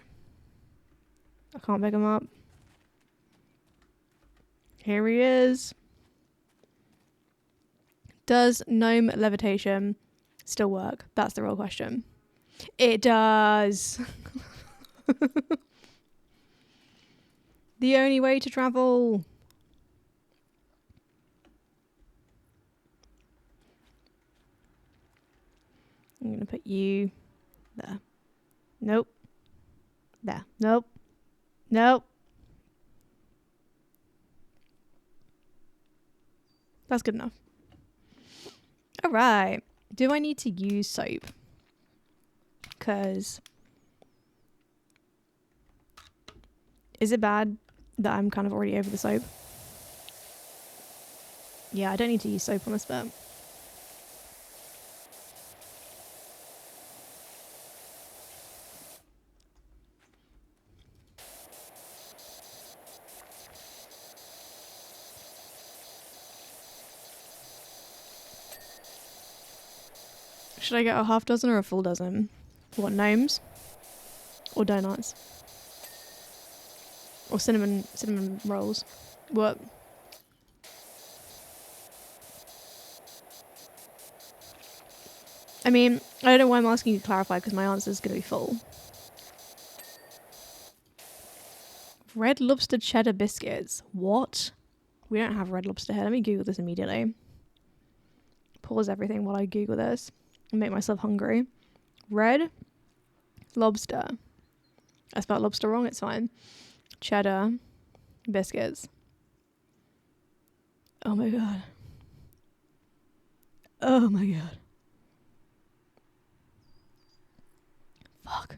I can't pick him up. Here he is. Does gnome levitation still work? That's the real question. It does. The only way to travel. I'm going to put you there. Nope. There. Nope. Nope. That's good enough. All right. Do I need to use soap? Because is it bad that I'm kind of already over the soap? Yeah, I don't need to use soap on this bit. Should I get a half dozen or a full dozen? What, gnomes? Or donuts? Or cinnamon rolls? What? I mean, I don't know why I'm asking you to clarify because my answer is going to be full. Red Lobster cheddar biscuits. What? We don't have Red Lobster here. Let me Google this immediately. Pause everything while I Google this and make myself hungry. Red Lobster. I spelled lobster wrong. It's fine. Cheddar biscuits. Oh my god. Oh my god. Fuck.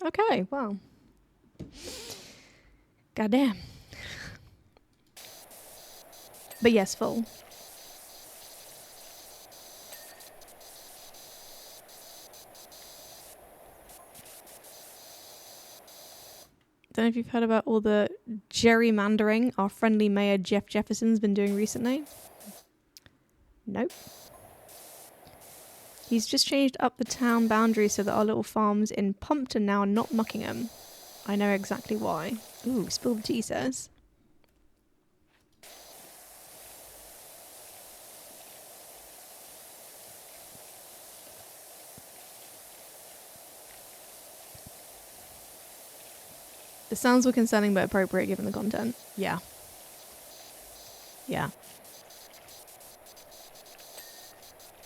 Okay, well. Goddamn. But yes, full. Don't know if you've heard about all the gerrymandering our friendly mayor Jeff Jefferson's been doing recently. Nope. He's just changed up the town boundary so that our little farms in Pumpton now are not Muckingham. I know exactly why. Ooh, spill the tea, says. The sounds were concerning but appropriate given the content. Yeah. Yeah.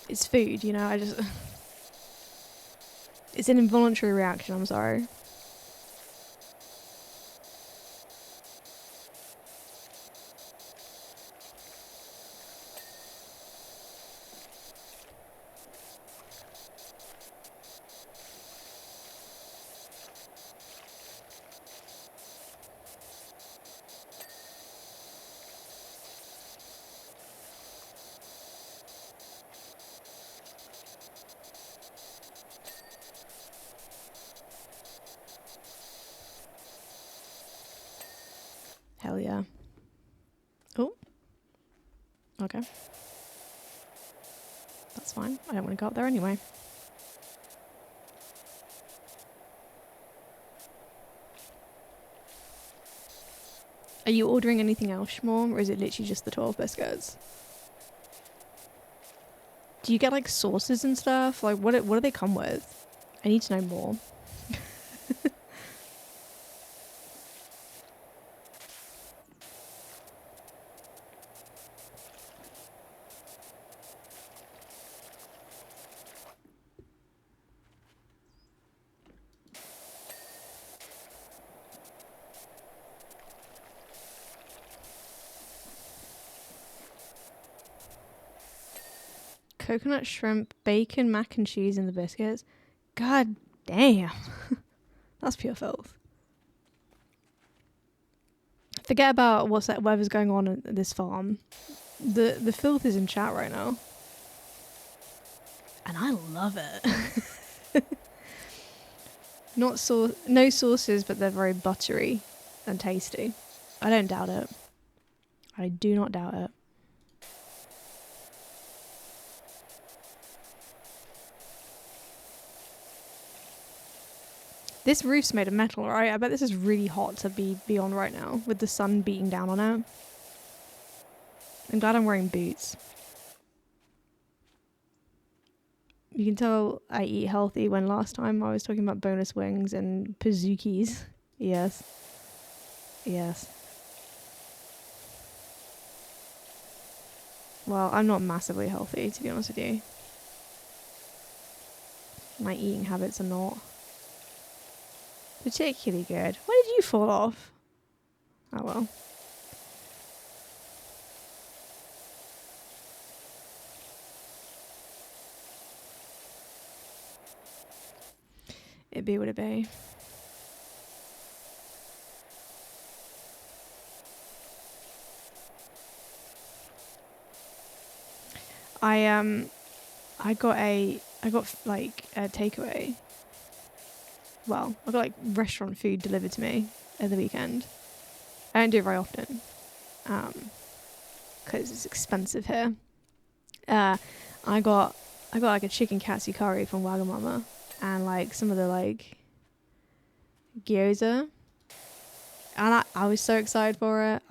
It's food, you know, I just... It's an involuntary reaction, I'm sorry. Hell yeah. Oh. Okay. That's fine. I don't want to go up there anyway. Are you ordering anything else more, or is it literally just the 12 biscuits? Do you get like sauces and stuff? Like what do they come with? I need to know more. Coconut shrimp, bacon, mac and cheese in the biscuits. God damn. That's pure filth. Forget about whatever's going on at this farm. The filth is in chat right now. And I love it. No sauces, but they're very buttery and tasty. I don't doubt it. I do not doubt it. This roof's made of metal, right? I bet this is really hot to be on right now with the sun beating down on it. I'm glad I'm wearing boots. You can tell I eat healthy when last time I was talking about bonus wings and pazookies. Yes. Yes. Well, I'm not massively healthy, to be honest with you. My eating habits are not particularly good. Why did you fall off? Oh well. It be what it be. I got like a takeaway. Well, I got like restaurant food delivered to me at the weekend. I don't do it very often, because it's expensive here. I got like a chicken katsu curry from Wagamama and like some of the like gyoza, and I was so excited for it.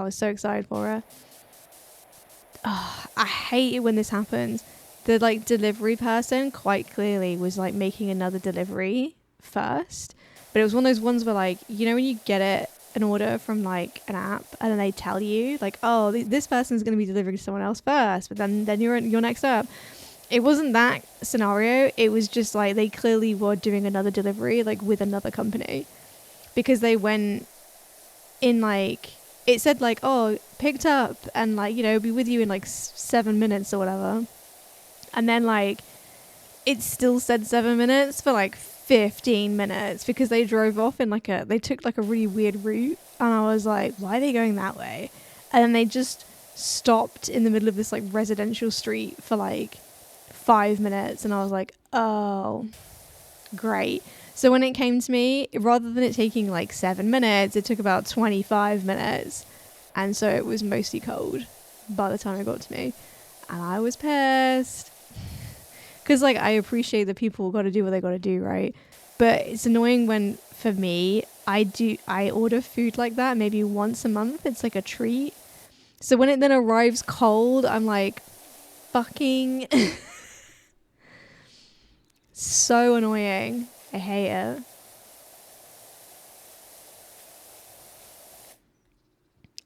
Oh, I hate it when this happens. The like delivery person quite clearly was like making another delivery first, but it was one of those ones where like, you know, when you get an order from like an app and then they tell you like, oh, this person's going to be delivering to someone else first, but then you're next up. It wasn't that scenario. It was just like they clearly were doing another delivery like with another company, because they went in like, it said like, oh, picked up and like, you know, be with you in like 7 minutes or whatever. And then like it still said 7 minutes for like 15 minutes because they drove off in they took like a really weird route, and I was like, why are they going that way? And then they just stopped in the middle of this like residential street for like 5 minutes, and I was like, oh, great. So when it came to me, rather than it taking like 7 minutes, it took about 25 minutes. And so it was mostly cold by the time it got to me. And I was pissed. Because like I appreciate that people got to do what they got to do, right? But it's annoying when, for me, I order food like that maybe once a month. It's like a treat. So when it then arrives cold, I'm like, fucking so annoying. I hate it.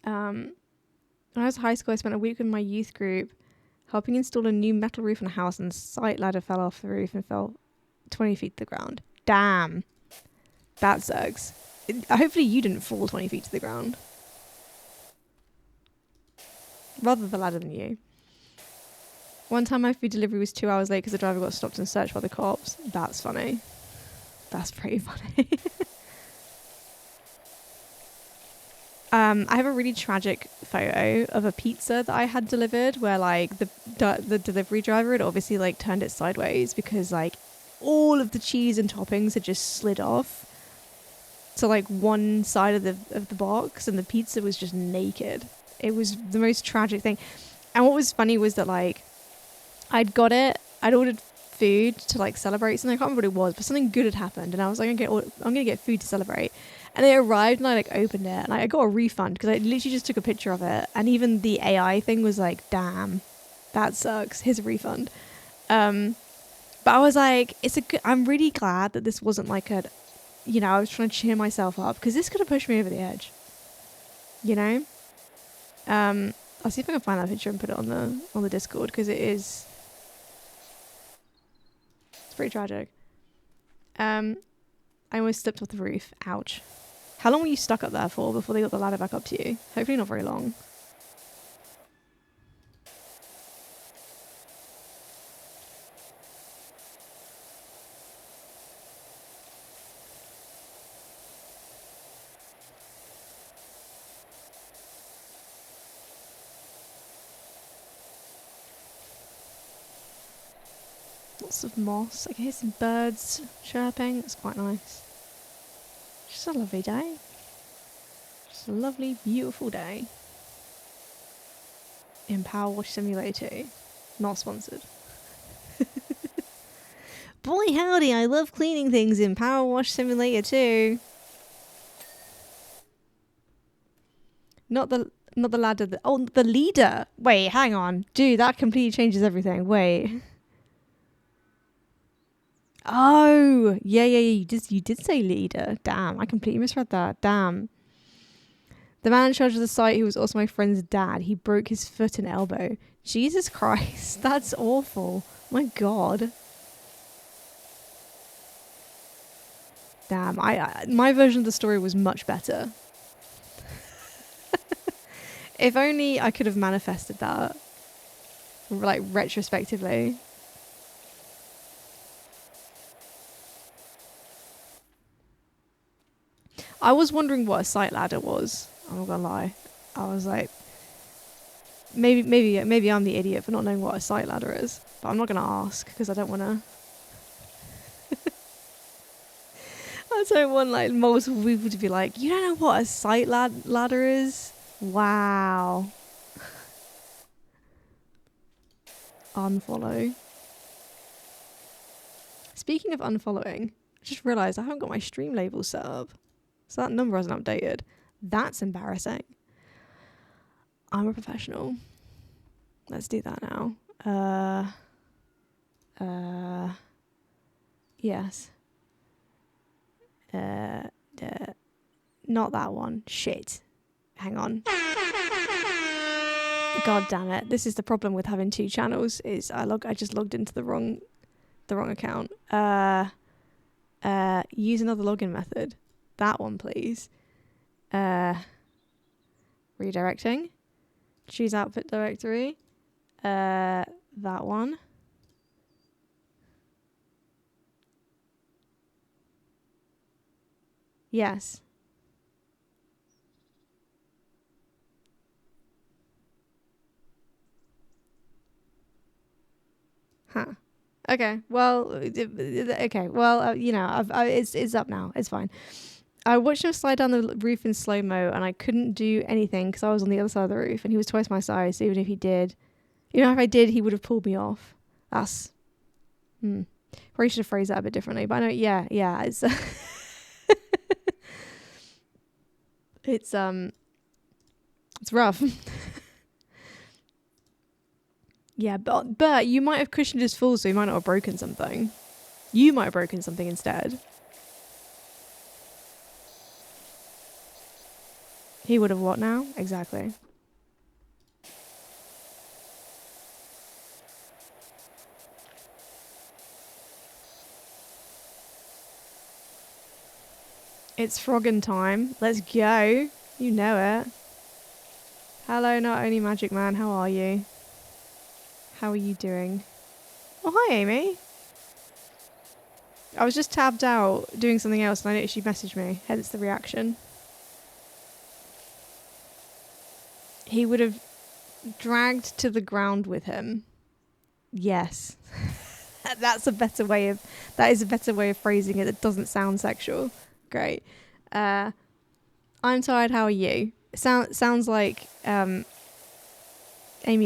When I was in high school, I spent a week with my youth group helping install a new metal roof on a house, and the site ladder fell off the roof and fell 20 feet to the ground. Damn. That sucks. Hopefully you didn't fall 20 feet to the ground. Rather the ladder than you. One time my food delivery was 2 hours late because the driver got stopped and searched by the cops. That's funny. That's pretty funny. I have a really tragic photo of a pizza that I had delivered where like the delivery driver had obviously like turned it sideways because like all of the cheese and toppings had just slid off to like one side of the box, and the pizza was just naked. It was the most tragic thing. And what was funny was that like I'd ordered food to like celebrate something. I can't remember what it was, but something good had happened, and I was like, I'm gonna get food to celebrate. And they arrived, and I like opened it, and I got a refund because I literally just took a picture of it, and even the AI thing was like, "Damn, that sucks. Here's a refund." But I was like, I'm really glad that this wasn't like I was trying to cheer myself up because this could have pushed me over the edge. You know. I'll see if I can find that picture and put it on the Discord because it's pretty tragic. I almost slipped off the roof. Ouch. How long were you stuck up there for before they got the ladder back up to you? Hopefully not very long. Lots of moss. I can hear some birds chirping. It's quite nice. Just a lovely day. Just a lovely, beautiful day. In PowerWash Simulator 2. Not sponsored. Boy howdy, I love cleaning things in PowerWash Simulator 2. Not the ladder. The leader. Wait, hang on. Dude, that completely changes everything. Wait. Oh, yeah. You did say leader. Damn, I completely misread that. Damn. The man in charge of the site, who was also my friend's dad, he broke his foot and elbow. Jesus Christ, that's awful. My God. Damn, my version of the story was much better. If only I could have manifested that, like, retrospectively. I was wondering what a site ladder was. I'm not gonna lie. I was like, maybe I'm the idiot for not knowing what a site ladder is. But I'm not gonna ask because I don't want to. I don't want like multiple people to be like, you don't know what a site ladder is? Wow. Unfollow. Speaking of unfollowing, I just realised I haven't got my stream label set up. So that number hasn't updated. That's embarrassing. I'm a professional. Let's do that now. Yes. Not that one. Shit. Hang on. God damn it. This is the problem with having two channels is I just logged into the wrong account. Use another login method. That one, please. Redirecting. Choose output directory. That one. Yes. Huh. Okay. Well, okay. Well, you know, it's up now. It's fine. I watched him slide down the roof in slow-mo, and I couldn't do anything because I was on the other side of the roof, and he was twice my size. So even if he did, you know, if I did, he would have pulled me off. That's... Probably should have phrased that a bit differently, but I know, yeah, it's... it's rough. Yeah, but you might have cushioned his fall, so he might not have broken something. You might have broken something instead. He would have what now? Exactly. It's frogging time. Let's go. You know it. Hello, not only Magic Man. How are you? How are you doing? Oh, hi, Amy. I was just tabbed out doing something else and I noticed you messaged me. Hence the reaction. He would have dragged to the ground with him. Yes. That is a better way of phrasing it that doesn't sound sexual. Great. I'm tired. How are you? Sounds like Amy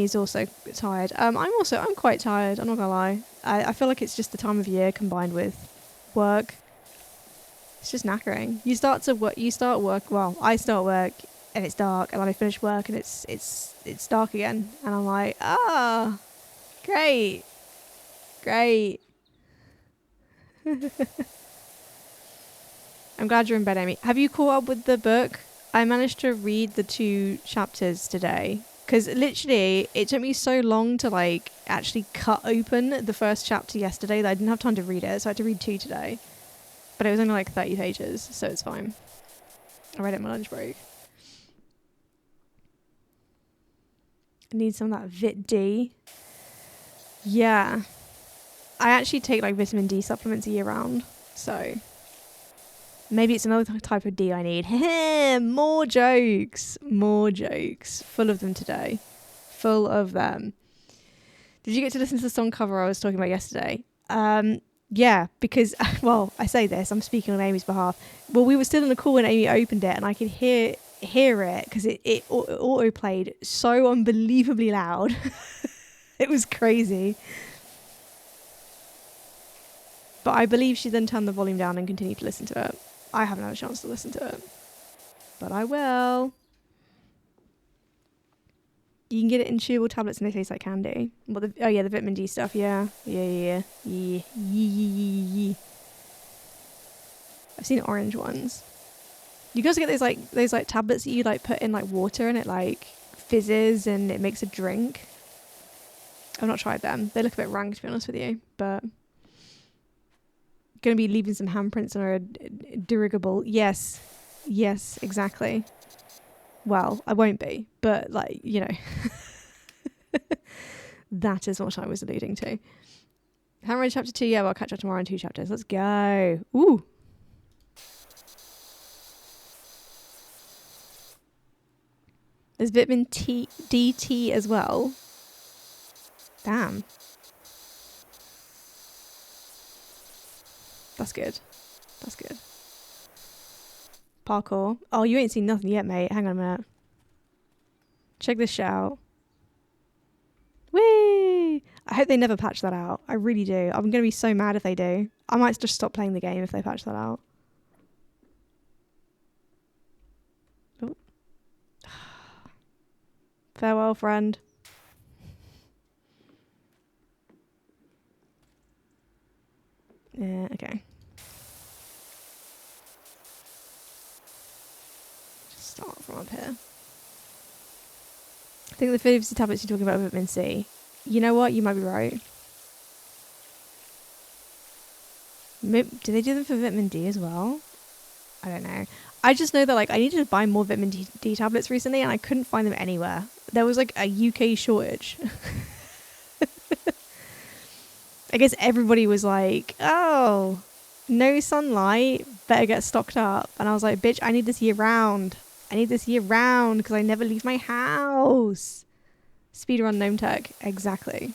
is also tired. I'm quite tired. I'm not gonna lie. I feel like it's just the time of year combined with work. It's just knackering. You start work. Well, I start work and it's dark, and then I finish work and it's dark again, and I'm like, great. I'm glad you're in bed, Amy. Have you caught up with the book? I managed to read the 2 chapters today. Because literally, it took me so long to like actually cut open the first chapter yesterday that I didn't have time to read it. So I had to read 2 today. But it was only like 30 pages, so it's fine. I read it on my lunch break. I need some of that Vit D. Yeah. I actually take like vitamin D supplements year round. So maybe it's another type of D I need. More jokes. Full of them today. Full of them. Did you get to listen to the song cover I was talking about yesterday? Yeah, because, well, I say this, I'm speaking on Amy's behalf. Well, we were still in the call when Amy opened it, and I could hear it because it auto-played so unbelievably loud. It was crazy. But I believe she then turned the volume down and continued to listen to it. I haven't had a chance to listen to it. But I will. You can get it in chewable tablets and they taste like candy. Well, the vitamin D stuff, yeah. Yeah. I've seen orange ones. You can also get those tablets that you like put in like water and it like fizzes and it makes a drink. I've not tried them. They look a bit rank, to be honest with you, but going to be leaving some handprints on a dirigible. Yes, exactly. Well, I won't be, but like, you know, that is what I was alluding to. Haven't read chapter 2 yet. Well, I'll catch up tomorrow on 2 chapters. Let's go. Ooh. There's vitamin DT as well. Damn. That's good. Parkour. Oh, you ain't seen nothing yet, mate. Hang on a minute. Check this shit out. Whee! I hope they never patch that out. I really do. I'm going to be so mad if they do. I might just stop playing the game if they patch that out. Oh. Farewell, friend. Yeah, okay. Just start from up here. I think the 50 tablets you're talking about are vitamin C. You know what? You might be right. Do they do them for vitamin D as well? I don't know. I just know that like I needed to buy more vitamin D tablets recently and I couldn't find them anywhere. There was like a UK shortage. I guess everybody was like, oh, no sunlight, better get stocked up. And I was like, bitch, I need this year round. Because I never leave my house. Speedrun gnome tech. Exactly.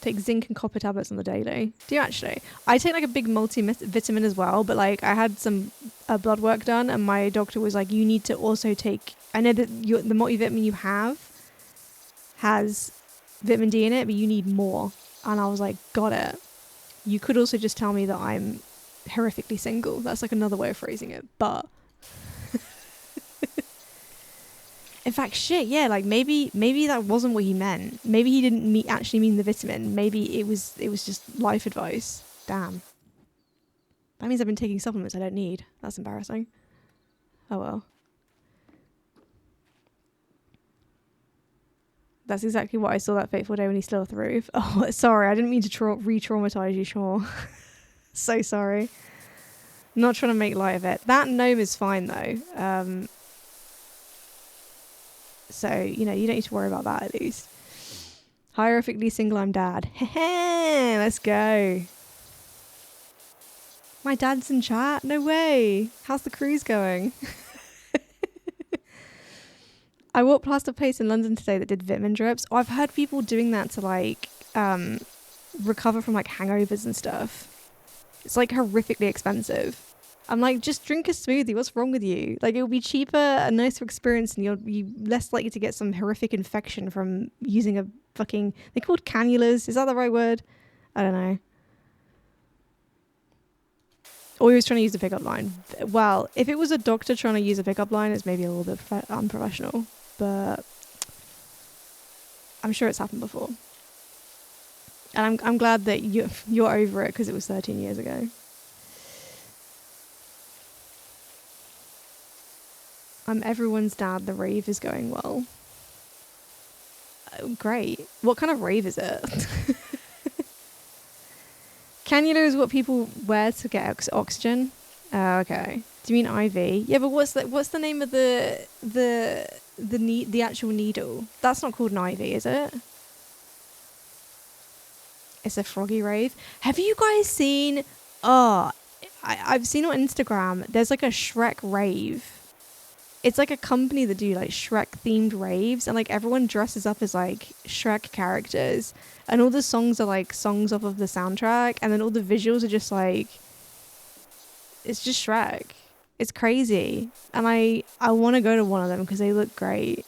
Take zinc and copper tablets on the daily. Do you actually? I take like a big multivitamin as well, but like I had some blood work done and my doctor was like, you need to also take, I know that the multivitamin you have has vitamin D in it, but you need more. And I was like, got it. You could also just tell me that I'm horrifically single. That's like another way of phrasing it, but in fact, shit, yeah, like maybe that wasn't what he meant. Maybe he didn't actually mean the vitamin. Maybe it was just life advice. Damn. That means I've been taking supplements I don't need. That's embarrassing. Oh well. That's exactly what I saw that fateful day when he slid off the roof. Oh, sorry, I didn't mean to re-traumatize you, Shaw. So sorry. Not trying to make light of it. That gnome is fine though. So, you know, you don't need to worry about that at least. Hierarchically single, I'm dad. Hey, let's go. My dad's in chat? No way. How's the cruise going? I walked past a place in London today that did vitamin drips. Oh, I've heard people doing that to like recover from like hangovers and stuff. It's like horrifically expensive. I'm like, just drink a smoothie. What's wrong with you? Like, it'll be cheaper, a nicer experience, and you'll be less likely to get some horrific infection from using a fucking... They're called cannulas. Is that the right word? I don't know. Or he was trying to use a pickup line. Well, if it was a doctor trying to use a pickup line, it's maybe a little bit unprofessional. But I'm sure it's happened before. And I'm glad that you're over it because it was 13 years ago. I'm everyone's dad. The rave is going well. Oh, great. What kind of rave is it? Cannula is what people wear to get oxygen. Oh, okay. Do you mean IV? Yeah, but what's the name of the actual needle? That's not called an IV, is it? It's a froggy rave. Have you guys seen? Oh, I've seen on Instagram. There's like a Shrek rave. It's like a company that do like Shrek themed raves, and like everyone dresses up as like Shrek characters, and all the songs are like songs off of the soundtrack, and then all the visuals are just like, it's just Shrek. It's crazy, and I want to go to one of them because they look great.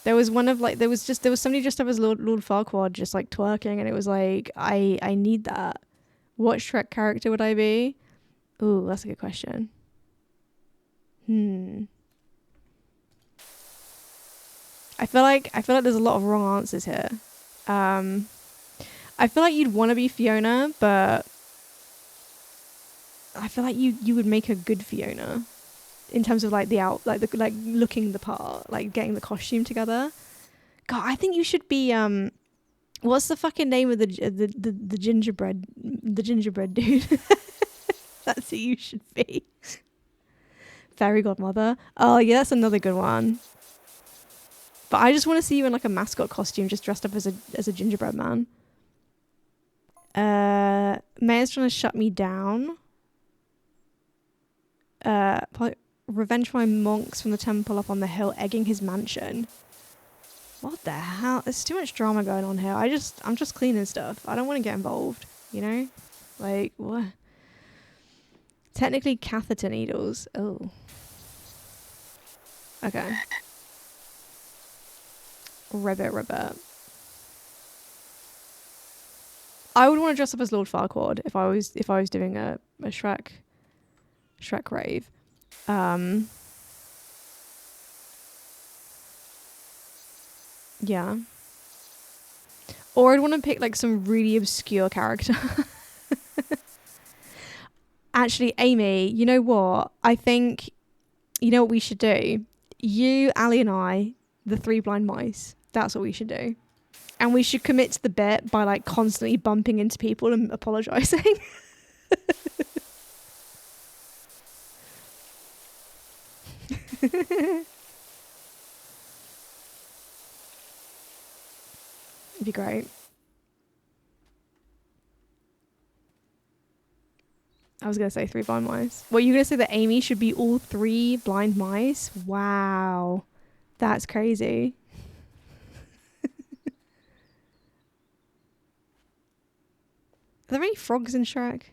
There was one of like there was somebody dressed up as Lord Farquaad just like twerking, and it was like I need that. What Shrek character would I be? Ooh, that's a good question. I feel like there's a lot of wrong answers here. I feel like you'd want to be Fiona, but I feel like you would make a good Fiona in terms of like like looking the part, like getting the costume together. God, I think you should be what's the fucking name of the gingerbread dude? That's who you should be. Fairy godmother. Oh yeah, that's another good one. But I just want to see you in like a mascot costume, just dressed up as a gingerbread man. Mayor's trying to shut me down. Revenge my monks from the temple up on the hill, egging his mansion. What the hell? There's too much drama going on here. I'm just cleaning stuff. I don't want to get involved, you know? Like, what? Technically catheter needles. Oh. Okay. Ribbit. I would want to dress up as Lord Farquaad if I was doing a Shrek rave. Yeah. Or I'd want to pick like some really obscure character. Actually, Amy, you know what? I think, you know what we should do? You, Ali, and I, the three blind mice. That's what we should do. And we should commit to the bit by like constantly bumping into people and apologising. It'd be great. I was going to say three blind mice. What, you going to say that Amy should be all three blind mice? Wow. That's crazy. there any frogs in Shrek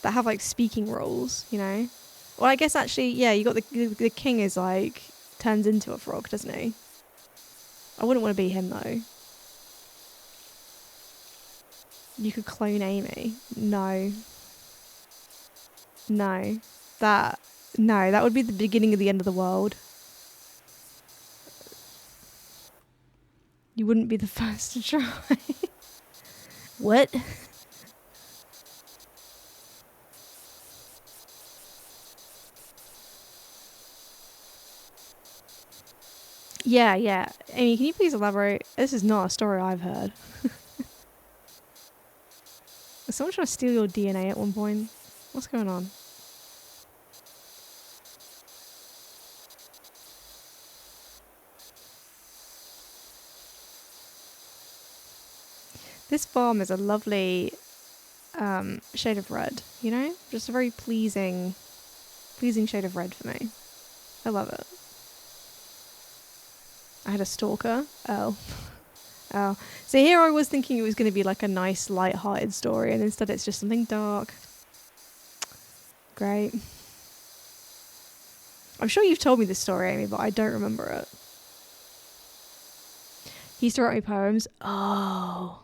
that have like speaking roles, you know? Well, I guess actually, yeah, you got the king is like turns into a frog, doesn't he? I wouldn't want to be him though. You could clone Amy. No. No. That would be the beginning of the end of the world. You wouldn't be the first to try. What? Yeah. Amy, can you please elaborate? This is not a story I've heard. Is someone trying to steal your DNA at one point? What's going on? This farm is a lovely shade of red, you know? Just a very pleasing shade of red for me. I love it. I had a stalker. Oh. Oh. So here I was thinking it was going to be like a nice, light-hearted story, and instead it's just something dark. Great. I'm sure you've told me this story, Amy, but I don't remember it. He used to write me poems. Oh.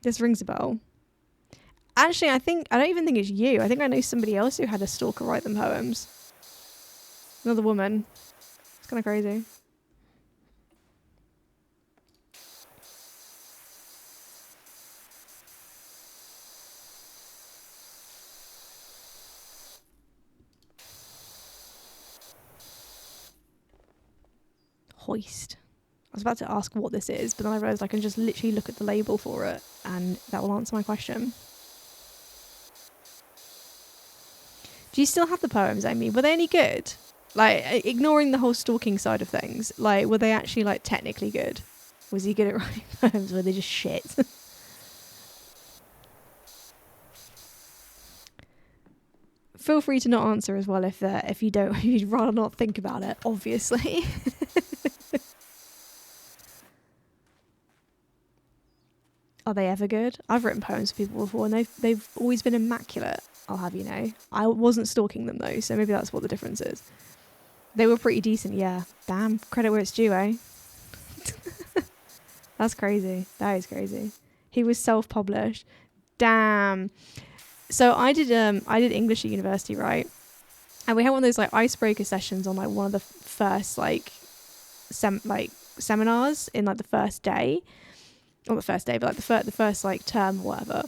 This rings a bell. Actually, I don't even think it's you. I think I know somebody else who had a stalker write them poems. Another woman. It's kind of crazy. Hoist. I was about to ask what this is, but then I realised I can just literally look at the label for it, and that will answer my question. Do you still have the poems, Amy? Were they any good? Like, ignoring the whole stalking side of things, like, were they actually, like, technically good? Was he good at writing poems? Were they just shit? Feel free to not answer as well if you don't, if you'd rather not think about it, obviously. Are they ever good? I've written poems for people before, and they've always been immaculate, I'll have you know. I wasn't stalking them, though, so maybe that's what the difference is. They were pretty decent, yeah. Damn, credit where it's due, eh? That's crazy. That is crazy. He was self-published. Damn. So I did English at university, right? And we had one of those like icebreaker sessions on like one of the first like seminars in like the first day. Not the first day, but like the first like term or whatever.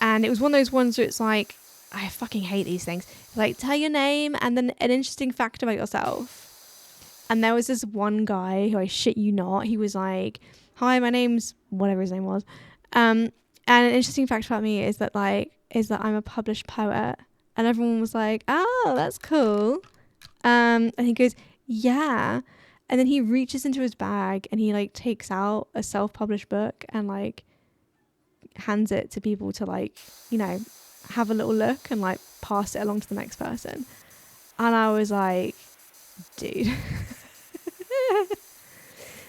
And it was one of those ones where it's like, I fucking hate these things. Like, tell your name and then an interesting fact about yourself. And there was this one guy who, I shit you not, he was like, hi, my name's whatever his name was. And an interesting fact about me is that I'm a published poet. And everyone was like, oh, that's cool. And he goes, yeah. And then he reaches into his bag and he like takes out a self-published book and like hands it to people to like, you know, have a little look and like pass it along to the next person. And I was like, dude,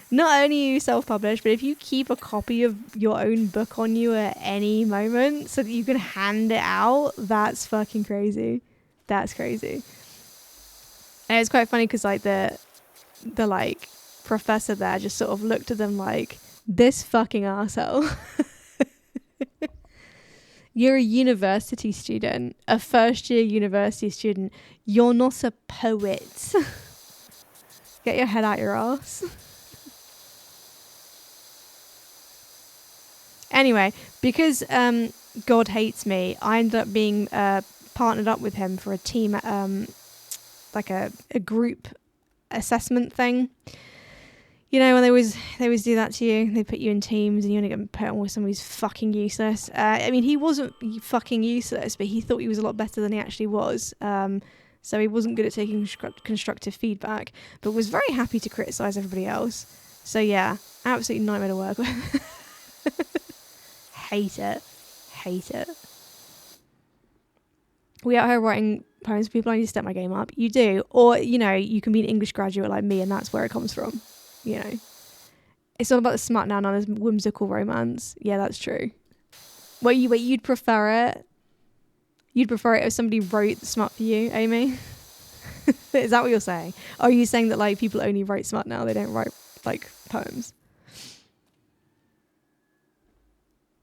not only are you self-published, but if you keep a copy of your own book on you at any moment so that you can hand it out, that's fucking crazy. That's crazy. And it's quite funny because like the like professor there just sort of looked at them like, this fucking arsehole. You're a university student, a first year university student. You're not a poet. Get your head out your ass. Anyway, because God hates me, I ended up being partnered up with him for a team, like a group assessment thing. You know, when they always do that to you, they put you in teams and you only get put on with somebody who's fucking useless. I mean, he wasn't fucking useless, but he thought he was a lot better than he actually was. So he wasn't good at taking constructive feedback, but was very happy to criticise everybody else. So yeah, absolutely nightmare to work with. Hate it. We out here writing poems for people. I need to step my game up. You do. Or, you know, you can be an English graduate like me and that's where it comes from. You know. It's all about the smut now, not as whimsical romance. Yeah, that's true. Wait, you'd prefer it? You'd prefer it if somebody wrote the smut for you, Amy? Is that what you're saying? Or are you saying that like people only write smut now? They don't write like poems?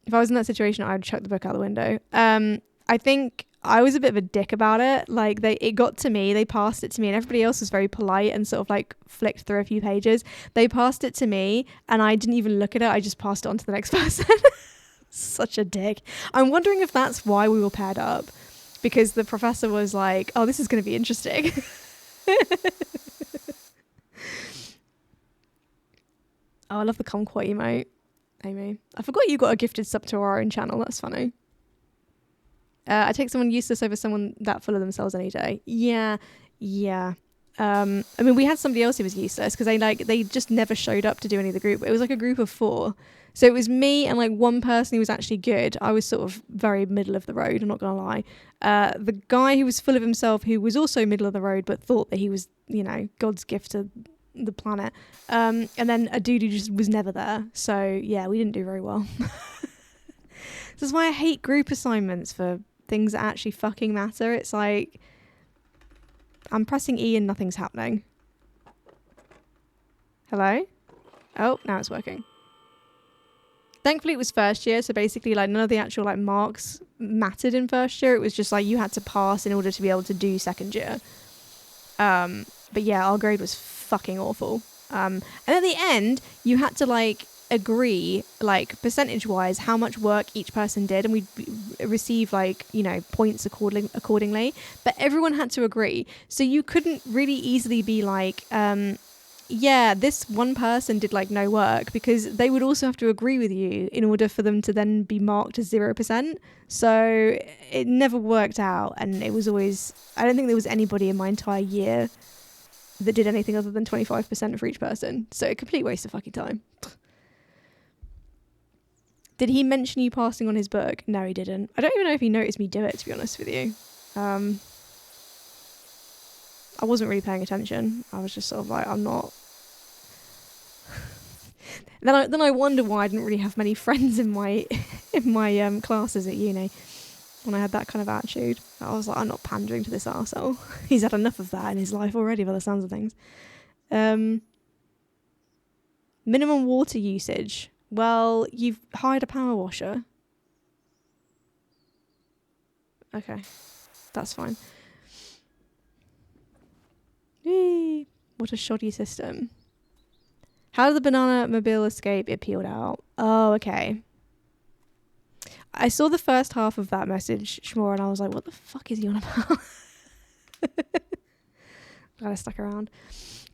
If I was in that situation, I'd chuck the book out the window. I think I was a bit of a dick about it. Like it got to me, they passed it to me, and everybody else was very polite and sort of like flicked through a few pages. They passed it to me and I didn't even look at it. I just passed it on to the next person. Such a dick. I'm wondering if that's why we were paired up, because the professor was like, oh, this is going to be interesting. Oh, I love the kumquat emote, Amy. I forgot you got a gifted sub to our own channel. That's funny. I take someone useless over someone that full of themselves any day. Yeah. I mean, we had somebody else who was useless because they just never showed up to do any of the group. It was like a group of 4. So it was me and like one person who was actually good. I was sort of very middle of the road, I'm not going to lie. The guy who was full of himself, who was also middle of the road, but thought that he was, you know, God's gift to the planet. And then a dude who just was never there. So yeah, we didn't do very well. This is why I hate group assignments for things that actually fucking matter. It's like, I'm pressing E and nothing's happening. Hello? Oh, now it's working. Thankfully it was first year, so basically like none of the actual like marks mattered in first year. It was just like you had to pass in order to be able to do second year. But yeah, our grade was fucking awful. And at the end, you had to like agree like percentage wise how much work each person did, and we'd receive like, you know, points accordingly, but everyone had to agree, so you couldn't really easily be like yeah, this one person did like no work, because they would also have to agree with you in order for them to then be marked as 0%. So it never worked out, and it was always, I don't think there was anybody in my entire year that did anything other than 25% for each person, so a complete waste of fucking time. Did he mention you passing on his book? No, he didn't. I don't even know if he noticed me do it, to be honest with you. I wasn't really paying attention. I was just sort of like, I'm not. Then I wonder why I didn't really have many friends in my classes at uni when I had that kind of attitude. I was like, I'm not pandering to this arsehole. He's had enough of that in his life already, by the sounds of things. Minimum water usage. Well, you've hired a power washer. Okay, that's fine. Whee! What a shoddy system. How did the banana mobile escape? It peeled out. Oh, okay. I saw the first half of that message, Shmore, and I was like, what the fuck is he on about? Glad I stuck around.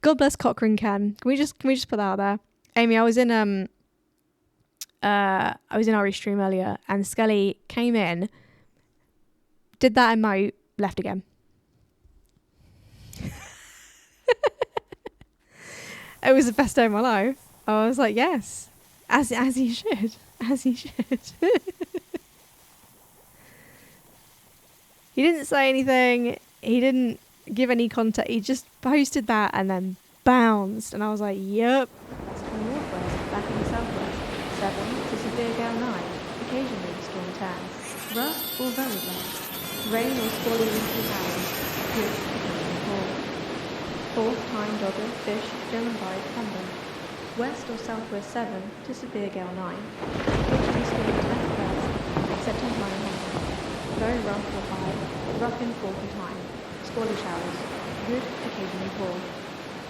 God bless Cochrane Ken. Can we just put that out there? Amy, I was in RE stream earlier, and Scully came in, did that emote, left again. It was the best day of my life. I was like, yes, as he should, as he should. He didn't say anything. He didn't give any context. He just posted that and then bounced, and I was like, yep. Northwest, back in the southwest. 7 to severe gale 9. Occasionally storm 10. Rough or very rough. Rain or squally winter hours. Good occasionally cold. Fourth time dogger, fish, German bite, thunder. West or southwest 7 to severe gale 9. Occasionally storm 10 at best, except in high and winter. Very rough or high, rough in fall for time. Squally showers. Good, occasionally poor.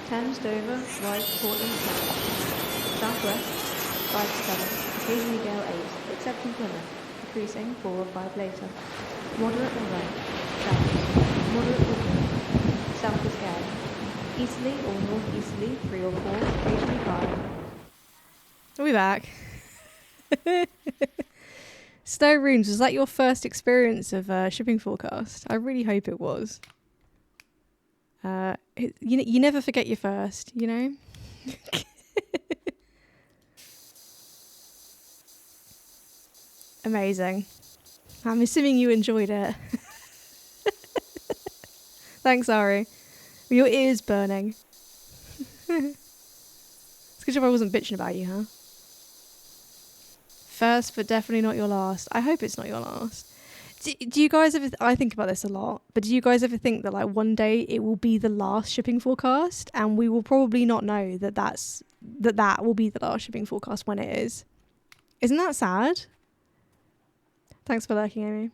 Thames, Dover, White, Portland, South. Southwest 5 to 7, occasionally gale 8, except in Plymouth, decreasing 4 or 5 later. Moderate or rain. South. Moderate or good. South is gale. Easterly or northeasterly 3 or 4, occasionally 5. Are we back? Snow Runes, was that your first experience of shipping forecast? I really hope it was. You never forget your first, you know? Amazing. I'm assuming you enjoyed it. Thanks, Ari. Your ear's burning. It's good job I wasn't bitching about you, huh? First, but definitely not your last. I hope it's not your last. Do you guys ever... I think about this a lot, but do you guys ever think that like one day it will be the last shipping forecast and we will probably not know that that will be the last shipping forecast when it is? Isn't that sad? Thanks for lurking, Amy.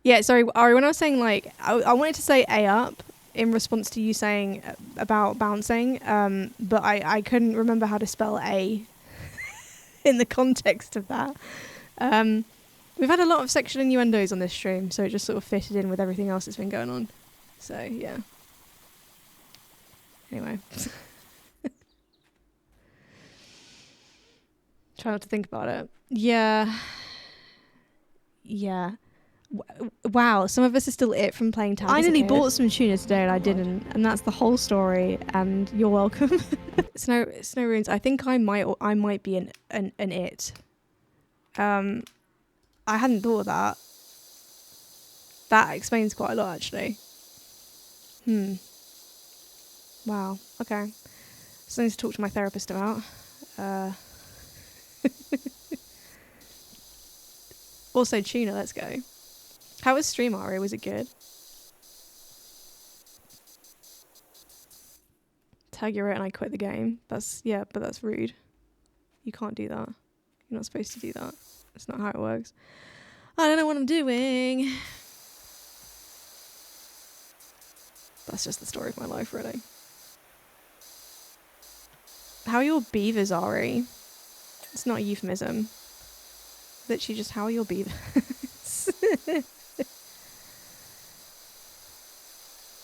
Yeah, sorry, Ari, when I was saying like... I wanted to say A up in response to you saying about bouncing, but I couldn't remember how to spell A in the context of that. We've had a lot of sexual innuendos on this stream, so it just sort of fitted in with everything else that's been going on. So, yeah. Anyway. Try not to think about it. Yeah. Yeah. Wow, some of us are still it from playing tag. I nearly bought some tuna today and I didn't, and that's the whole story, and you're welcome. Snow Runes, I think I might be an it. I hadn't thought of that. That explains quite a lot, actually. Wow. Okay. Something to talk to my therapist about. Also, tuna. Let's go. How was stream, Ari? Was it good? Tag you're it and I quit the game. But that's rude. You can't do that. You're not supposed to do that. That's not how it works. I don't know what I'm doing. That's just the story of my life, really. How are your beavers, Ari? It's not a euphemism. Literally just how are your beavers?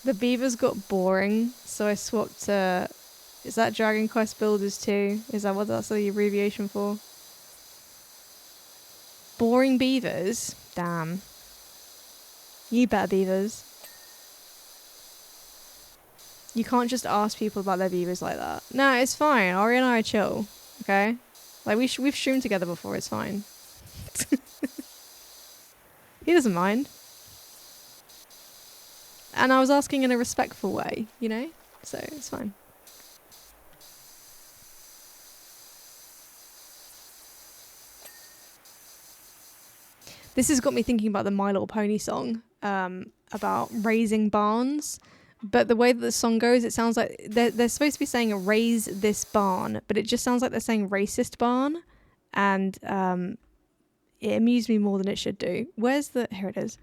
The beavers got boring, so I swapped to... Is that Dragon Quest Builders 2? Is that what that's the abbreviation for? Boring beavers? Damn. You better beavers. You can't just ask people about their beavers like that. No, it's fine. Ari and I are chill. Okay? Like, we've streamed together before. It's fine. He doesn't mind. And I was asking in a respectful way, you know? So, it's fine. This has got me thinking about the My Little Pony song, about raising barns. But the way that the song goes, it sounds like they're supposed to be saying raise this barn, but it just sounds like they're saying racist barn. And it amused me more than it should do. Here it is.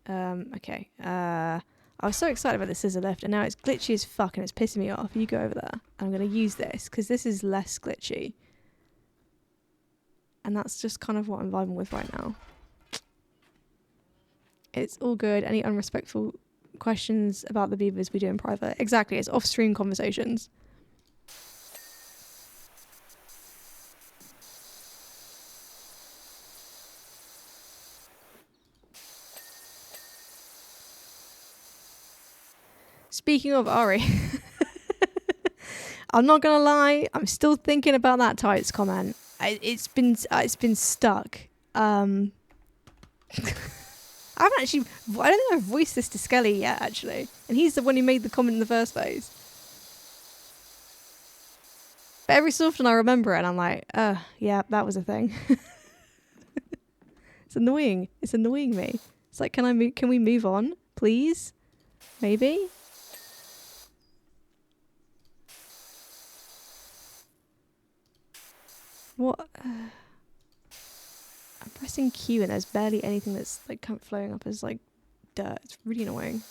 Okay. I was so excited about the scissor lift, and now it's glitchy as fuck and it's pissing me off. You go over there. I'm going to use this because this is less glitchy. And that's just kind of what I'm vibing with right now. It's all good. Any unrespectful questions about the beavers we do in private? Exactly. It's off-stream conversations. Speaking of Ari, I'm not gonna lie, I'm still thinking about that tights comment. It's been stuck. I don't think I've voiced this to Skelly yet, actually, and he's the one who made the comment in the first place. But every so often I remember it, and I'm like, yeah, that was a thing. It's annoying. It's annoying me. It's like, can we move on, please? Maybe. What? I'm pressing Q and there's barely anything that's like flowing up as like dirt. It's really annoying.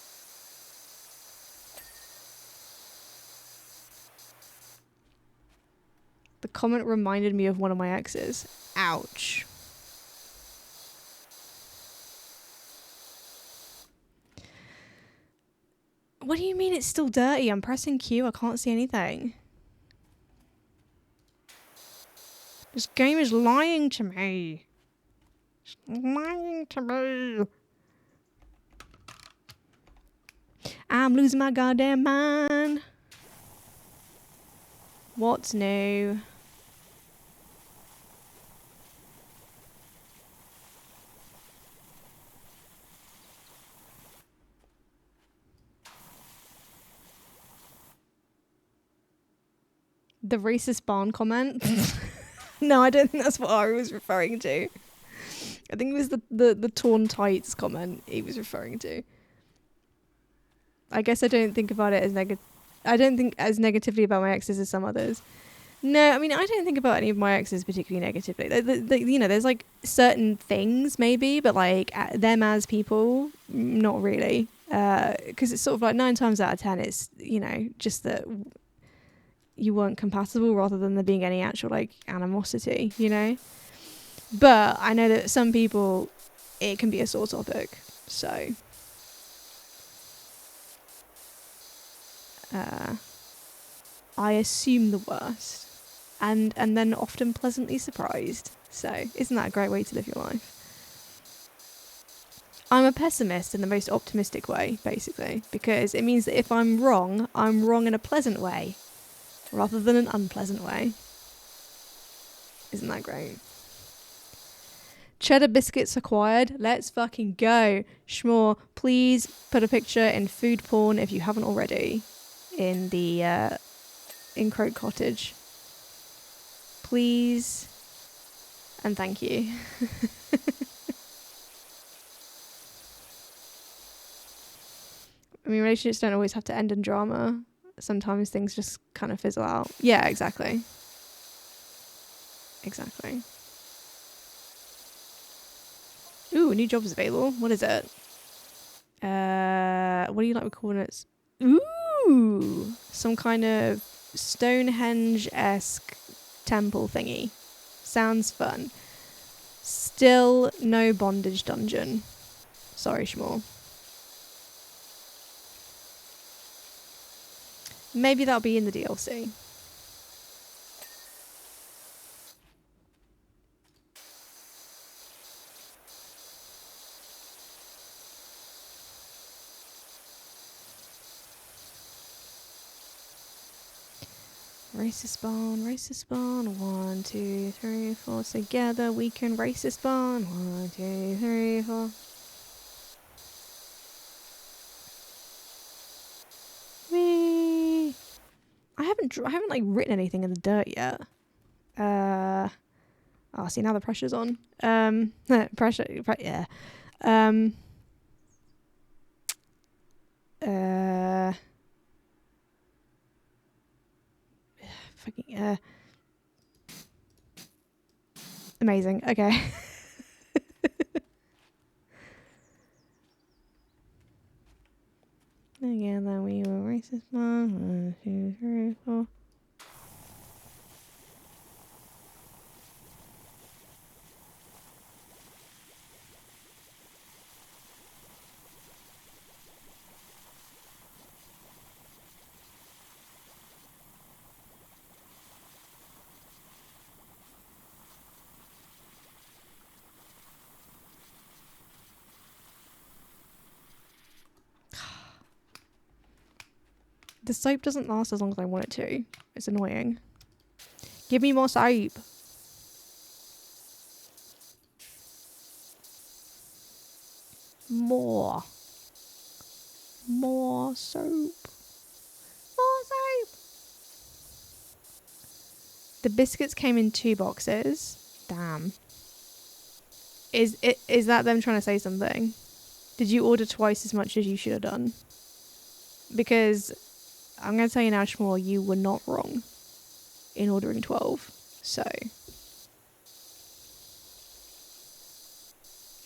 The comment reminded me of one of my exes. Ouch. What do you mean it's still dirty? I'm pressing Q. I can't see anything. This game is lying to me. It's lying to me. I'm losing my goddamn mind. What's new? The racist barn comment. No, I don't think that's what Ari was referring to. I think it was the torn tights comment he was referring to. I guess I don't think about it as I don't think as negatively about my exes as some others. No, I mean, I don't think about any of my exes particularly negatively. You know, there's like certain things maybe, but like them as people, not really. Because it's sort of like 9 times out of 10, it's, you know, just that you weren't compatible rather than there being any actual like animosity, you know. But I know that some people, it can be a sore topic. So, I assume the worst. And then often pleasantly surprised. So, isn't that a great way to live your life? I'm a pessimist in the most optimistic way, basically, because it means that if I'm wrong in a pleasant way, rather than an unpleasant way. Isn't that great? Cheddar biscuits acquired. Let's fucking go. Schmore, please put a picture in food porn if you haven't already in the in Croak Cottage. Please and thank you. I mean, relationships don't always have to end in drama. Sometimes things just kind of fizzle out. Yeah, exactly. Exactly. Ooh, new job's available. What is it? What do you like with coordinates? Ooh, some kind of Stonehenge-esque temple thingy. Sounds fun. Still no bondage dungeon. Sorry, Schmore. Maybe that'll be in the DLC. Racist barn, 1, 2, 3, 4. Together we can racist barn. 1, 2, 3, 4. Whee! I haven't like written anything in the dirt yet. Oh, see, now the pressure's on. Yeah. Fucking amazing. Okay. Together we were racist. 1, 2, 3, 4. The soap doesn't last as long as I want it to. It's annoying. Give me more soap. More soap. More soap. The biscuits came in 2 boxes. Damn. Is that them trying to say something? Did you order twice as much as you should have done? Because I'm going to tell you now, Schmore, you were not wrong in ordering 12. So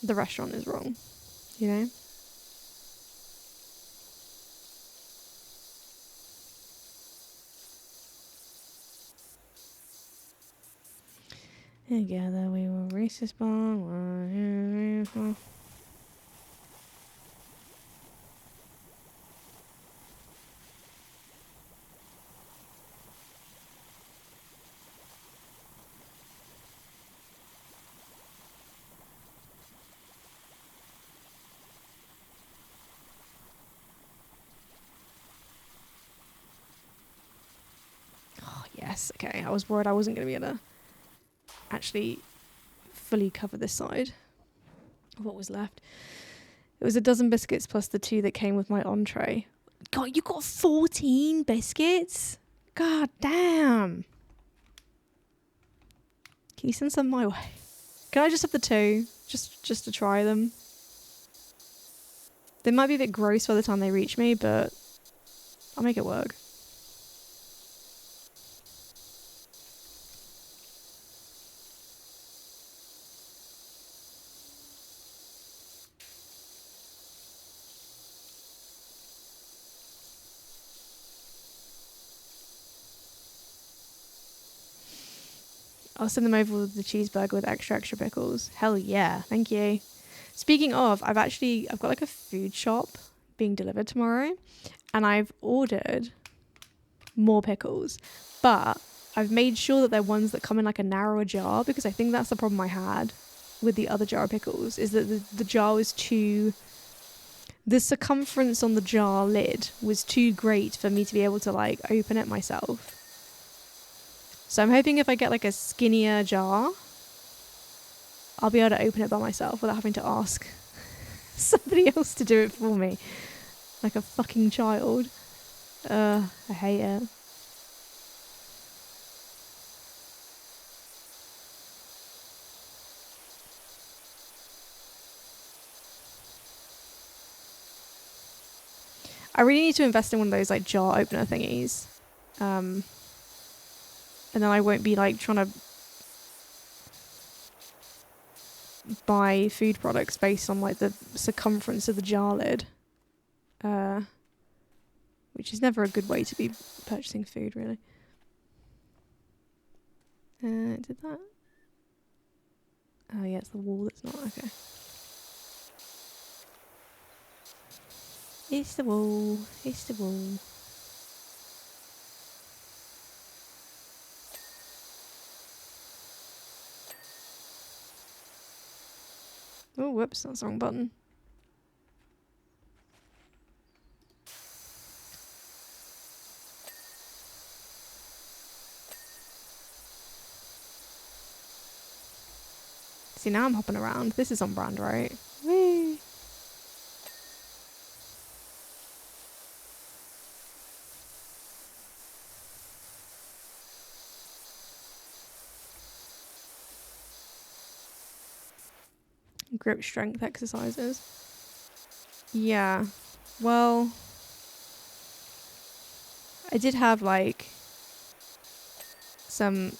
the restaurant is wrong, you know? Together we were racist barn. 1, 2, 3, 4. Oh, yes. Okay. I was worried I wasn't going to be able to actually fully cover this side. What was left? It was a dozen biscuits plus the 2 that came with my entree. God, you got 14 biscuits? God damn. Can you send some my way? Can I just have the 2? Just to try them. They might be a bit gross by the time they reach me, but I'll make it work. I'll send them over with the cheeseburger with extra pickles. Hell yeah, thank you. Speaking of, I've got like a food shop being delivered tomorrow, and I've ordered more pickles, but I've made sure that they're ones that come in like a narrower jar, because I think that's the problem I had with the other jar of pickles, is that the jar was too... The circumference on the jar lid was too great for me to be able to like open it myself. So I'm hoping if I get like a skinnier jar, I'll be able to open it by myself without having to ask somebody else to do it for me. Like a fucking child. I hate it. I really need to invest in one of those like jar opener thingies. And then I won't be like trying to buy food products based on like the circumference of the jar lid. Which is never a good way to be purchasing food, really. Did that? Oh yeah, it's the wall that's not, okay. It's the wall, it's the wall. Oh, whoops, that's the wrong button. See, now I'm hopping around. This is on brand, right? Whee! Grip strength exercises. Yeah. Well, I did have like some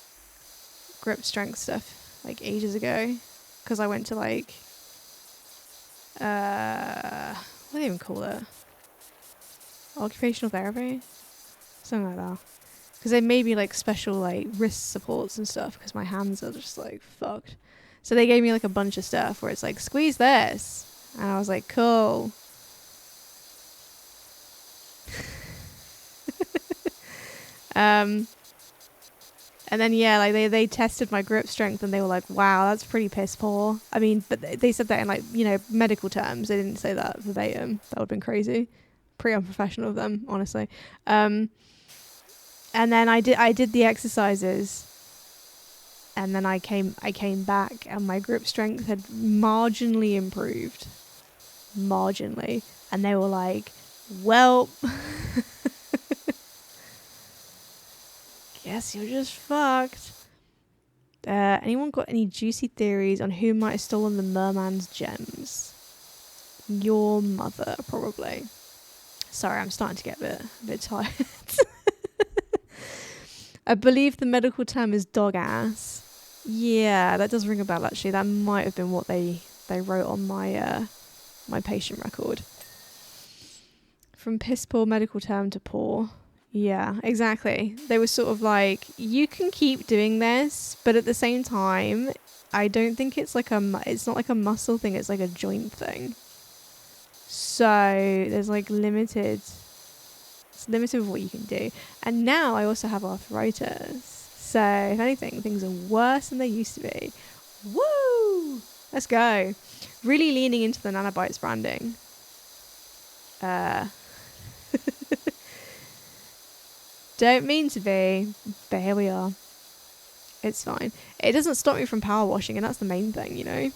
grip strength stuff like ages ago, because I went to like what do they even call it? Occupational therapy? Something like that. Because they made me like special like wrist supports and stuff, because my hands are just like fucked. So they gave me like a bunch of stuff where it's like, squeeze this. And I was like, cool. And then yeah, like they tested my grip strength and they were like, wow, that's pretty piss poor. I mean, but they said that in like, you know, medical terms. They didn't say that verbatim. That would have been crazy. Pretty unprofessional of them, honestly. And then I did the exercises, and then I came back and my grip strength had marginally improved. Marginally. And they were like, well, guess you're just fucked. Anyone got any juicy theories on who might have stolen the merman's gems? Your mother, probably. Sorry, I'm starting to get a bit tired. I believe the medical term is dog ass. Yeah, that does ring a bell actually. That might have been what they wrote on my my patient record. From piss poor medical term to poor. Yeah, exactly. They were sort of like, you can keep doing this, but at the same time, I don't think it's like it's not like a muscle thing, it's like a joint thing. So there's like it's limited with what you can do. And now I also have arthritis. So if anything, things are worse than they used to be. Woo! Let's go. Really leaning into the nanobites branding. Don't mean to be, but here we are. It's fine. It doesn't stop me from power washing, and that's the main thing, you know?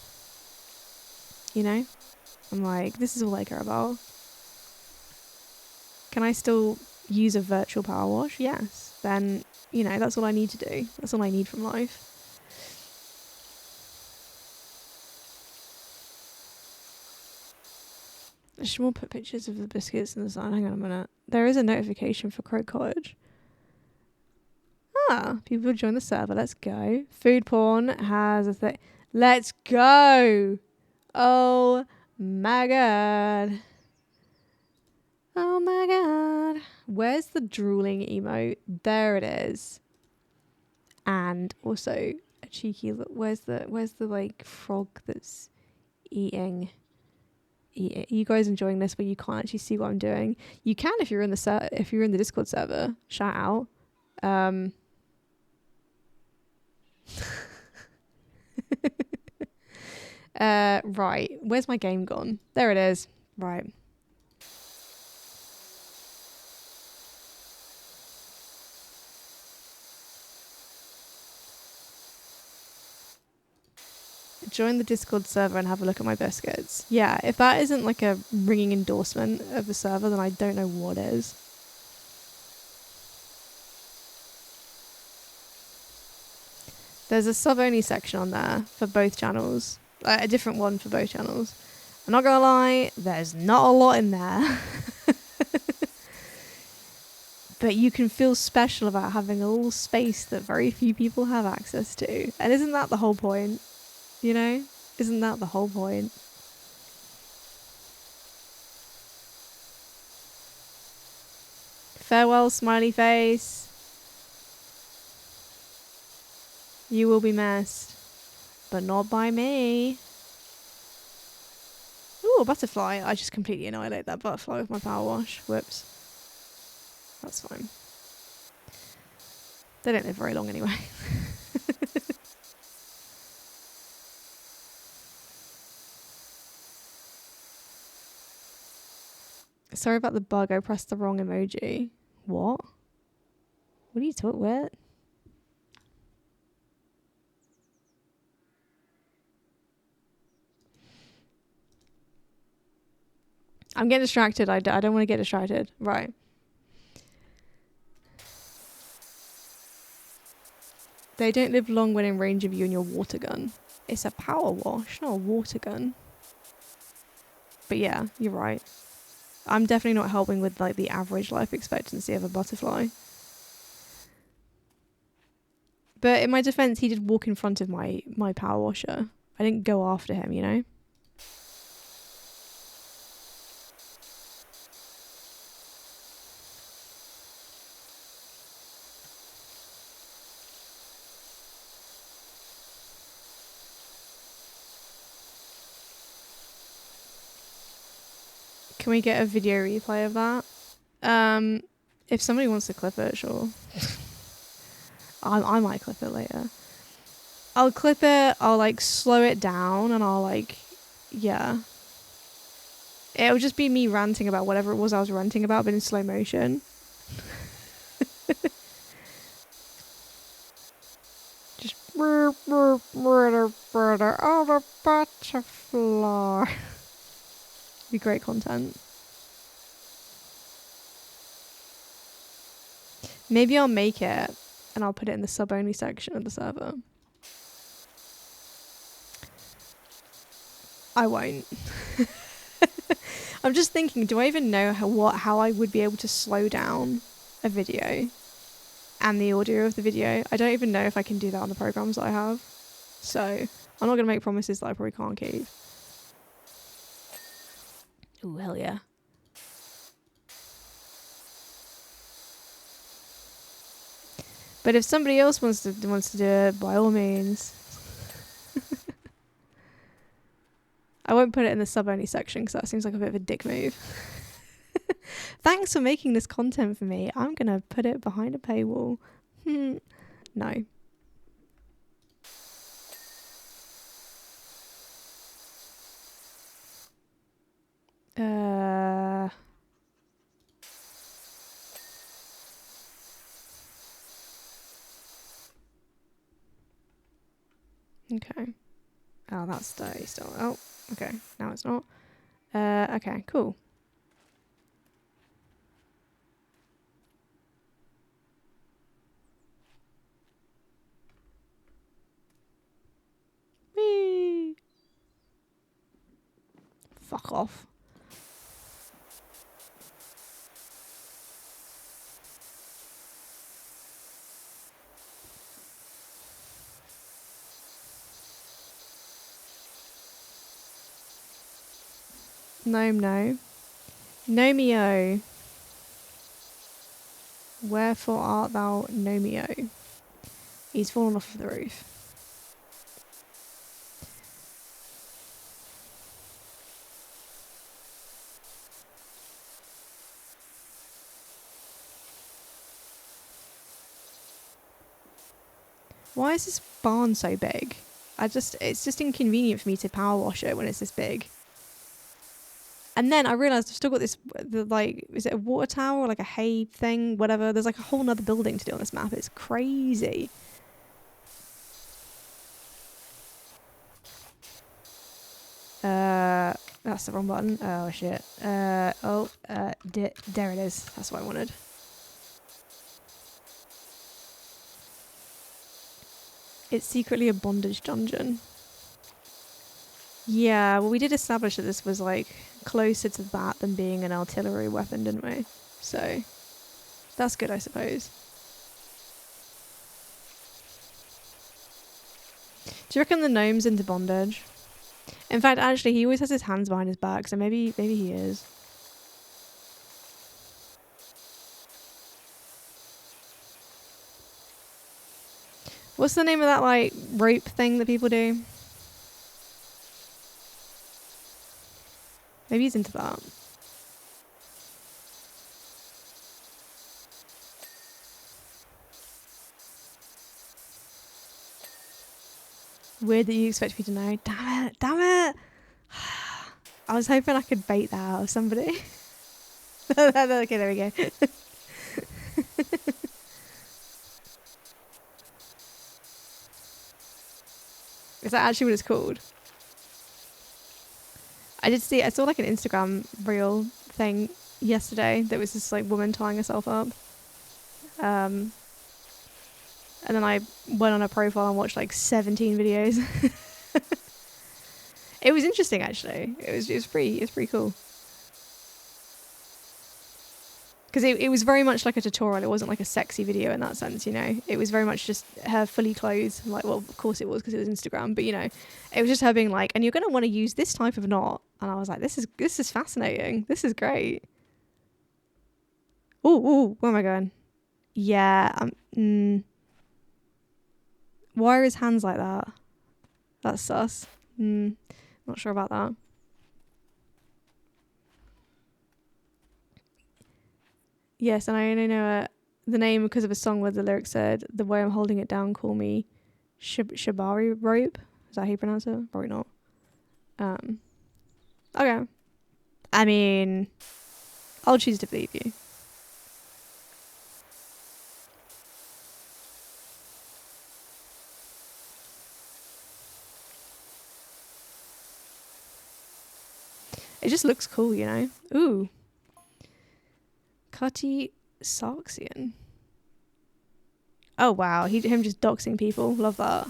You know? I'm like, this is all I care about. Can I still use a virtual power wash? Yes. Then, you know, that's all I need to do. That's all I need from life. I should more put pictures of the biscuits in the sign. Hang on a minute. There is a notification for Crow Cottage. Ah, people join the server. Let's go. Food porn has a thing. Let's go. Oh my god. Oh my god. Where's the drooling emote? There it is. And also a cheeky look. Where's the like frog that's eating? You guys enjoying this, but you can't actually see what I'm doing. You can if you're in the if you're in the Discord server. Shout out. Right. Where's my game gone? There it is. Right. Join the Discord server and have a look at my biscuits. Yeah, if that isn't like a ringing endorsement of the server, then I don't know what is. There's a sub-only section on there for both channels. A different one for both channels. I'm not gonna lie, there's not a lot in there. But you can feel special about having a little space that very few people have access to. And isn't that the whole point? You know? Isn't that the whole point? Farewell, smiley face. You will be missed. But not by me. Ooh, a butterfly. I just completely annihilate that butterfly with my power wash. Whoops. That's fine. They don't live very long anyway. Sorry about the bug. I pressed the wrong emoji. What? What are you talking about? I'm getting distracted. I don't want to get distracted. Right. They don't live long when in range of you and your water gun. It's a power wash, not a water gun. But yeah, you're right. I'm definitely not helping with like the average life expectancy of a butterfly. But in my defense, he did walk in front of my power washer. I didn't go after him, you know? Can we get a video replay of that? If somebody wants to clip it, sure. I might clip it later. I'll clip it, I'll like slow it down, and I'll like, yeah. It'll just be me ranting about whatever it was I was ranting about, but in slow motion. Just oh, the butterfly. Be great content. Maybe I'll make it and I'll put it in the sub-only section of the server. I won't. I'm just thinking, do I even know how I would be able to slow down a video and the audio of the video? I don't even know if I can do that on the programs that I have. So I'm not going to make promises that I probably can't keep. Ooh, hell yeah. But if somebody else wants to do it, by all means. I won't put it in the sub-only section because that seems like a bit of a dick move. Thanks for making this content for me. I'm going to put it behind a paywall. No. Okay. Oh, that's dirty still. Oh, okay. Now it's not. Okay, cool. Whee! Fuck off. Gnome, no. Gnomeo. Wherefore art thou Gnomeo? He's fallen off of the roof. Why is this barn so big? It's just inconvenient for me to power wash it when it's this big. And then I realised I've still got this, is it a water tower or like a hay thing? Whatever. There's like a whole nother building to do on this map. It's crazy. That's the wrong button. Oh shit. There it is. That's what I wanted. It's secretly a bondage dungeon. Yeah, well, we did establish that this was like closer to that than being an artillery weapon, didn't we? So that's good, I suppose. Do you reckon the gnome's into bondage? In fact, actually, he always has his hands behind his back, so maybe he is. What's the name of that like rope thing that people do? Maybe he's into that. Weird that you expect me to know. Damn it! Damn it! I was hoping I could bait that out of somebody. Okay, there we go. Is that actually what it's called? I saw like an Instagram reel thing yesterday that was this like woman tying herself up. And then I went on her profile and watched like 17 videos. It was interesting actually. It was pretty cool. Because it was very much like a tutorial. It wasn't like a sexy video in that sense, you know. It was very much just her fully clothed. Like, well, of course it was because it was Instagram. But, you know, it was just her being like, and you're going to want to use this type of knot. And I was like, this is fascinating. This is great. Ooh, where am I going? Yeah. Why are his hands like that? That's sus. Not sure about that. Yes, and I only know the name because of a song where the lyrics said, "The way I'm holding it down, call me Shibari rope." Is that how you pronounce it? Probably not. Okay. I mean, I'll choose to believe you. It just looks cool, you know? Ooh. Cutty Sarksian. Oh, wow. Him just doxing people. Love that.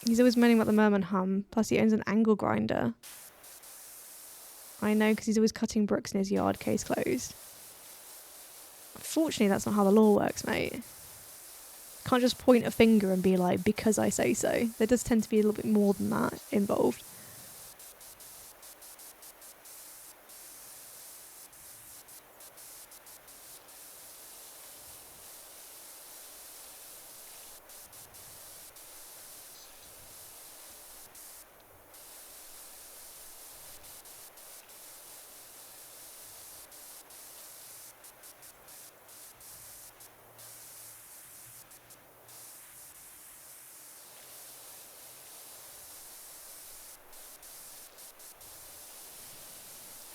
He's always moaning about the merman hum. Plus, he owns an angle grinder. I know, because he's always cutting brooks in his yard, case closed. Unfortunately, that's not how the law works, mate. Can't just point a finger and be like, because I say so. There does tend to be a little bit more than that involved.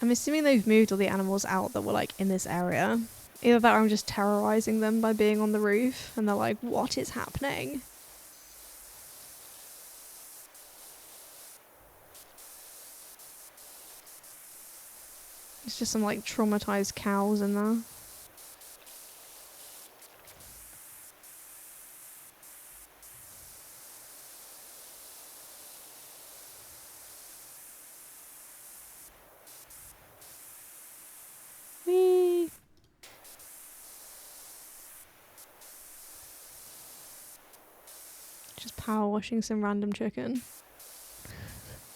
I'm assuming they've moved all the animals out that were like in this area. Either that or I'm just terrorizing them by being on the roof and they're like, what is happening? It's just some like traumatized cows in there. Whee! Just power washing some random chicken.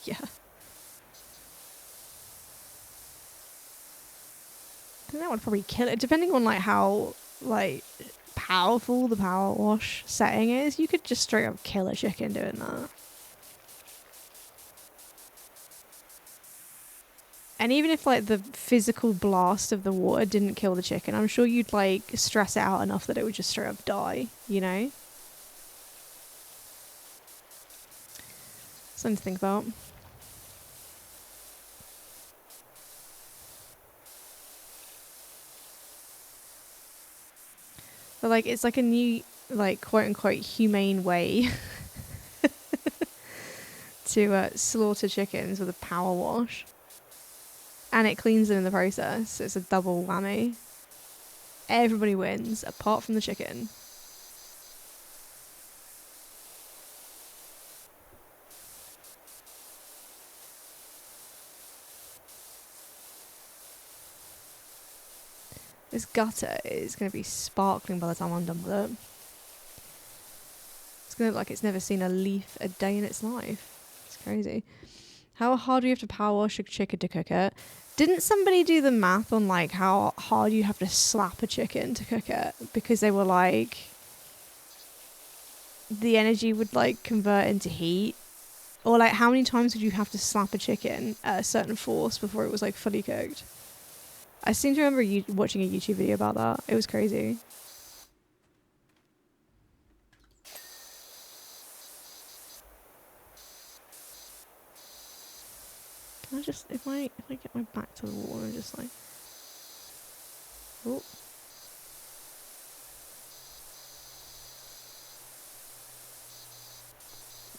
Yeah. think that would probably kill it. Depending on like how like powerful the power wash setting is, you could just straight up kill a chicken doing that. And even if like the physical blast of the water didn't kill the chicken, I'm sure you'd like stress it out enough that it would just straight up die, you know? Something to think about. But like it's like a new like quote unquote humane way to slaughter chickens with a power wash. And it cleans them in the process. So it's a double whammy. Everybody wins, apart from the chicken. This gutter is going to be sparkling by the time I'm done with it. It's going to look like it's never seen a leaf a day in its life. It's crazy. How hard do you have to power wash a chicken to cook it? Didn't somebody do the math on like how hard you have to slap a chicken to cook it? Because they were like, the energy would like convert into heat. Or like how many times would you have to slap a chicken at a certain force before it was like fully cooked? I seem to remember you watching a YouTube video about that. It was crazy. Can I just, if I get my back to the wall and just like, oh.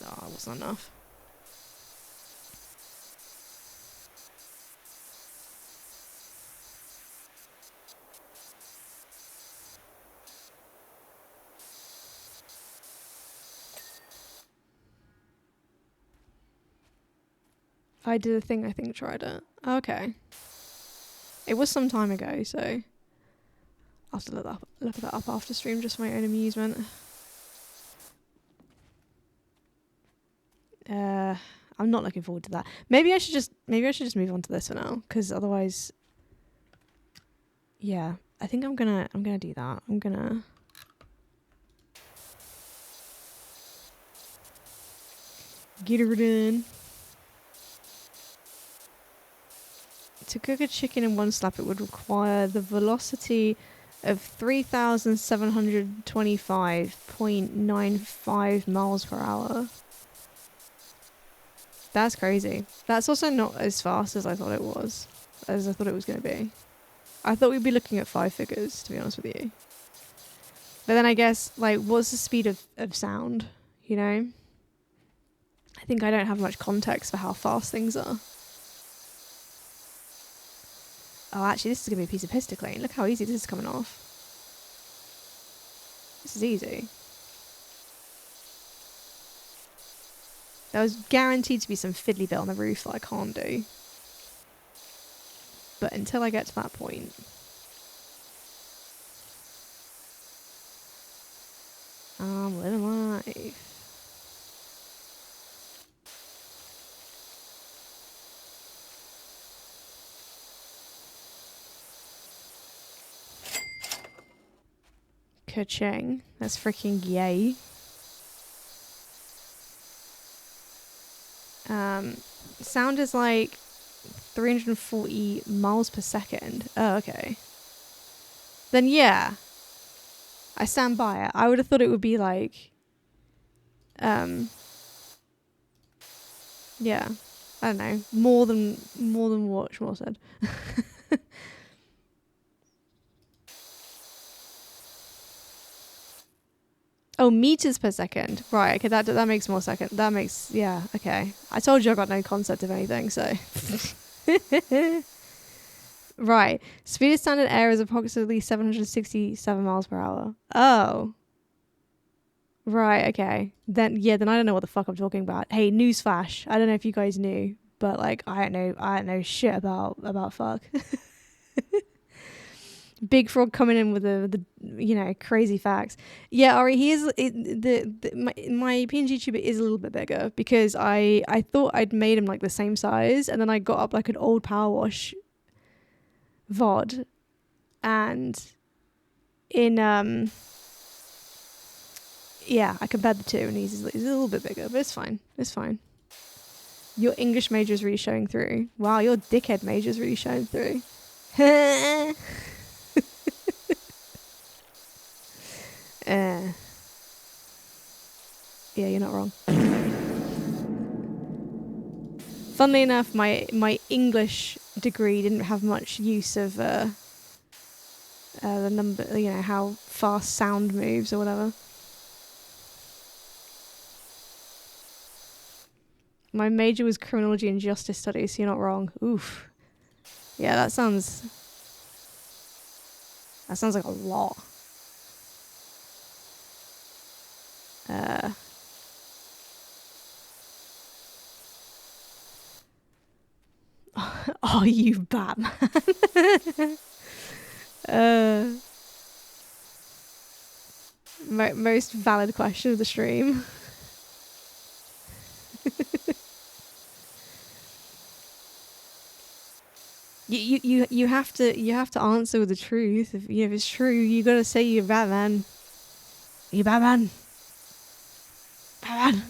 Oh, that wasn't enough. I did a thing, I think, tried it. Okay. It was some time ago, so I'll have to look that up after stream just for my own amusement. I'm not looking forward to that. Maybe I should just move on to this for now, because otherwise, yeah, I think I'm gonna do that. I'm gonna get her done. To cook a chicken in one slap, it would require the velocity of 3,725.95 miles per hour. That's crazy. That's also not as fast as I thought it was. As I thought it was going to be. I thought we'd be looking at 5 figures, to be honest with you. But then I guess, like, what's the speed of sound, you know? I think I don't have much context for how fast things are. Oh, actually, this is going to be a piece of piss to clean. Look how easy this is coming off. This is easy. There was guaranteed to be some fiddly bit on the roof that I can't do. But until I get to that point... I'm living life. Ka-ching. That's freaking yay. Sound is like 340 miles per second. Oh, okay. Then yeah. I stand by it. I would have thought it would be like... yeah. I don't know. More than what Shmuel said. Oh, meters per second. Right, okay, that makes more second. That makes, yeah, okay. I told you I got no concept of anything, so. Right. Speed of standard air is approximately 767 miles per hour. Oh. Right, okay. Then I don't know what the fuck I'm talking about. Hey, newsflash. I don't know if you guys knew, but like, I don't know shit about fuck. Big Frog coming in with the crazy facts. Yeah, Ari, he is my PNG tuber is a little bit bigger because I thought I'd made him like the same size, and then I got up like an old Power Wash VOD And in yeah, I compared the two, and he's a little bit bigger, but it's fine. It's fine. Your English major is really showing through. Wow, your dickhead major is really showing through. Yeah, you're not wrong. Funnily enough, my English degree didn't have much use of the number, how fast sound moves or whatever. My major was criminology and justice studies, so you're not wrong. Oof. Yeah, that sounds like a lot. Are you Batman? Most valid question of the stream. You have to answer with the truth. If it's true, you gotta say you're Batman. Are you Batman? Batman.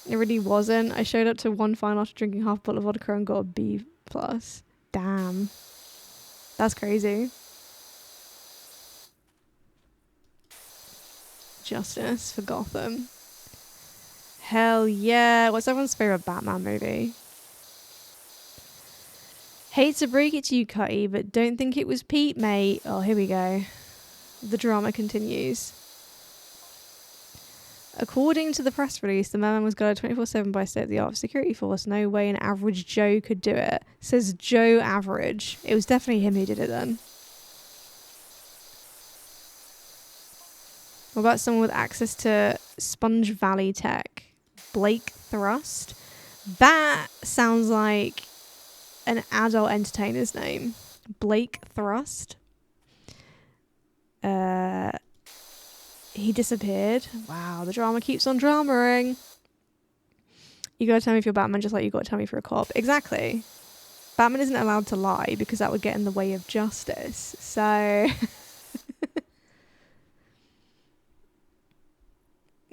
It really wasn't. I showed up to one final after drinking half a bottle of vodka and got a B+. Damn. That's crazy. Justice for Gotham. Hell yeah. What's everyone's favourite Batman movie? Hate to break it to you, Cutty, but don't think it was Pete, mate. Oh, here we go. The drama continues. According to the press release, the man was guarded 24/7 by state-of-the-art security force. No way an average Joe could do it. Says Joe Average. It was definitely him who did it then. What about someone with access to Sponge Valley tech? Blake Thrust? That sounds like an adult entertainer's name. Blake Thrust? He disappeared. Wow, the drama keeps on dramaing. You gotta tell me if you're Batman just like you gotta tell me if you're a cop. Exactly. Batman isn't allowed to lie because that would get in the way of justice. So...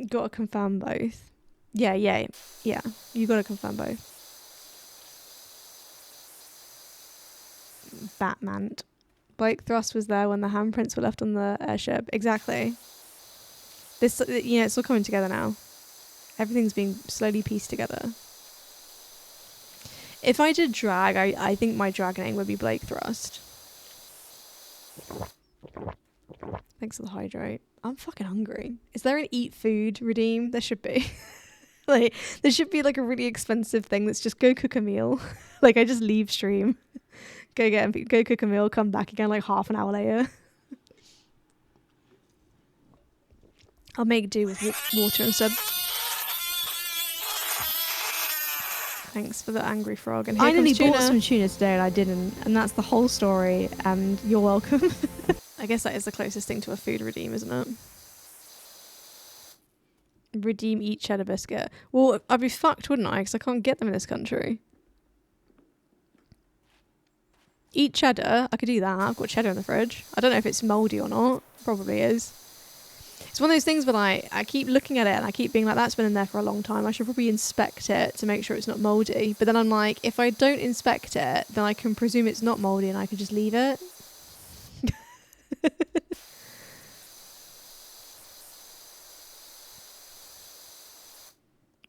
gotta confirm both. Yeah. You gotta confirm both. Batman. Blake Thrust was there when the handprints were left on the airship. Exactly. This, it's all coming together now. Everything's being slowly pieced together. If I did drag, I think my drag name would be Blake Thrust. Thanks for the hydrate. I'm fucking hungry. Is there an eat food redeem? There should be. There should be like a really expensive thing that's just go cook a meal. I just leave stream. Go cook a meal, come back again like half an hour later. I'll make do with water instead. Thanks for the angry frog. And here I nearly bought some tuna today and I didn't. And that's the whole story. And you're welcome. I guess that is the closest thing to a food redeem, isn't it? Redeem eat cheddar biscuit. Well, I'd be fucked, wouldn't I? Because I can't get them in this country. Eat cheddar. I could do that. I've got cheddar in the fridge. I don't know if it's mouldy or not. Probably is. It's one of those things where I keep looking at it and I keep being like, that's been in there for a long time. I should probably inspect it to make sure it's not mouldy. But then I'm like, if I don't inspect it, then I can presume it's not mouldy and I can just leave it.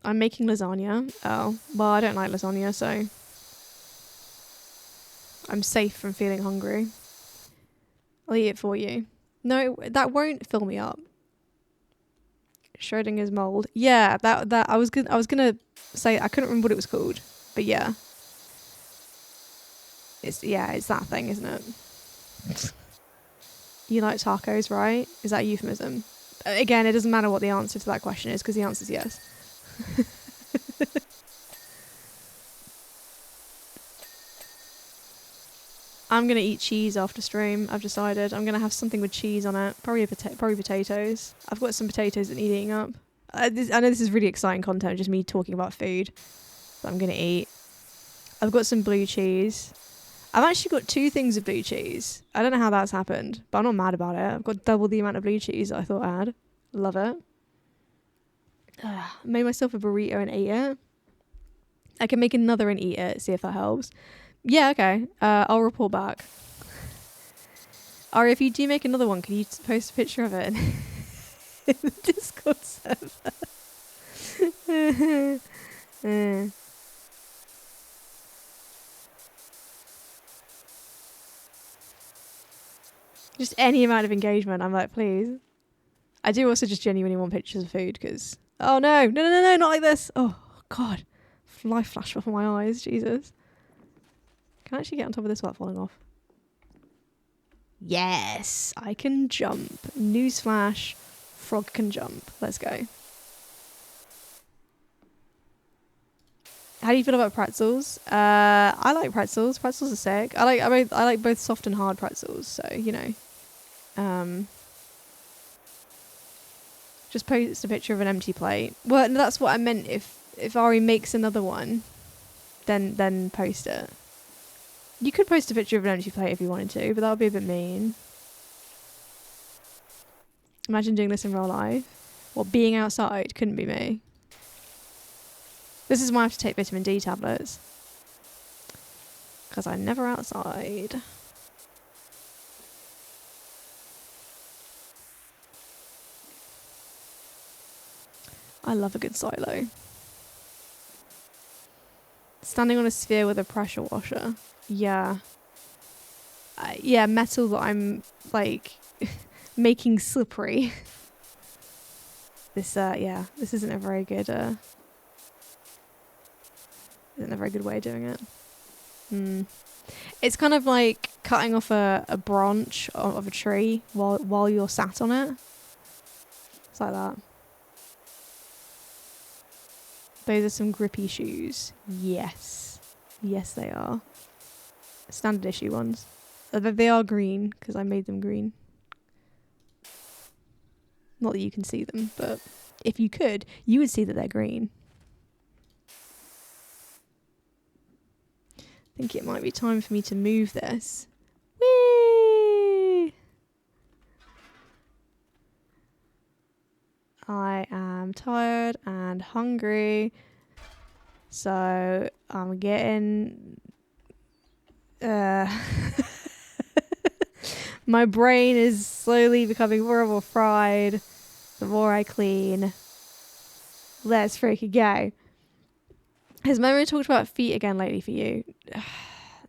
I'm making lasagna. Oh, well, I don't like lasagna, so I'm safe from feeling hungry. I'll eat it for you. No, that won't fill me up. Schrodinger's mold. Yeah, that I was gonna say I couldn't remember what it was called, but yeah, it's that thing, isn't it? You like tacos, right? Is that a euphemism? Again, it doesn't matter what the answer to that question is because the answer is yes. I'm gonna eat cheese after stream. I've decided I'm gonna have something with cheese on it. Probably potatoes. I've got some potatoes that need eating up. I know this is really exciting content, just me talking about food, but I'm gonna eat. I've got some blue cheese. I've actually got 2 things of blue cheese. I don't know how that's happened, but I'm not mad about it. I've got double the amount of blue cheese that I thought I had. Love it. Made myself a burrito and ate it. I can make another and eat it, see if that helps. Yeah, okay. I'll report back. Or if you do make another one, can you post a picture of it in the Discord server? Just any amount of engagement, I'm like, please. I do also just genuinely want pictures of food because... Oh, no, not like this. Oh, God. Life flashed before my eyes, Jesus. Can I actually get on top of this without falling off? Yes, I can jump. Newsflash, frog can jump. Let's go. How do you feel about pretzels? I like pretzels. Pretzels are sick. I like both soft and hard pretzels, so, you know. Just post a picture of an empty plate. Well, that's what I meant. If Ari makes another one, then post it. You could post a picture of an empty plate if you wanted to, but that would be a bit mean. Imagine doing this in real life. Well, being outside couldn't be me. This is why I have to take vitamin D tablets. Because I'm never outside. I love a good silo. Standing on a sphere with a pressure washer. Yeah. Yeah, metal that I'm, like, making slippery. This isn't a very good, way of doing it. It's kind of like cutting off a branch of a tree while you're sat on it. It's like that. Those are some grippy shoes. Yes. Yes, they are. Standard issue ones. They are green, because I made them green. Not that you can see them, but if you could, you would see that they're green. I think it might be time for me to move this. Whee! I am tired and hungry, so I'm getting... my brain is slowly becoming more and more fried the more I clean. Let's freaking go. Has Memory talked about feet again lately for you?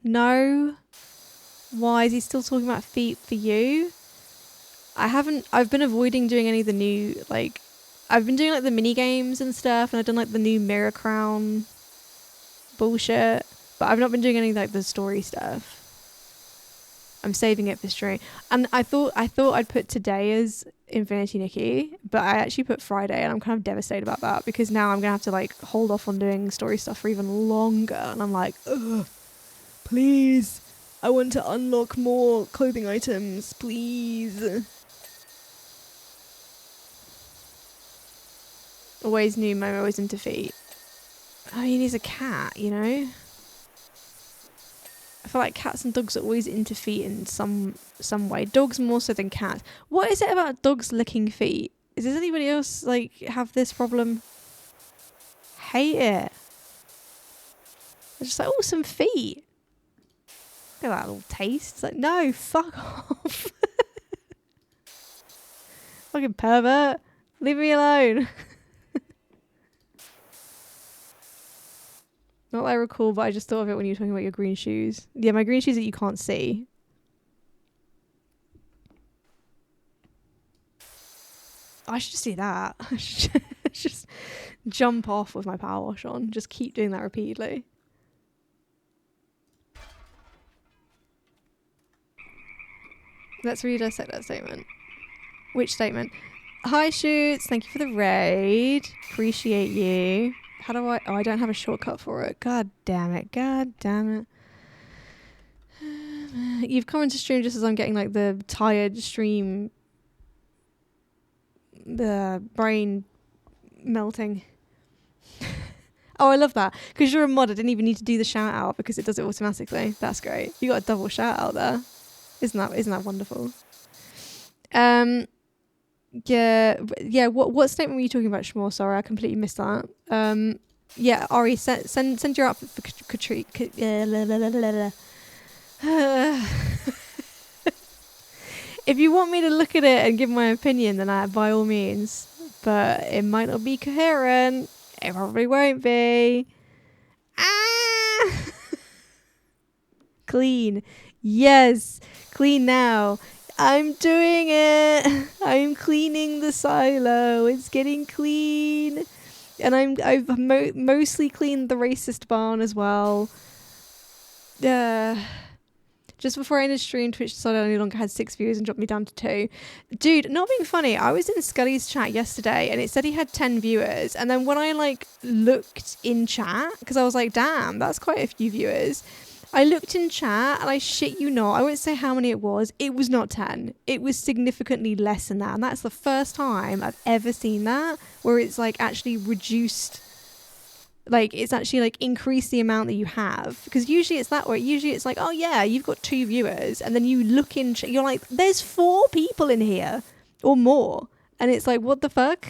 No. Why is he still talking about feet for you? I've been avoiding doing any of the new, like, I've been doing like the mini games and stuff, and I've done like the new mirror crown bullshit, but I've not been doing any like the story stuff. I'm saving it for stream. And I thought I'd put today as Infinity Nikki, but I actually put Friday, and I'm kind of devastated about that because now I'm gonna have to like hold off on doing story stuff for even longer, and I'm like, ugh, please, I want to unlock more clothing items, please. Always new Momo, always into feet. I mean, he's a cat, you know? I feel like cats and dogs are always into feet in some way. Dogs more so than cats. What is it about dogs licking feet? Does anybody else like have this problem? Hate it. They're just like, oh, some feet. Look at that little taste. It's like, no, fuck off. Fucking pervert. Leave me alone. Not that I recall, but I just thought of it when you were talking about your green shoes. Yeah, my green shoes that you can't see. I should just do that. I should just jump off with my power wash on. Just keep doing that repeatedly. Let's redissect that statement. Which statement? Hi, Shoots. Thank you for the raid. Appreciate you. How do I... Oh, I don't have a shortcut for it. God damn it. God damn it. You've come into stream just as I'm getting, like, the tired stream... The brain melting. Oh, I love that. Because you're a mod, I didn't even need to do the shout out because it does it automatically. That's great. You got a double shout out there. Isn't that wonderful? Yeah. What statement were you talking about, Shmore? Sorry, I completely missed that. Yeah, Ari, send your outfit for Katrina. If you want me to look at it and give my opinion, then by all means. But it might not be coherent. It probably won't be. Ah! Clean. Yes. Clean now. I'm doing it. I'm cleaning the silo. It's getting clean. And I've mostly cleaned the racist barn as well. Just before I ended stream, Twitch decided I no longer had 6 viewers and dropped me down to 2. Dude, not being funny, I was in Scully's chat yesterday and it said he had 10 viewers. And then when I looked in chat, because I was like, damn, that's quite a few viewers. I looked in chat and I shit you not, I won't say how many it was not 10. It was significantly less than that. And that's the first time I've ever seen that, where it's actually reduced. It's actually increase the amount that you have, because usually it's that way. Usually it's oh yeah, you've got 2 viewers, and then you look in, you're like, there's 4 people in here or more, and it's what the fuck.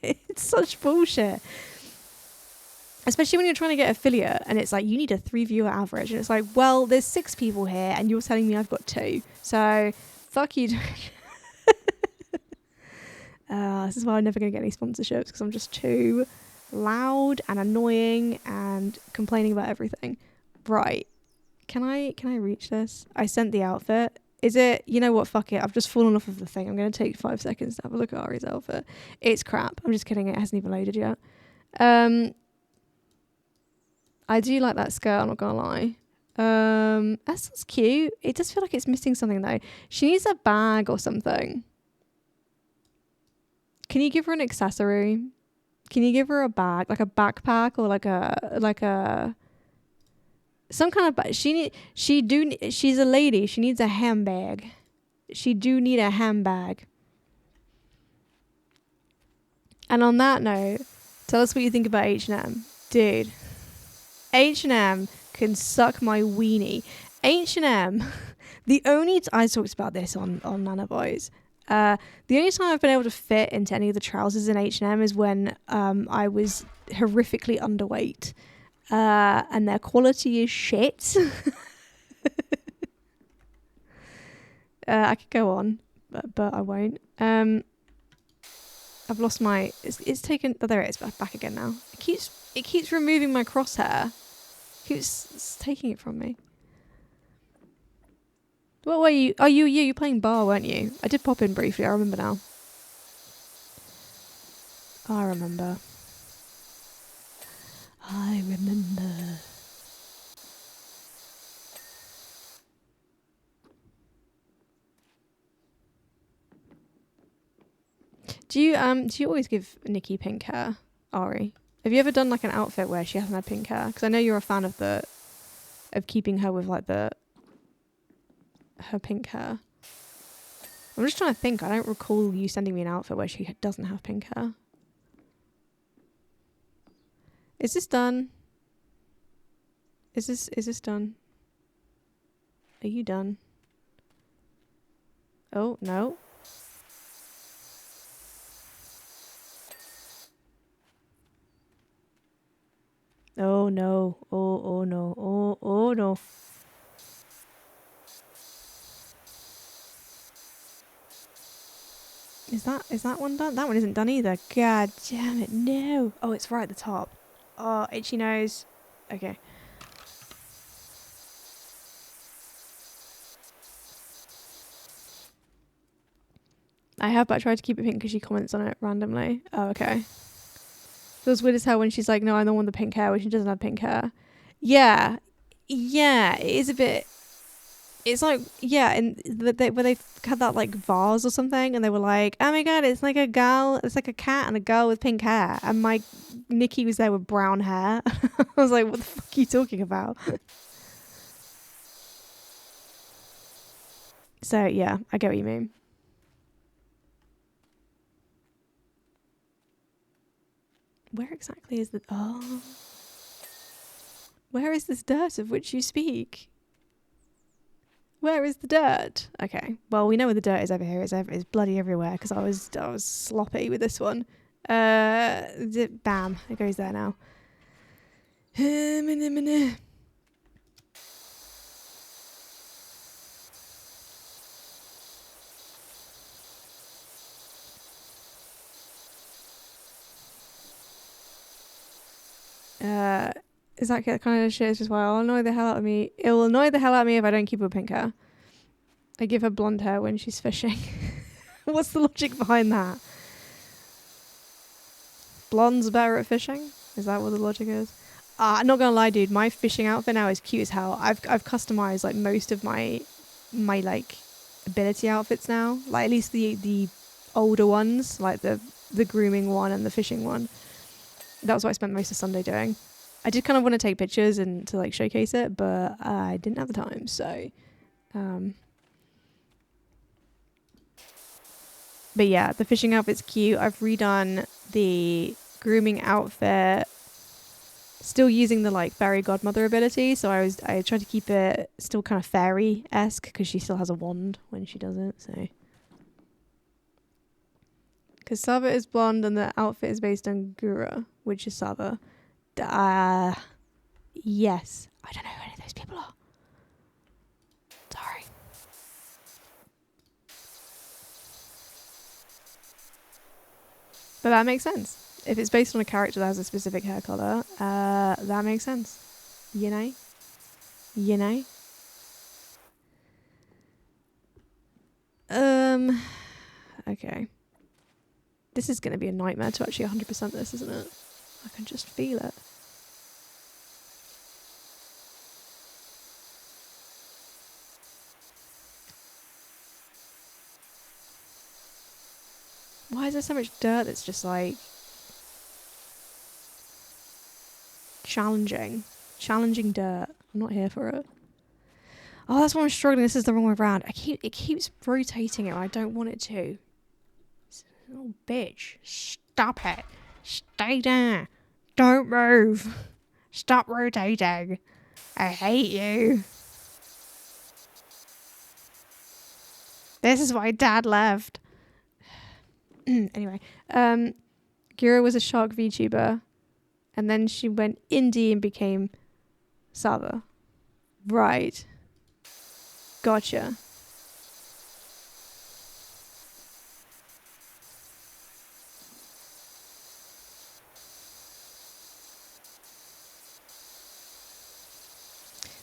It's such bullshit, especially when you're trying to get affiliate and it's you need a 3 viewer average, and it's well, there's 6 people here and you're telling me I've got 2, so fuck you. This is why I'm never going to get any sponsorships, because I'm just too loud and annoying and complaining about everything. Right, can I reach this? I sent the outfit. Is it, you know what, fuck it, I've just fallen off of the thing. I'm going to take 5 seconds to have a look at Ari's outfit. It's crap. I'm just kidding, it hasn't even loaded yet. I do like that skirt, I'm not gonna lie. That's cute. It does feel like it's missing something though. She needs a bag or something. Can you give her an accessory? Can you give her a bag, like a backpack, or some kind of bag? She's a lady. She needs a handbag. She do need a handbag. And on that note, tell us what you think about H&M, dude. H&M can suck my weenie. H&M. I talked about this on Nana Boys. The only time I've been able to fit into any of the trousers in H&M is when I was horrifically underweight, and their quality is shit. I could go on, but I won't. I've lost my. It's taken. Oh, there it is. Back again now. It keeps removing my crosshair. It's taking it from me. What were you? Oh, you playing bar, weren't you? I did pop in briefly. I remember now. I remember. Do you always give Nikki pink hair, Ari? Have you ever done an outfit where she hasn't had pink hair? Because I know you're a fan of keeping her with her pink hair. I'm just trying to think. I don't recall you sending me an outfit where she doesn't have pink hair. Is this done? Is this done? Are you done? Oh, no. Oh, no. Oh, no. Oh, no. Is that one done? That one isn't done either. God damn it, no. Oh, it's right at the top. Oh, itchy nose. Okay. I have, but I tried to keep it pink because she comments on it randomly. Oh, okay. Feels weird as hell when she's like, no, I'm the one with the pink hair, when she doesn't have pink hair. Yeah. Yeah, it is a bit... It's yeah, and where they had that vase or something, and they were like, oh my god, it's like a girl, it's like a cat and a girl with pink hair, and Nikki was there with brown hair. I was like, what the fuck are you talking about? So yeah, I get what you mean. Where exactly is the... Oh. Where is this dirt of which you speak? Where is the dirt? Okay. Well, we know where the dirt is over here. It's bloody everywhere because I was sloppy with this one. Bam. It goes there now. Is that kind of shit? It's just, well, it'll annoy the hell out of me. It will annoy the hell out of me if I don't keep her pink hair. I give her blonde hair when she's fishing. What's the logic behind that? Blonde's better at fishing? Is that what the logic is? I'm not gonna lie, dude. My fishing outfit now is cute as hell. I've customized like most of my like ability outfits now. Like at least the older ones, like the grooming one and the fishing one. That's what I spent most of Sunday doing. I did kind of want to take pictures and to like showcase it, but I didn't have the time. So, but yeah, the fishing outfit's cute. I've redone the grooming outfit, still using the like fairy godmother ability. So I tried to keep it still kind of fairy-esque because she still has a wand when she does it. So, because Sava is blonde and the outfit is based on Gura, which is Sava. Yes. I don't know who any of those people are. Sorry. But that makes sense. If it's based on a character that has a specific hair colour, that makes sense. You know? You know? Okay. This is going to be a nightmare to actually 100% this, isn't it? I can just feel it. Why is there so much dirt that's just like challenging dirt? I'm not here for it. Oh, that's why I'm struggling. This is the wrong way around. It keeps rotating it. I don't want it to. Oh, bitch! Stop it! Stay there! Don't move! Stop rotating! I hate you. This is why Dad left. Anyway, Gira was a shark VTuber, and then she went indie and became Sava. Right. Gotcha.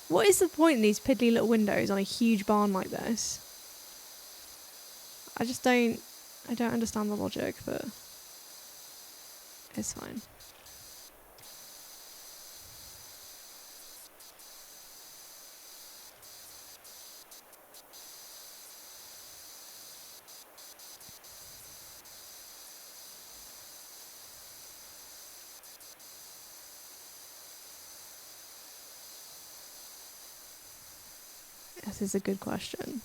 What is the point in these piddly little windows on a huge barn like this? I don't understand the logic, but it's fine. This is a good question.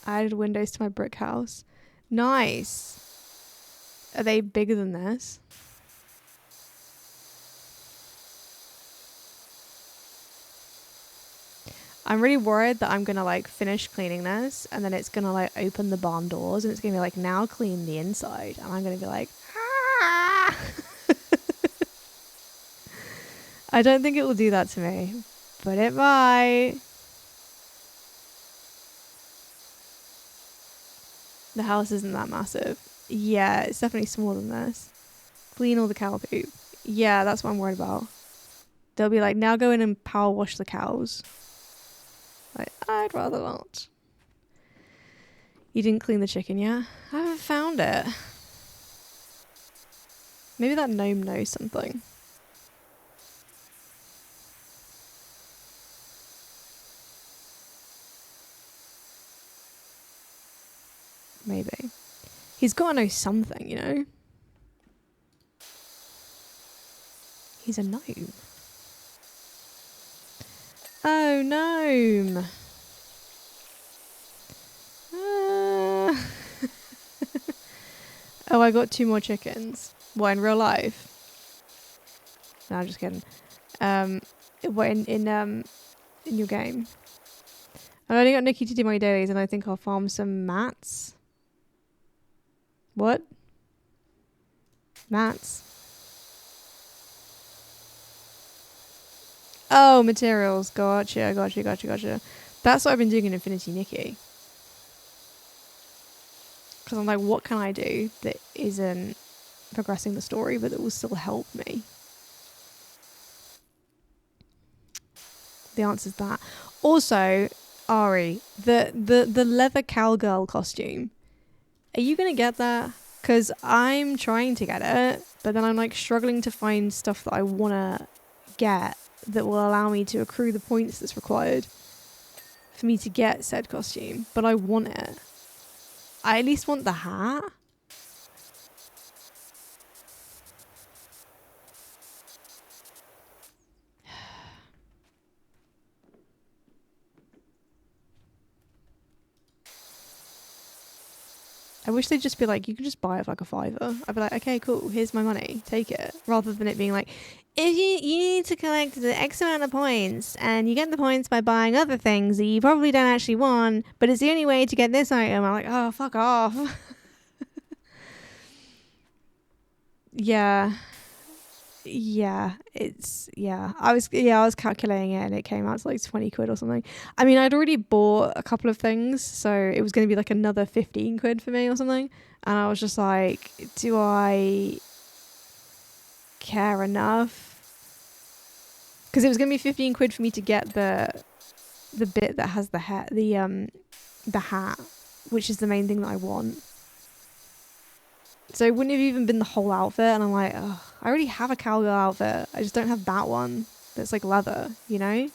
I added windows to my brick house. Nice. Are they bigger than this? I'm really worried that I'm gonna like finish cleaning this and then it's gonna like open the barn doors and it's gonna be like, now clean the inside, and I'm gonna be like, ah! I don't think it will do that to me, but it might. The house isn't that massive. Yeah, it's definitely smaller than this. Clean all the cow poop. Yeah, that's what I'm worried about. They'll be like, now go in and power wash the cows. Like, I'd rather not. You didn't clean the chicken yet? I haven't found it. Maybe that gnome knows something. Maybe. He's got to know something, you know? He's a gnome. Oh, gnome. Oh, I got 2 more chickens. What, in real life? No, I'm just kidding. What, in your game? I only got Nikki to do my dailies, and I think I'll farm some mats. What? Mats. Oh, materials. Gotcha. That's what I've been doing in Infinity Nikki. Because I'm like, what can I do that isn't progressing the story, but that will still help me? The answer's that. Also, Ari, the leather cowgirl costume. Are you gonna get that? Because I'm trying to get it, but then I'm like struggling to find stuff that I wanna get that will allow me to accrue the points that's required for me to get said costume. But I want it. I at least want the hat. I wish they'd just be like, you can just buy it for like a £5. I'd be like, okay, cool, here's my money, take it. Rather than it being like, if you need to collect the X amount of points, and you get the points by buying other things that you probably don't actually want, but it's the only way to get this item. I'm like, oh, fuck off. Yeah. I was calculating it, and it came out to like 20 quid or something. I mean, I'd already bought a couple of things, so it was going to be like another 15 quid for me or something. And I was just like, do I care enough? Because it was going to be 15 quid for me to get the bit that has the hat, the hat, which is the main thing that I want. So it wouldn't have even been the whole outfit, and I'm like, ugh, I already have a cowgirl outfit. I just don't have that one that's like leather, you know?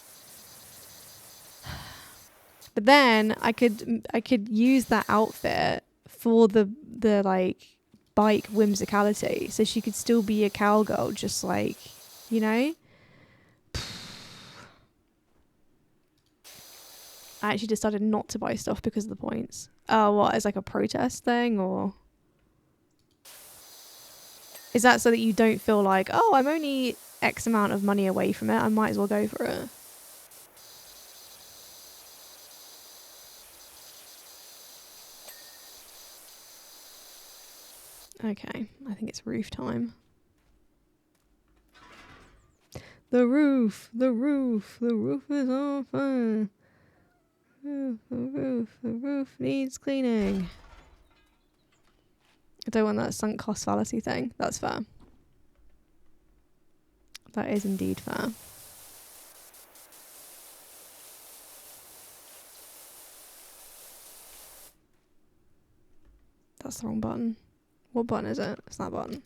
But then I could use that outfit for the like bike whimsicality, so she could still be a cowgirl, just like, you know? I actually decided not to buy stuff because of the points. Oh, what, is like a protest thing, or is that so that you don't feel like, oh, I'm only X amount of money away from it, I might as well go for it? Okay, I think it's roof time. The roof is on fire. The roof needs cleaning. I don't want that sunk cost fallacy thing. That's fair. That is indeed fair. That's the wrong button. What button is it? It's that button.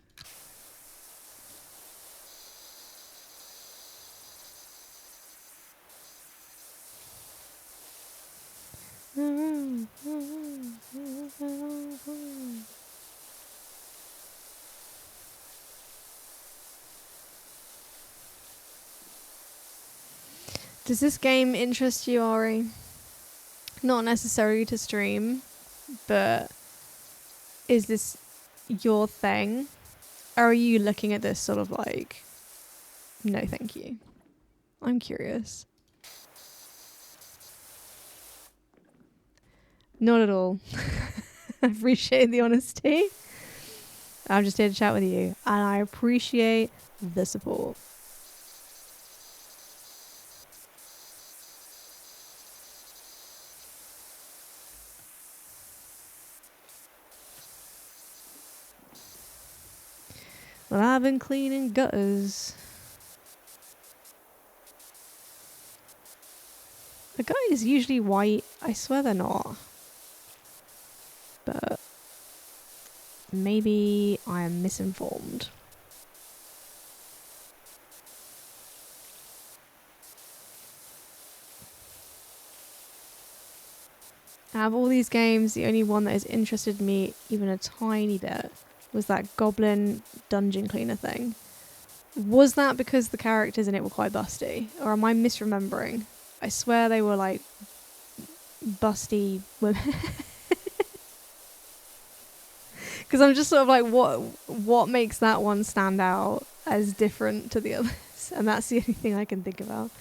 Does this game interest you, Ari? Not necessarily to stream, but is this your thing? Or are you looking at this sort of like, no thank you? I'm curious. Not at all. I appreciate the honesty. I'm just here to chat with you, and I appreciate the support. Well, I've been cleaning gutters. The guy is usually white. I swear they're not. But maybe I am misinformed. Out of all these games, the only one that has interested me even a tiny bit was that goblin dungeon cleaner thing. Was that because the characters in it were quite busty? Or am I misremembering? I swear they were like busty women. Because I'm just sort of like, what makes that one stand out as different to the others? And that's the only thing I can think about.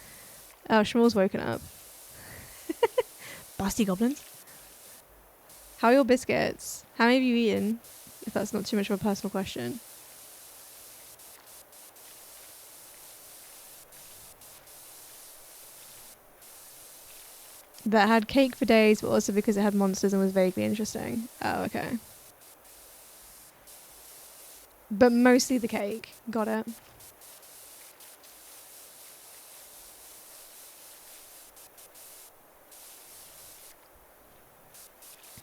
Oh, Shmuel's woken up. Busty goblins. How are your biscuits? How many have you eaten? If that's not too much of a personal question. That had cake for days, but also because it had monsters and was vaguely interesting. Oh, okay. But mostly the cake. Got it.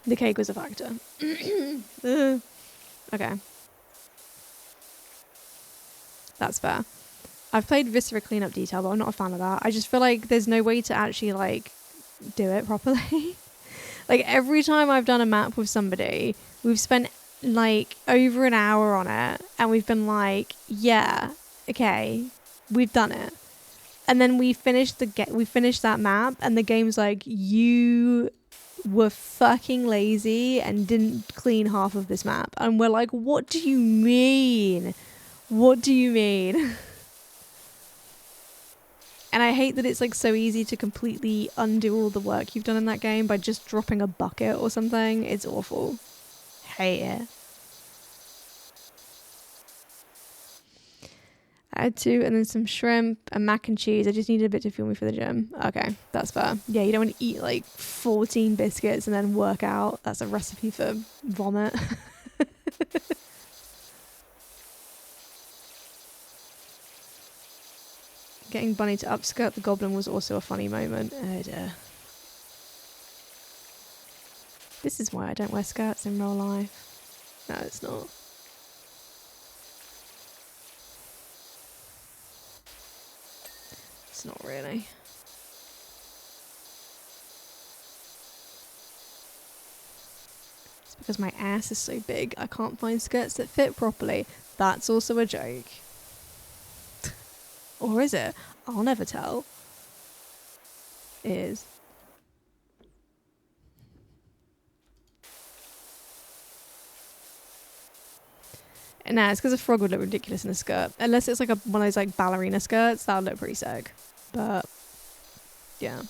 The cake was a factor. Okay. That's fair. I've played Viscera Cleanup Detail, but I'm not a fan of that. I just feel like there's no way to actually, like, do it properly. Like, every time I've done a map with somebody, we've spent, like, over an hour on it, and we've been like, yeah, okay, we've done it. And then we finished that map, and the game's like, you were fucking lazy and didn't clean half of this map. And we're like, what do you mean? What do you mean? And I hate that it's like so easy to completely undo all the work you've done in that game by just dropping a bucket or something. It's awful. Hate it. I had two and then some shrimp and mac and cheese. I just needed a bit to fuel me for the gym. Okay, that's fair. Yeah, you don't want to eat like 14 biscuits and then work out. That's a recipe for vomit. Getting Bunny to upskirt the goblin was also a funny moment. Oh dear. This is why I don't wear skirts in real life. No, it's not. It's not really. It's because my ass is so big, I can't find skirts that fit properly. That's also a joke. Or is it? I'll never tell. It is. Nah, it's because a frog would look ridiculous in a skirt. Unless it's like one of those like ballerina skirts, that would look pretty sick. But, yeah.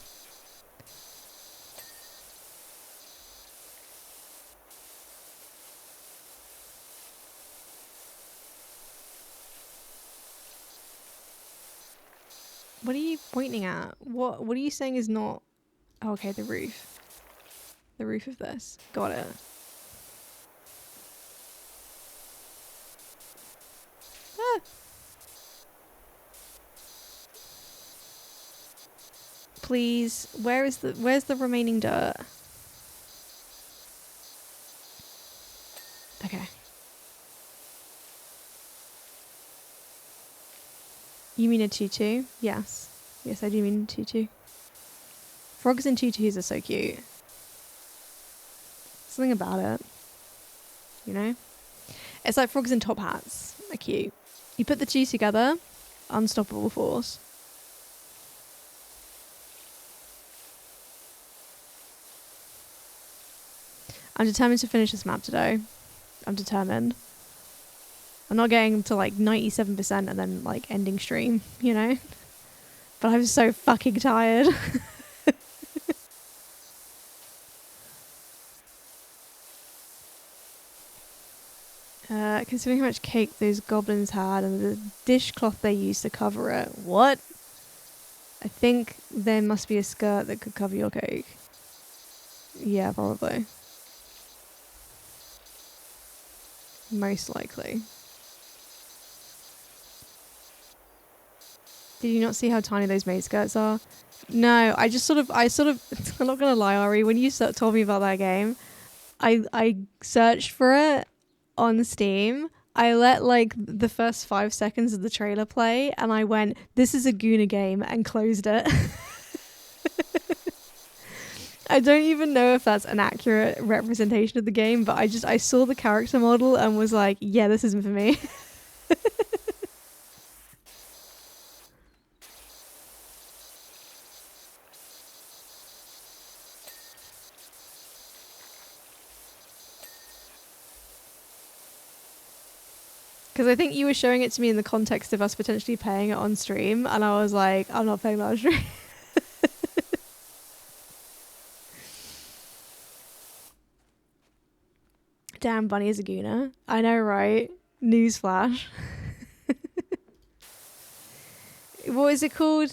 What are you pointing at? What are you saying is not... Oh, okay, the roof. The roof of this. Got it. Ah. Please, where's the remaining dirt? Okay. You mean a tutu? Yes. Yes, I do mean a tutu. Frogs in tutus are so cute. Something about it. You know? It's like frogs in top hats. They're cute. You put the two together, unstoppable force. I'm determined to finish this map today. I'm determined. I'm not getting to like 97% and then like ending stream, you know? But I'm so fucking tired. Considering how much cake those goblins had and the dishcloth they used to cover it. What? I think there must be a skirt that could cover your cake. Yeah, probably. Most likely. Did you not see how tiny those maid skirts are? No, I sort of, I'm not gonna lie, Ari, when you told me about that game, I searched for it on Steam. I let like the first 5 seconds of the trailer play and I went, this is a Guna game, and closed it. I don't even know if that's an accurate representation of the game, but I saw the character model and was like, yeah, this isn't for me. Because I think you were showing it to me in the context of us potentially playing it on stream, and I was like, I'm not playing that on stream. Damn, Bunny is a gooner. I know, right? Newsflash. What is it called?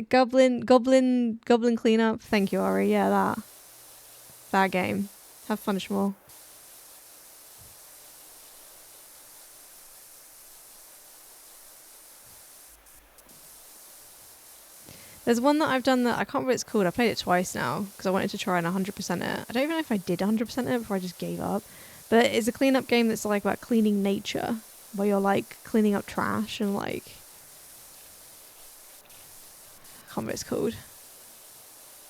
Goblin cleanup. Thank you, Ari. Yeah, that game. Have fun, Shmuel. There's one that I've done that I can't remember what it's called. I played it twice now because I wanted to try and 100% it. I don't even know if I did 100% it before I just gave up. But it's a cleanup game that's like about cleaning nature, where you're like cleaning up trash and like, I can't remember what it's called.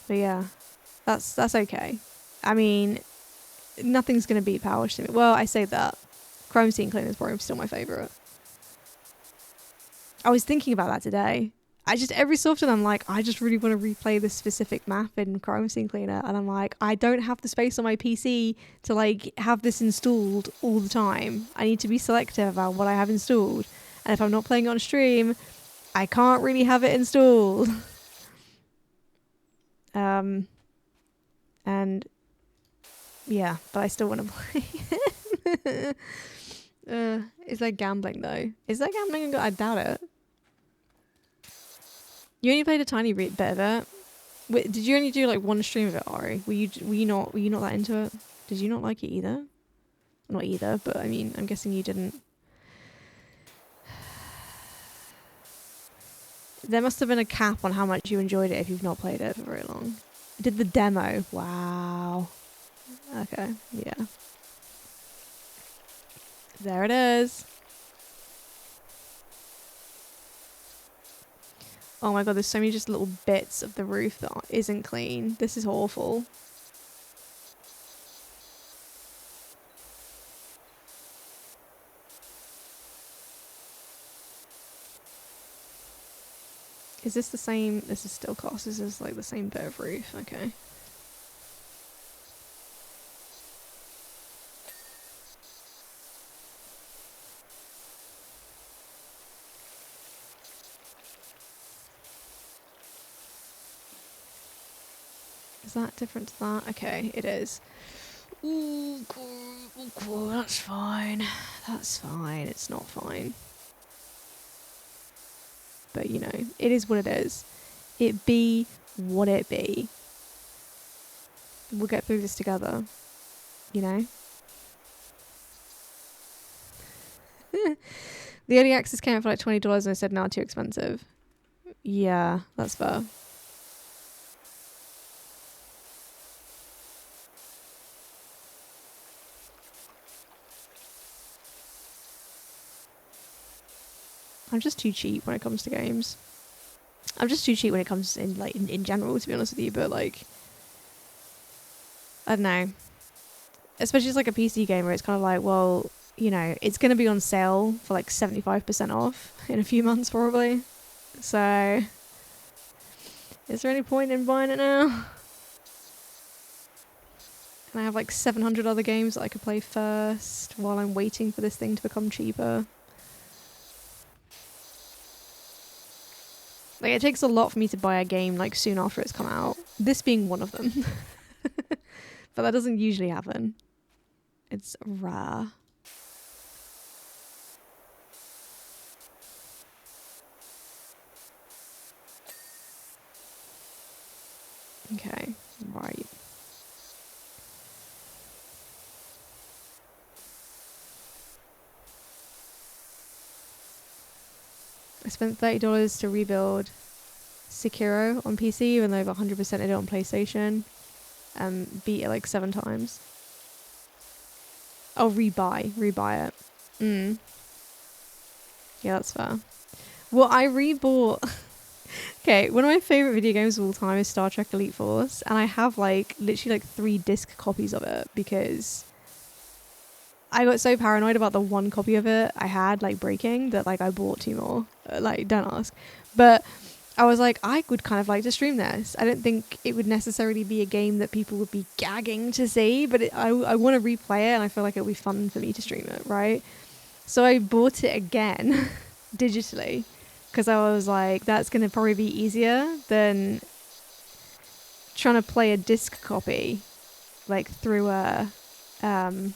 But yeah, that's okay. I mean, nothing's gonna beat Powerwashing. Well, I say that. Chrome Scene Cleaner is probably still my favourite. I was thinking about that today. I just, every so often I'm like, I just really want to replay this specific map in Chrome Scene Cleaner, and I'm like, I don't have the space on my PC to like have this installed all the time. I need to be selective about what I have installed, and if I'm not playing it on stream, I can't really have it installed. And yeah, but I still want to play it. Is that gambling though? Is that gambling? I doubt it. You only played a tiny bit of it. Wait, did you only do like one stream of it, Ari? Were you not that into it? Did you not like it either? Not either, but I mean, I'm guessing you didn't. There must have been a cap on how much you enjoyed it if you've not played it for very long. I did the demo. Wow. Okay, yeah. There it is. Oh my god, there's so many just little bits of the roof that isn't clean. This is awful. Is this the same? This is still cost. This is like the same bit of roof. Okay. Is that different to that? Okay, it is. Ooh, cool, that's fine. That's fine. It's not fine. But, you know, it is what it is. It be what it be. We'll get through this together. You know? The early access came out for like $20 and I said, nah, too expensive. Yeah, that's fair. I'm just too cheap when it comes to games. I'm just too cheap when it comes in like in general, to be honest with you. But like, I don't know. Especially as like a PC gamer, it's kind of like, well, you know, it's going to be on sale for like 75% off in a few months probably. So, is there any point in buying it now? And I have like 700 other games that I could play first while I'm waiting for this thing to become cheaper. Like, it takes a lot for me to buy a game, like, soon after it's come out. This being one of them. But that doesn't usually happen. It's rare. Okay, right. I spent $30 to rebuild Sekiro on PC, even though I've 100%ed it on PlayStation. Beat it like 7 times. Oh, rebuy it. Yeah, that's fair. Well, I rebought... Okay, one of my favourite video games of all time is Star Trek Elite Force, and I have like literally like 3 disc copies of it because I got so paranoid about the one copy of it I had like breaking that like I bought 2 more. Like, don't ask. But I was like, I would kind of like to stream this. I don't think it would necessarily be a game that people would be gagging to see, but I want to replay it, and I feel like it would be fun for me to stream it, right? So I bought it again digitally because I was like, that's going to probably be easier than trying to play a disc copy like through an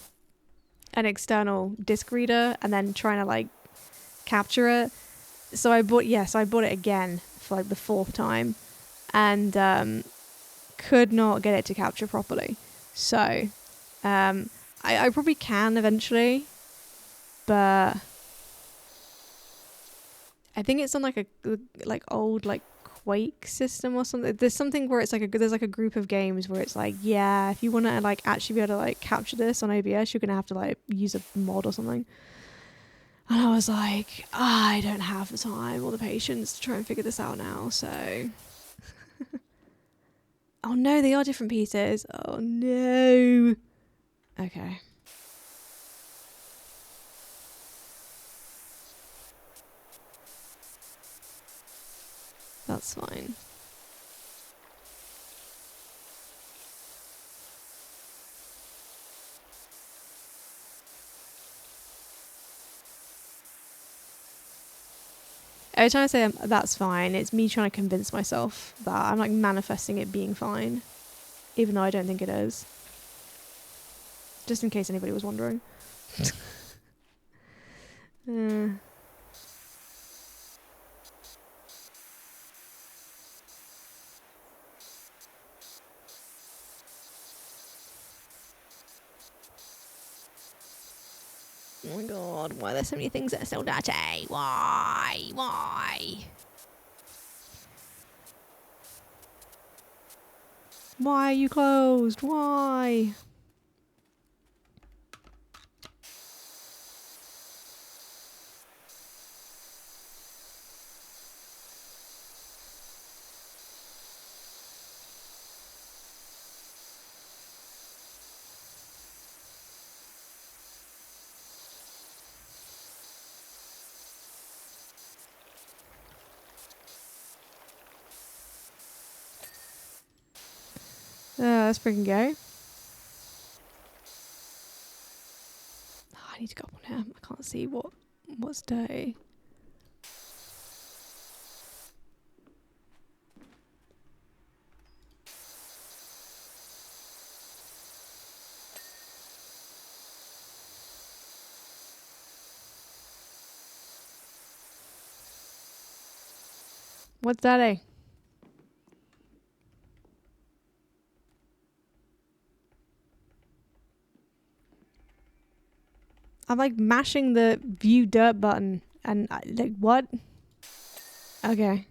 external disc reader and then trying to like capture it. So I bought it again for like the 4th time and could not get it to capture properly. So I probably can eventually, but I think it's on like a like old like Quake system or something. There's something where it's like there's like a group of games where it's like, yeah, if you want to like actually be able to like capture this on OBS, you're gonna have to like use a mod or something. And I was like, I don't have the time or the patience to try and figure this out now. So, oh no, they are different pieces. Oh no. Okay. That's fine. Every time I say that's fine, it's me trying to convince myself that I'm like manifesting it being fine, even though I don't think it is. Just in case anybody was wondering. Oh my god, why are there so many things that are so dirty? Why? Why are you closed? Why? Let's freaking go. Oh, I need to go up on here. I can't see what's dirty. What's dirty? I'm like mashing the view dirt button and like what? Okay.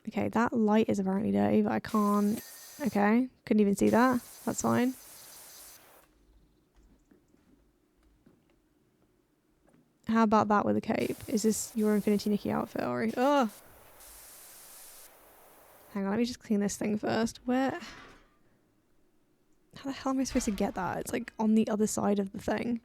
Okay, that light is apparently dirty, but I can't. Okay, couldn't even see that. That's fine. How about that with a cape? Is this your Infinity Nikki outfit, Ori? Oh! Hang on, let me just clean this thing first. Where? How the hell am I supposed to get that? It's like on the other side of the thing.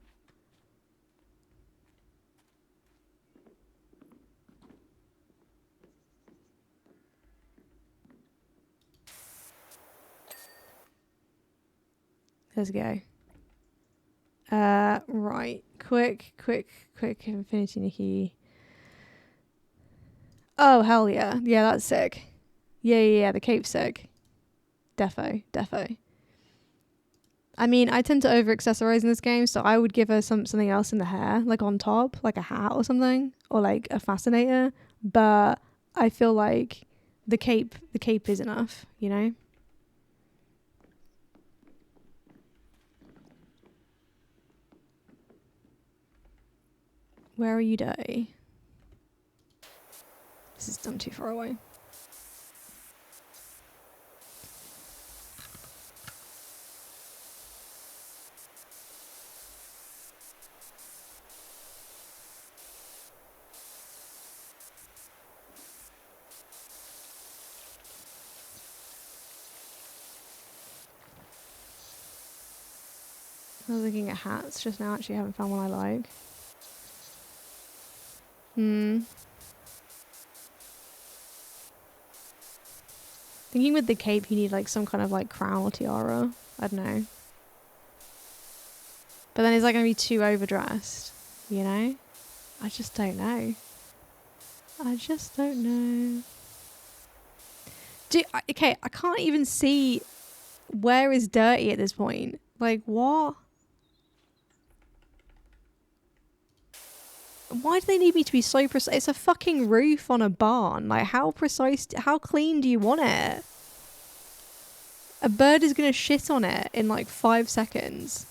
Let's go. Right. Quick Infinity Nikki. Oh, hell yeah. Yeah, that's sick. Yeah, the cape's sick. Defo. I mean, I tend to over-accessorize in this game, so I would give her something else in the hair, like on top, like a hat or something, or like a fascinator, but I feel like the cape is enough, you know? Where are you, Day? This is done too far away. I was looking at hats just now, actually haven't found one I like. Thinking with the cape you need like some kind of like crown or tiara. I don't know. But then is that going to be too overdressed? You know? I just don't know. I just don't know. Okay, I can't even see where is dirty at this point. Like, what? Why do they need me to be so precise? It's a fucking roof on a barn. Like, how precise, how clean do you want it? A bird is going to shit on it in like 5 seconds.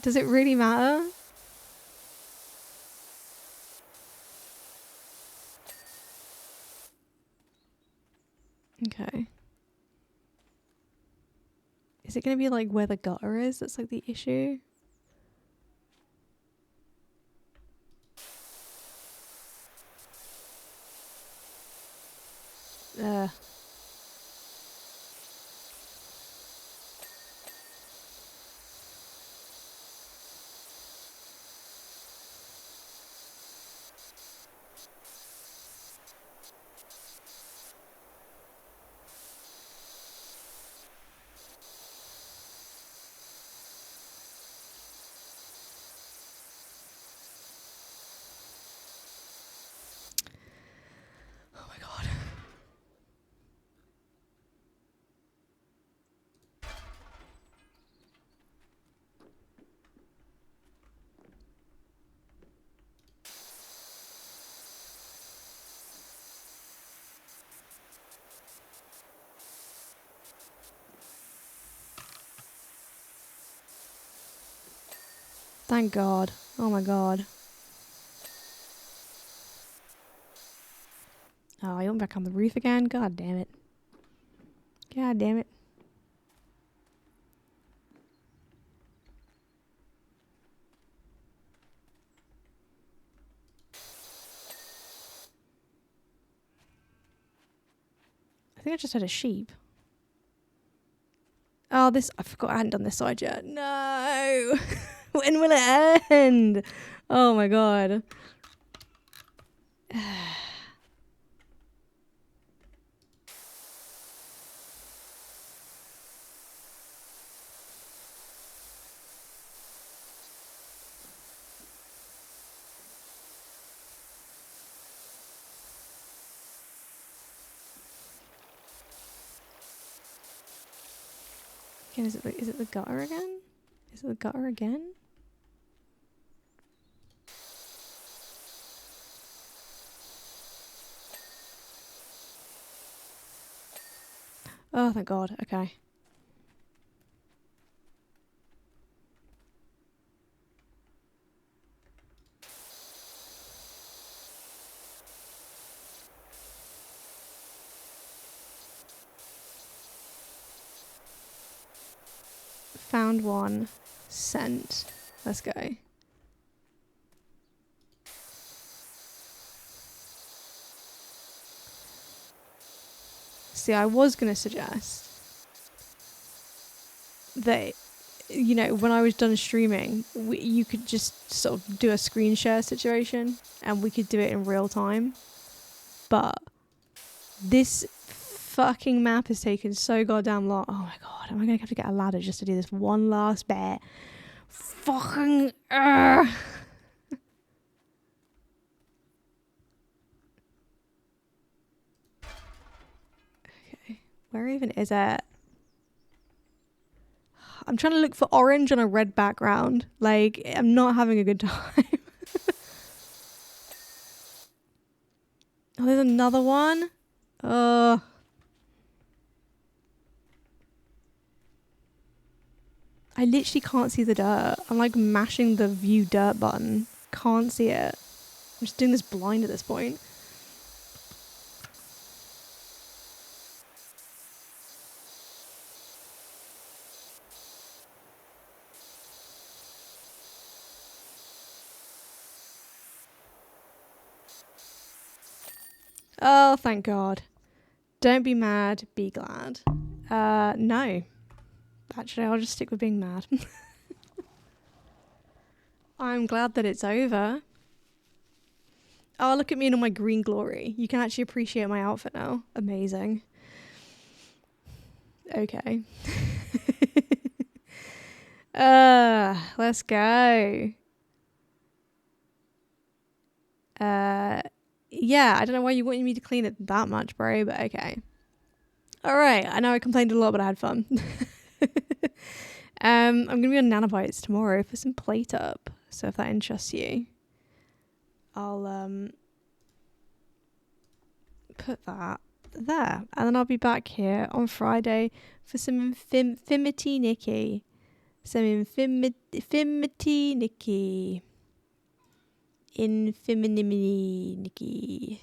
Does it really matter? Okay. Is it going to be like where the gutter is? That's like the issue. Oh my god. Thank God. Oh my god. Oh, I went back on the roof again? God damn it. God damn it. I think I just had a sheep. Oh, this... I forgot I hadn't done this side yet. No! When will it end? Oh my god. Again, is it the gutter again? Is it the gutter again? Oh, thank God. Okay. Found one. Sent. Let's go. See, I was going to suggest that, you know, when I was done streaming, you could just sort of do a screen share situation and we could do it in real time. But this fucking map has taken so goddamn long. Oh my god, am I going to have to get a ladder just to do this one last bit? Fucking... Okay, where even is it? I'm trying to look for orange on a red background. Like, I'm not having a good time. Oh, there's another one. I literally can't see the dirt. I'm like mashing the view dirt button. Can't see it. I'm just doing this blind at this point. Oh, thank God. Don't be mad, be glad. No. Actually, I'll just stick with being mad. I'm glad that it's over. Oh, look at me in all my green glory. You can actually appreciate my outfit now. Amazing. Okay. Let's go. Yeah, I don't know why you wanted me to clean it that much, bro, but okay. All right, I know I complained a lot, but I had fun. I'm gonna be on Nanobites tomorrow for some plate up. So if that interests you, I'll put that there, and then I'll be back here on Friday for some Infimity Nikki. Some Infimity Nikki. Infimity Nikki.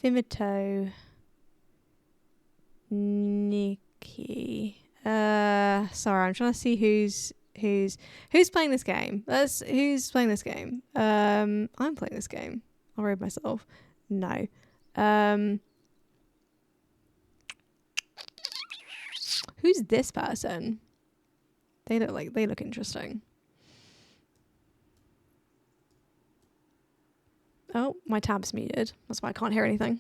Infimito Nikki. Sorry, I'm trying to see who's playing this game. Who's playing this game. I'm playing this game. I'll read myself. No. Who's this person? They look interesting. Oh, my tab's muted. That's why I can't hear anything.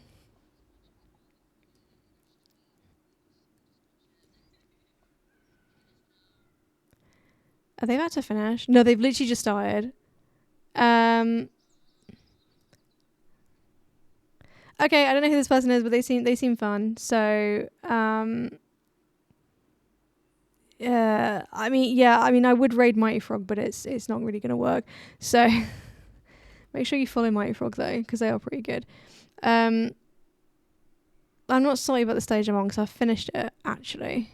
Are they about to finish? No, they've literally just started. Okay, I don't know who this person is, but they seem fun. So, I mean, I would raid Mighty Frog, but it's not really gonna work. So, make sure you follow Mighty Frog though, because they are pretty good. I'm not sorry about the stage I'm on because I finished it actually.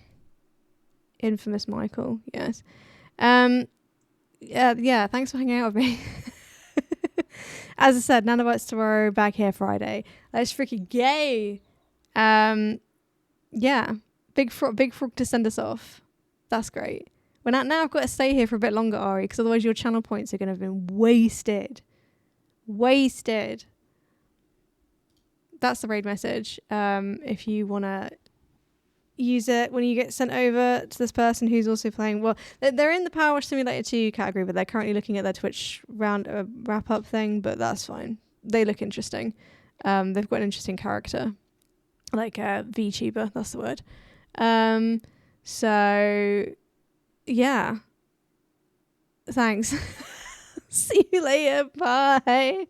Infamous Michael, yes. Yeah. Thanks for hanging out with me. As I said, Nanobites tomorrow, back here Friday. That's freaking gay. Yeah, big frog to send us off. That's great. Well, now I've got to stay here for a bit longer, Ari, because otherwise your channel points are going to have been wasted. Wasted. That's the raid message. If you want to use it when you get sent over to this person who's also playing, well, they're in the PowerWash Simulator 2 category, but they're currently looking at their Twitch round wrap-up thing, but that's fine. They look interesting. They've got an interesting character. Like a VTuber, that's the word. So yeah. Thanks. See you later. Bye.